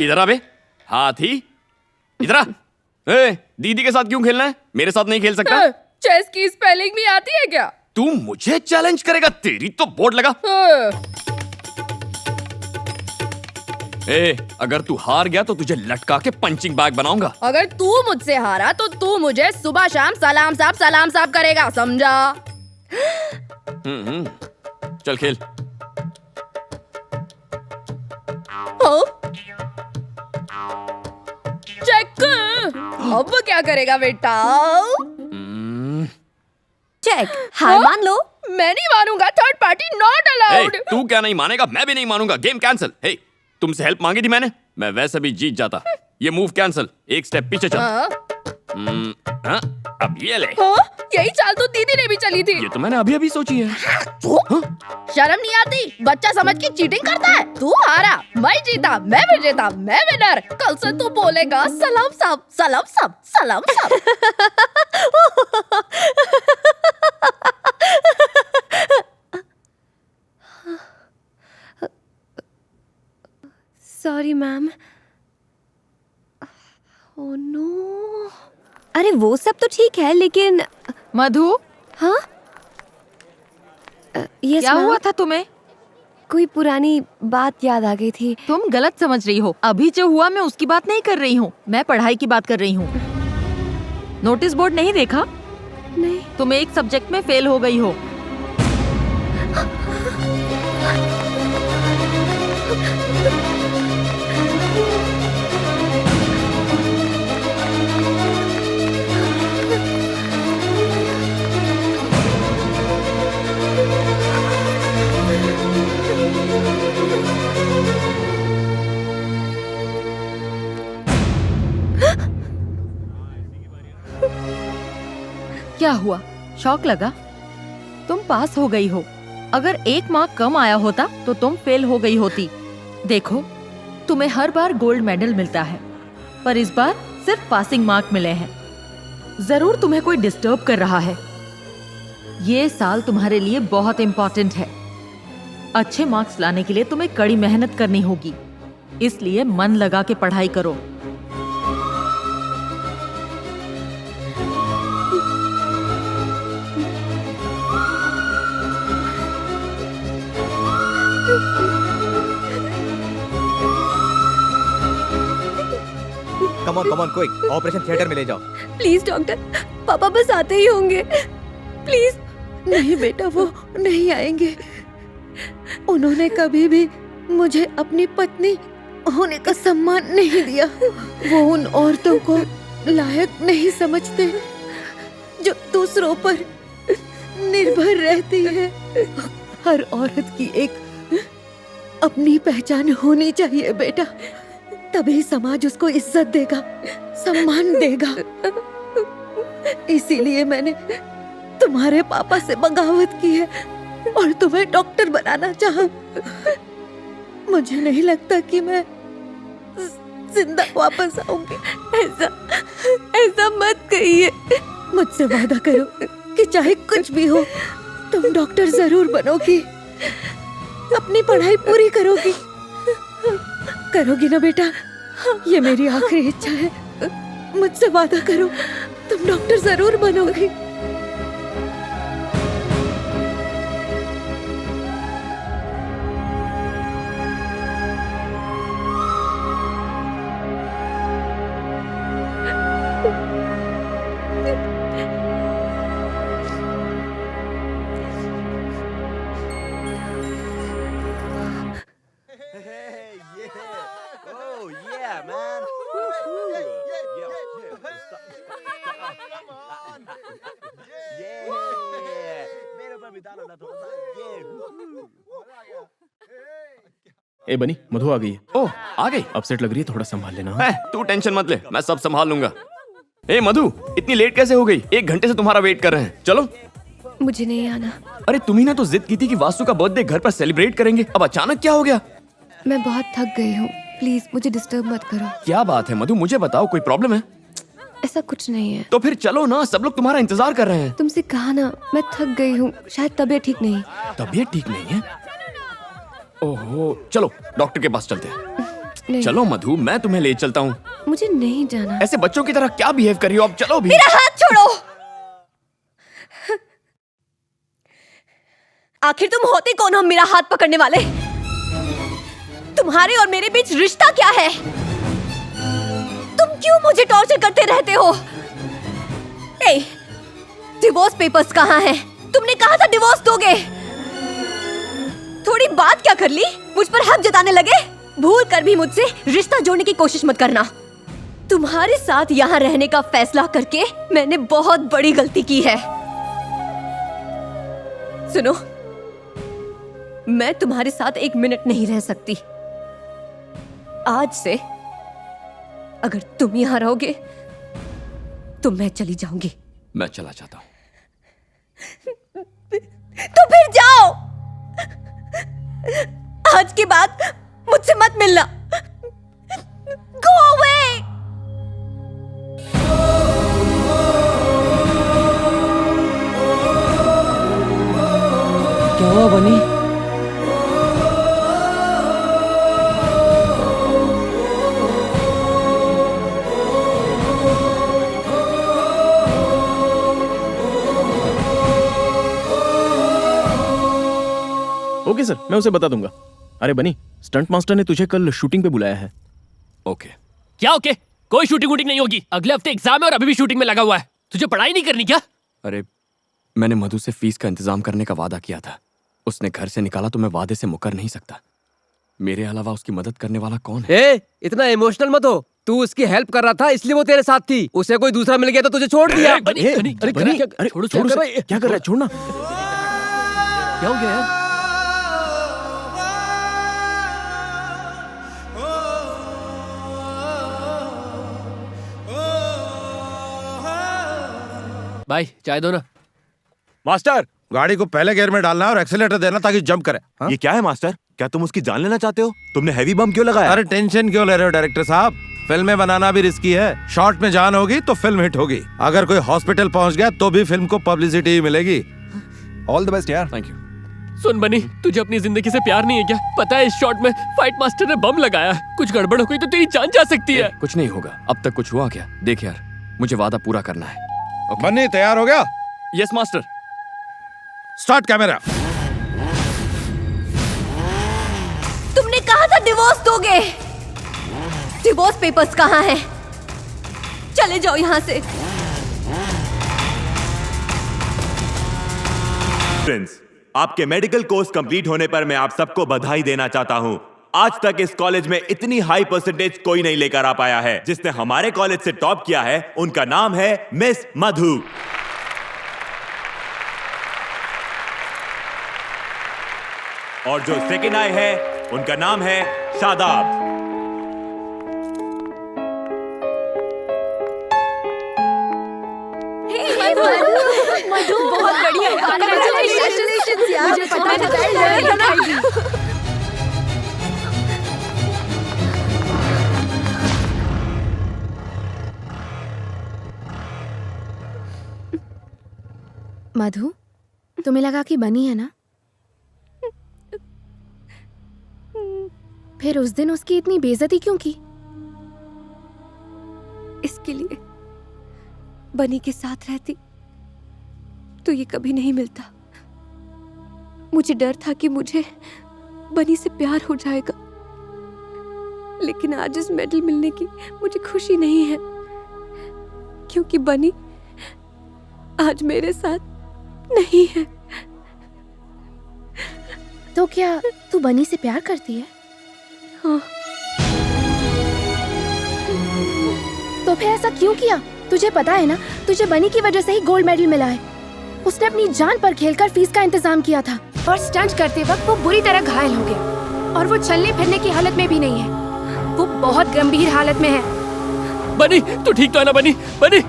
इधर आ बे। हाथी इधर आ। ए, दीदी के साथ क्यों खेलना है? मेरे साथ नहीं खेल सकता? चेस की स्पेलिंग भी आती है क्या? तू मुझे चैलेंज करेगा? तेरी तो बोर्ड लगा। ए, अगर तू हार गया तो तुझे लटका के पंचिंग बैग बनाऊंगा। अगर तू मुझसे हारा तो तू मुझे सुबह शाम सलाम साहब करेगा, समझा? चल खेल। चेक। अब क्या करेगा बेटा? चेक। हार मान लो। मैं नहीं मानूंगा, थर्ड पार्टी नॉट अलाउड। तू क्या नहीं मानेगा? मैं भी नहीं मानूंगा। Game cancel. हे, तुमसे हेल्प मांगी थी मैंने, मैं वैसे भी जीत जाता। ये मूव कैंसिल, एक स्टेप पीछे चल। अब ये ले। यही चाल तो दीदी ने भी चली थी। ये तो मैंने अभी अभी सोची है। शर्म नहीं आती? बच्चा समझ के चीटिंग करता है। तू हारा, मैं जीता, मैं विजेता, मैं विनर। कल से तू बोलेगा सलाम साहब, सलाम साहब, सलाम साहब। Sorry ma'am. Oh no. अरे वो सब तो ठीक है लेकिन मधु। हाँ क्या हुआ था तुम्हें? कोई पुरानी बात याद आ गई थी। तुम गलत समझ रही हो। अभी जो हुआ मैं उसकी बात नहीं कर रही हूँ, मैं पढ़ाई की बात कर रही हूँ। नोटिस बोर्ड नहीं देखा? नहीं। तुम एक सब्जेक्ट में फेल हो गई हो। क्या हुआ? शौक लगा? तुम पास हो गई हो। अगर एक मार्क कम आया होता तो तुम फेल हो गई होती। देखो, तुम्हें हर बार गोल्ड मेडल मिलता है, पर इस बार सिर्फ पासिंग मार्क मिले हैं। जरूर तुम्हें कोई डिस्टर्ब कर रहा है। ये साल तुम्हारे लिए बहुत इम्पोर्टेंट है। अच्छे मार्क्स लाने के लिए तुम्हें कड़ी मेहनत करनी होगी, इसलिए मन लगा के पढ़ाई करो। Come on quick, operation theatre में ले जाओ। प्लीज डॉक्टर, पापा बस आते ही होंगे, प्लीज। नहीं बेटा, वो नहीं आएंगे। उन्होंने कभी भी मुझे अपनी पत्नी होने का सम्मान नहीं दिया। वो उन औरतों को लायक नहीं समझते जो दूसरों पर निर्भर रहती है। हर औरत की एक अपनी पहचान होनी चाहिए बेटा, तभी समाज उसको इज्जत देगा, सम्मान देगा। इसीलिए मैंने तुम्हारे पापा से बगावत की है। और तुम्हें डॉक्टर बनाना चाहा। मुझे नहीं लगता कि मैं जिंदा वापस आऊंगी। ऐसा मत कहिए। मुझसे वादा करो कि चाहे कुछ भी हो तुम डॉक्टर जरूर बनोगी, अपनी पढ़ाई पूरी करोगी। करोगी ना बेटा? ये मेरी आखिरी इच्छा है। मुझसे वादा करो, तुम डॉक्टर जरूर बनोगी। ए बनी, मधु आ गई है। ओह, आ गई। अपसेट लग रही है, थोड़ा संभाल लेना। तू टेंशन मत ले, मैं सब संभाल लूंगा। ए मधु, इतनी लेट कैसे हो गई? 1 घंटे से तुम्हारा वेट कर रहे हैं। चलो। मुझे नहीं आना। अरे तुम्ही ने तो जिद की थी कि वासु का बर्थडे घर पर सेलिब्रेट करेंगे, अब अचानक क्या हो गया? मैं बहुत थक गई हूँ, प्लीज मुझे डिस्टर्ब मत करो। क्या बात है मधु, मुझे बताओ, कोई प्रॉब्लम है? ऐसा कुछ नहीं है। तो फिर चलो ना, सब लोग तुम्हारा इंतजार कर रहे हैं। तुमसे कहा ना, मैं थक गई हूँ, शायद तबीयत ठीक नहीं। तबीयत ठीक नहीं है? ओहो, चलो डॉक्टर के पास चलते हैं। नहीं। चलो मधु, मैं तुम्हें ले चलता हूँ। मुझे नहीं जाना। ऐसे बच्चों की तरह क्या बिहेव कर रही हो? अब चलो भी। मेरा हाथ छोड़ो। आखिर तुम होते कौन हो मेरा हाथ पकड़ने वाले? तुम्हारे और मेरे बीच रिश्ता क्या है? तुम क्यों मुझे टॉर्चर करते रहते हो? ए, डिवोर्स पेपर्स कहाँ हैं? तुमने कहा था डिवोर्स दोगे। थोड़ी बात क्या कर ली? मुझ पर हक जताने लगे। भूल कर भी मुझसे रिश्ता जोड़ने की कोशिश मत करना। तुम्हारे साथ यहाँ रहने का फैसला करके मैंने बहुत बड़ी गलती की है। सुनो, मैं तुम्हारे साथ 1 मिनट नहीं रह सकती। आज से अगर तुम यहाँ रहोगे तो मैं चली जाऊंगी। मैं चला जाता हूँ। तो फिर जाओ। आज के बाद मुझसे मत मिलना। Go away! क्या हुआ बनी? ओके सर, मैं उसे बता दूंगा। अरे बनी, स्टंट मास्टर ने तुझे कल शूटिंग पे बुलाया है। ओके। क्या ओके? कोई शूटिंग वूटिंग नहीं होगी। अगले हफ्ते एग्जाम है और अभी भी शूटिंग में लगा हुआ है। तुझे पढ़ाई नहीं करनी क्या? अरे मैंने मधु से फीस का इंतजाम करने का वादा किया था। उसने घर से निकाला तो मैं वादे से मुकर नहीं सकता। मेरे अलावा उसकी मदद करने वाला कौन है? ए, इतना इमोशनल मत हो। तू उसकी हेल्प कर रहा था इसलिए वो तेरे साथ थी। उसे कोई दूसरा मिल गया तो तुझे छोड़ दिया। क्या कर रहा है? छोड़ना। क्या हो गया यार? भाई चाय दो ना। मास्टर, गाड़ी को पहले गियर में डालना और एक्सीलेटर देना ताकि जंप करे। हाँ? ये क्या है मास्टर? क्या तुम उसकी जान लेना चाहते हो? तुमने हैवी बम क्यों लगाया? अरे टेंशन क्यों ले रहे हो डायरेक्टर साहब? फिल्में बनाना भी रिस्की है। शॉर्ट में जान होगी तो फिल्म हिट होगी। अगर कोई हॉस्पिटल पहुंच गया तो भी फिल्म को पब्लिसिटी ही मिलेगी। ऑल द बेस्ट यार। Thank you. सुन बनी, तुझे अपनी जिंदगी से प्यार नहीं है क्या? पता है इस शॉट में फाइट मास्टर ने बम लगाया। कुछ गड़बड़ हो गई तो तेरी जान जा सकती है। कुछ नहीं होगा। अब तक कुछ हुआ क्या? देख यार, मुझे वादा पूरा करना है। बन्नी तैयार हो गया? Yes master. Start camera. तुमने कहा था डिवोर्स दोगे। डिवोर्स पेपर्स कहाँ हैं? चले जाओ यहाँ से। फ्रेंड्स, आपके मेडिकल कोर्स कंप्लीट होने पर मैं आप सबको बधाई देना चाहता हूं। आज तक इस कॉलेज में इतनी हाई परसेंटेज कोई नहीं लेकर आ पाया है। जिसने हमारे कॉलेज से टॉप किया है उनका नाम है मिस मधु। और जो सेकंड आए हैं उनका नाम है शादाब। मधु बहुत बढ़िया यार, कांग्रेचुलेशंस यार, मुझे पता था। मधु, तुम्हें लगा कि बनी है ना? फिर उस दिन उसकी इतनी बेइज्जती क्यों की? इसके लिए बनी के साथ रहती तो ये कभी नहीं मिलता। मुझे डर था कि मुझे बनी से प्यार हो जाएगा, लेकिन आज इस मेडल मिलने की मुझे खुशी नहीं है, क्योंकि बनी आज मेरे साथ नहीं है। तो क्या तू बनी से प्यार करती है? हाँ। तो फिर ऐसा क्यों किया? तुझे पता है ना, तुझे बनी की वजह से ही गोल्ड मेडल मिला है। उसने अपनी जान पर खेलकर फीस का इंतजाम किया था और स्टंट करते वक्त वो बुरी तरह घायल हो गया और वो चलने फिरने की हालत में भी नहीं है। वो बहुत गंभीर हालत में है। बनी, तू ठीक तो है ना बनी? बनी,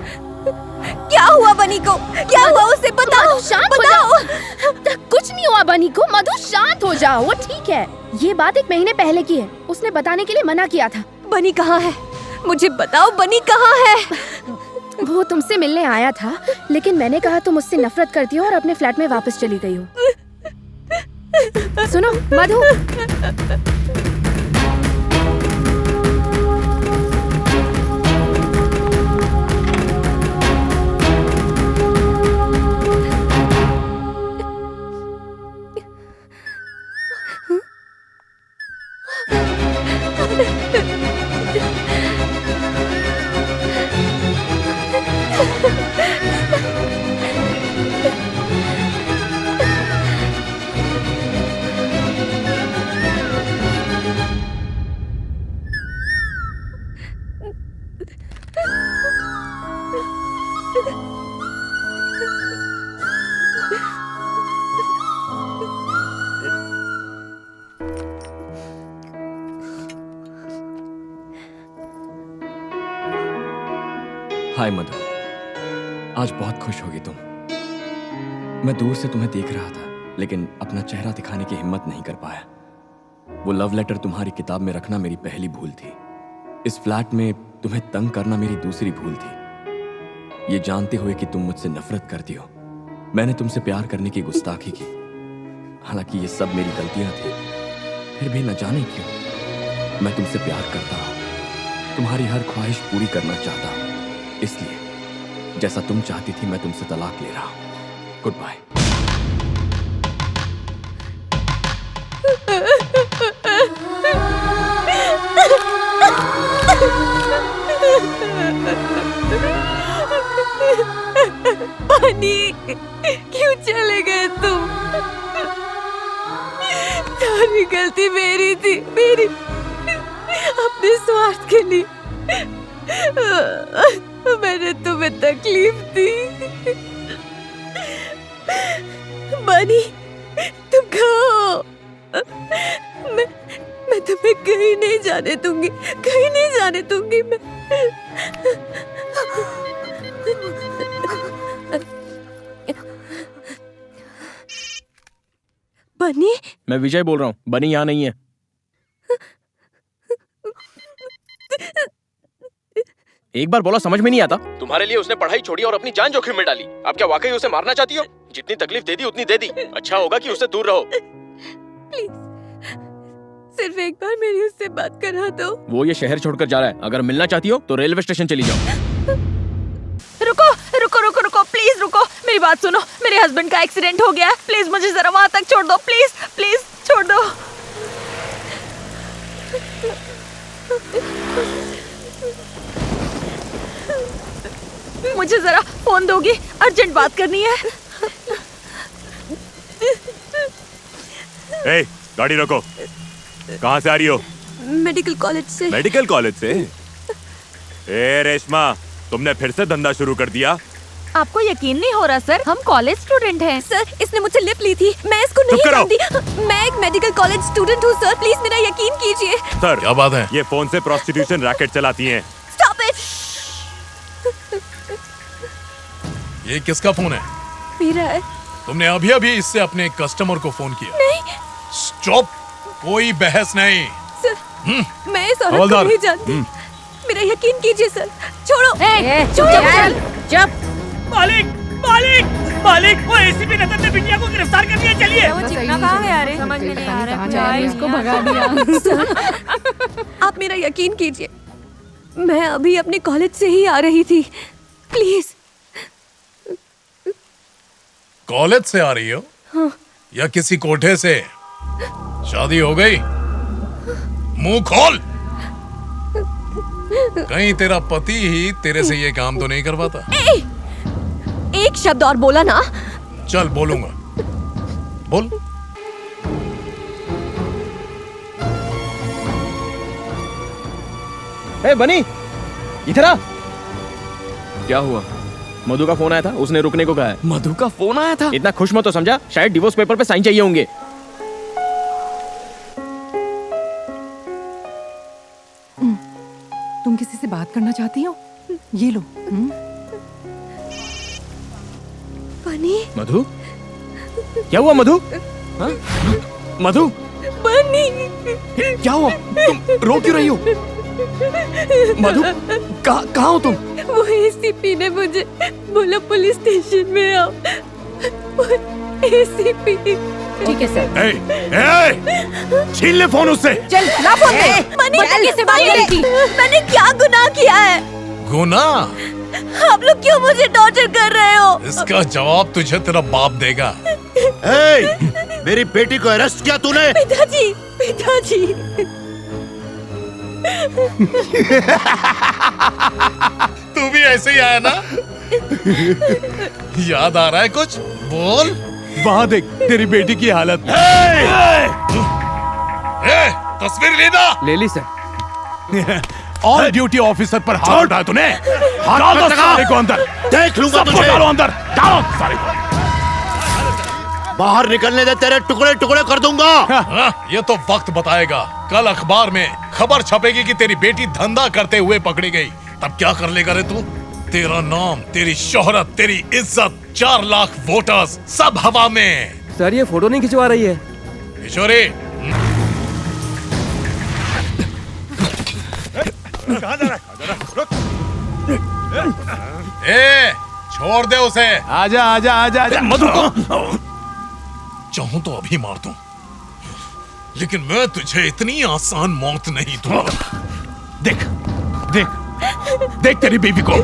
क्या हुआ बनी को? क्या हुआ उसे बताओ, शांत बताओ। कुछ नहीं हुआ बनी को। मधु शांत हो जाओ, वो ठीक है। ये बात 1 महीने पहले की है। उसने बताने के लिए मना किया था। बनी कहाँ है? मुझे बताओ, बनी कहाँ है? वो तुमसे मिलने आया था, लेकिन मैंने कहा तुम उससे नफरत करती हो और अपने फ्लैट में वापस चली गई हो। सुनो मधु, हाय मधु, आज बहुत खुश होगी तुम। मैं दूर से तुम्हें देख रहा था, लेकिन अपना चेहरा दिखाने की हिम्मत नहीं कर पाया। वो लव लेटर तुम्हारी किताब में रखना मेरी पहली भूल थी। इस फ्लैट में तुम्हें तंग करना मेरी दूसरी भूल थी। ये जानते हुए कि तुम मुझसे नफरत करती हो, मैंने तुमसे प्यार करने की गुस्ताखी की। हालांकि ये सब मेरी गलतियां थी, फिर भी न जाने क्यों मैं तुमसे प्यार करता हूं। तुम्हारी हर ख्वाहिश पूरी करना चाहता हूं, इसलिए जैसा तुम चाहती थी मैं तुमसे तलाक ले रहा हूं। Good bye. बनी, क्यों चले गए तुम? सारी गलती मेरी थी, मेरी, अपने स्वार्थ के लिए मैंने तुम्हें तकलीफ दी। बनी, तुम कहो, मैं तुम्हें कहीं नहीं जाने दूंगी, कहीं नहीं जाने दूंगी मैं। बनी, मैं विजय बोल रहा हूँ। बनी यहाँ नहीं है। एक बार बोला समझ में नहीं आता? तुम्हारे लिए उसने पढ़ाई छोड़ी और अपनी जान जोखिम में डाली। आप क्या वाकई उसे मारना चाहती हो? जितनी तकलीफ दे दी उतनी दे दी। अच्छा होगा कि उससे दूर रहो। प्लीज, सिर्फ एक बार मेरी उससे बात करा दो। वो ये शहर छोड़कर जा रहा है। अगर मिलना चाहती हो तो रेलवे स्टेशन चली जाओ। रुको रुको रुको रुको, प्लीज रुको, मेरी बात सुनो। मेरे हस्बैंड का एक्सीडेंट हो गया है, प्लीज मुझे जरा वहां तक छोड़ दो। प्लीज प्लीज छोड़ दो। मुझे जरा फोन दोगी, अर्जेंट बात करनी है। ए, गाड़ी रोको। कहाँ से आ रही हो? मेडिकल कॉलेज से। मेडिकल कॉलेज से? ए रेशमा, तुमने फिर से धंधा शुरू कर दिया? आपको यकीन नहीं हो रहा सर, हम कॉलेज स्टूडेंट हैं। सर, इसने मुझसे लिफ्ट ली थी, मैं इसको नहीं जानती। मैं एक मेडिकल कॉलेज स्टूडेंट हूँ सर, प्लीज मेरा यकीन कीजिए। सर, क्या बात है? ये फोन से प्रोस्टिट्यूशन रैकेट चलाती हैं। Stop it. ये किसका फोन है? पी रहा है। तुमने अभी अभी इससे अपने कस्टमर को फोन किया। नहीं स्टॉप, कोई बहस नहीं। सर, मैं इस औरत को हवलदार। नहीं जानती। मेरा यकीन कीजिए सर। छोड़ो। चुप। मालिक मालिक मालिक, वो एसीपी रतन ने बिटिया को गिरफ्तार कर लिया। चलिए। वो चिकना कहाँ गया रे? समझ में नहीं आ रहा है। इसको भगा दिया। सर, आप मेरा यकीन कीजिए, मैं अभी अपने कॉलेज से ही आ रही थी। प्लीज। कॉलेज से आ रही हो? हाँ। या किसी कोठे से? शादी हो गई? मुंह खोल। कहीं तेरा पति ही तेरे से ये काम तो नहीं करवाता? एक शब्द और बोला ना। चल बोलूंगा, बोल। ए बनी, इधर आ। क्या हुआ? मधु का फोन आया था, उसने रुकने को कहा है। मधु का फोन आया था? इतना खुश मत हो समझा, शायद डिवोर्स पेपर पे साइन चाहिए होंगे। तुम किसी से बात करना चाहती हो? ये लो। बनी। मधु, क्या हुआ मधु? हाँ? मधु, बनी। क्या हुआ? तुम रो क्यों रही हो? मधु, कहाँ हो तुम? वो एसीपी ने मुझे बोला पुलिस स्टेशन में आओ। एसीपी। ठीक है सर। छीन ले फोन उससे। चल ला फोन दे। बनी, कैसे बात करी थी? मैंने क्या गुनाह किया है? गुनाह? आप लोग क्यों मुझे टॉर्चर कर रहे हो? इसका जवाब तुझे तेरा बाप देगा। मेरी बेटी को अरेस्ट किया तूने? पिताजी, पिताजी। तू भी ऐसे ही आया ना? याद आ रहा है कुछ? बोल। वहाँ देख तेरी बेटी की हालत। तस्वीर लेना। ले ली सर। ऑन ड्यूटी ऑफिसर पर हाथ उठाया तूने। हाथ सारे को अंदर। देख लूंगा सबको तुझे। डालो अंदर, डालो सारे को। बाहर निकलने दे, तेरे टुकड़े टुकड़े कर दूंगा। ये तो वक्त बताएगा। कल अखबार में खबर छपेगी कि तेरी बेटी धंधा करते हुए पकड़ी गई। तब क्या कर लेगा रे तू? तेरा नाम, तेरी शोहरत, तेरी इज्जत, 4 लाख वोटर्स सब हवा में। सर ये फोटो नहीं खिंचवा रही है। किशोरी, कहाँ जा रहा है? ए, छोड़ दे उसे। आजा आजा आजा आजा। मधु को चाहूं तो अभी मार दूं, लेकिन मैं तुझे इतनी आसान मौत नहीं दूंगा। देख देख देख तेरी बीवी को।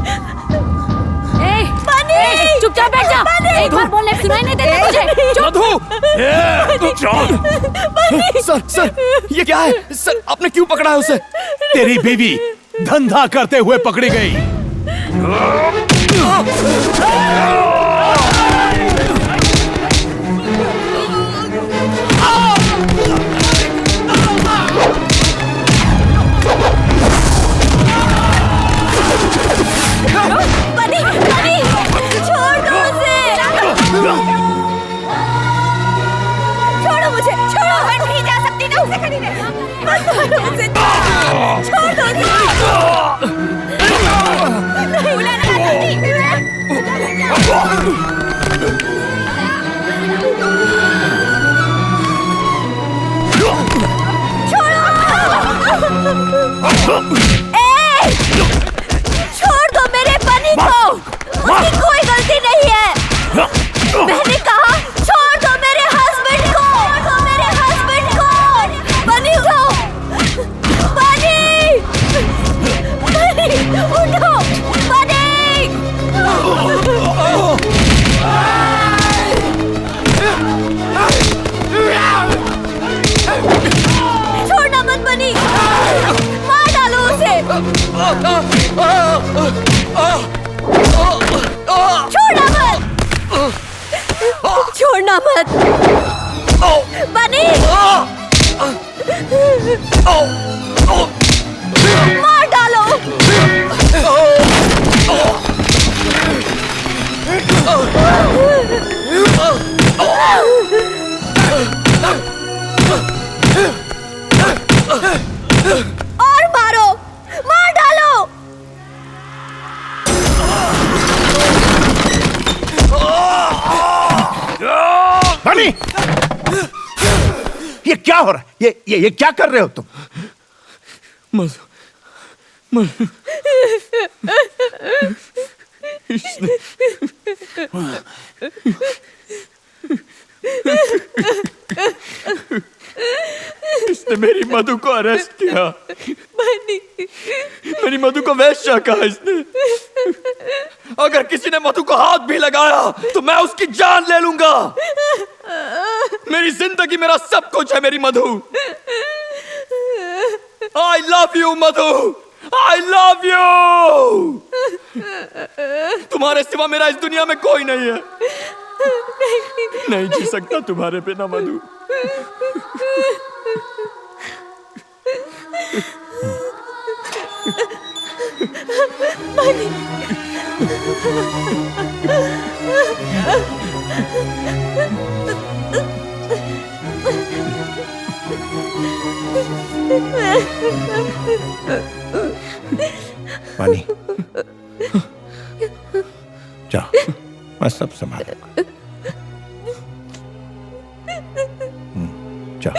चुपचाप बैठ जा। एक बार बोलने सुनाई नहीं देता तुझे। मधु, सर ये क्या है? सर आपने क्यों पकड़ा है उसे? तेरी बीवी धंधा करते हुए पकड़ी गई। बनी, बनी, छोड़ दो उसे। छोड़ो मुझे, छोड़ो। मैं नहीं जा सकती ना उसे खड़ी रह। मत मारो उसे। छोड़ दो उसे। नहीं बुलाना चाहती। छोड़ दो मेरे बनी को। उसकी कोई गलती नहीं है। मैंने कहा छोड़ दो मेरे हस्बैंड को। छोड़ दो मेरे हस्बैंड को। बनी उठो। बनी, बनी उठो। बनी। छोड़ना मत बनी। मार डालो उसे। छोड़ना मत। छोड़ना मत। बनी। मार डालो। और मारो। मार डालो। बनी, ये क्या हो रहा है? ये क्या कर रहे हो तुम? इसने मेरी मधु को अरेस्ट किया। मेरी मधु को वैश्या कहा इसने। अगर किसी ने मधु को हाथ भी लगाया तो मैं उसकी जान ले लूंगा। मेरी जिंदगी मेरा सब कुछ है मेरी मधु। I love you Madhu, I love you। तुम्हारे सिवा मेरा इस दुनिया में कोई नहीं है। नहीं जी सकता तुम्हारे बिना मधु। पानी, जा, मैं सब संभालूंगा। जा।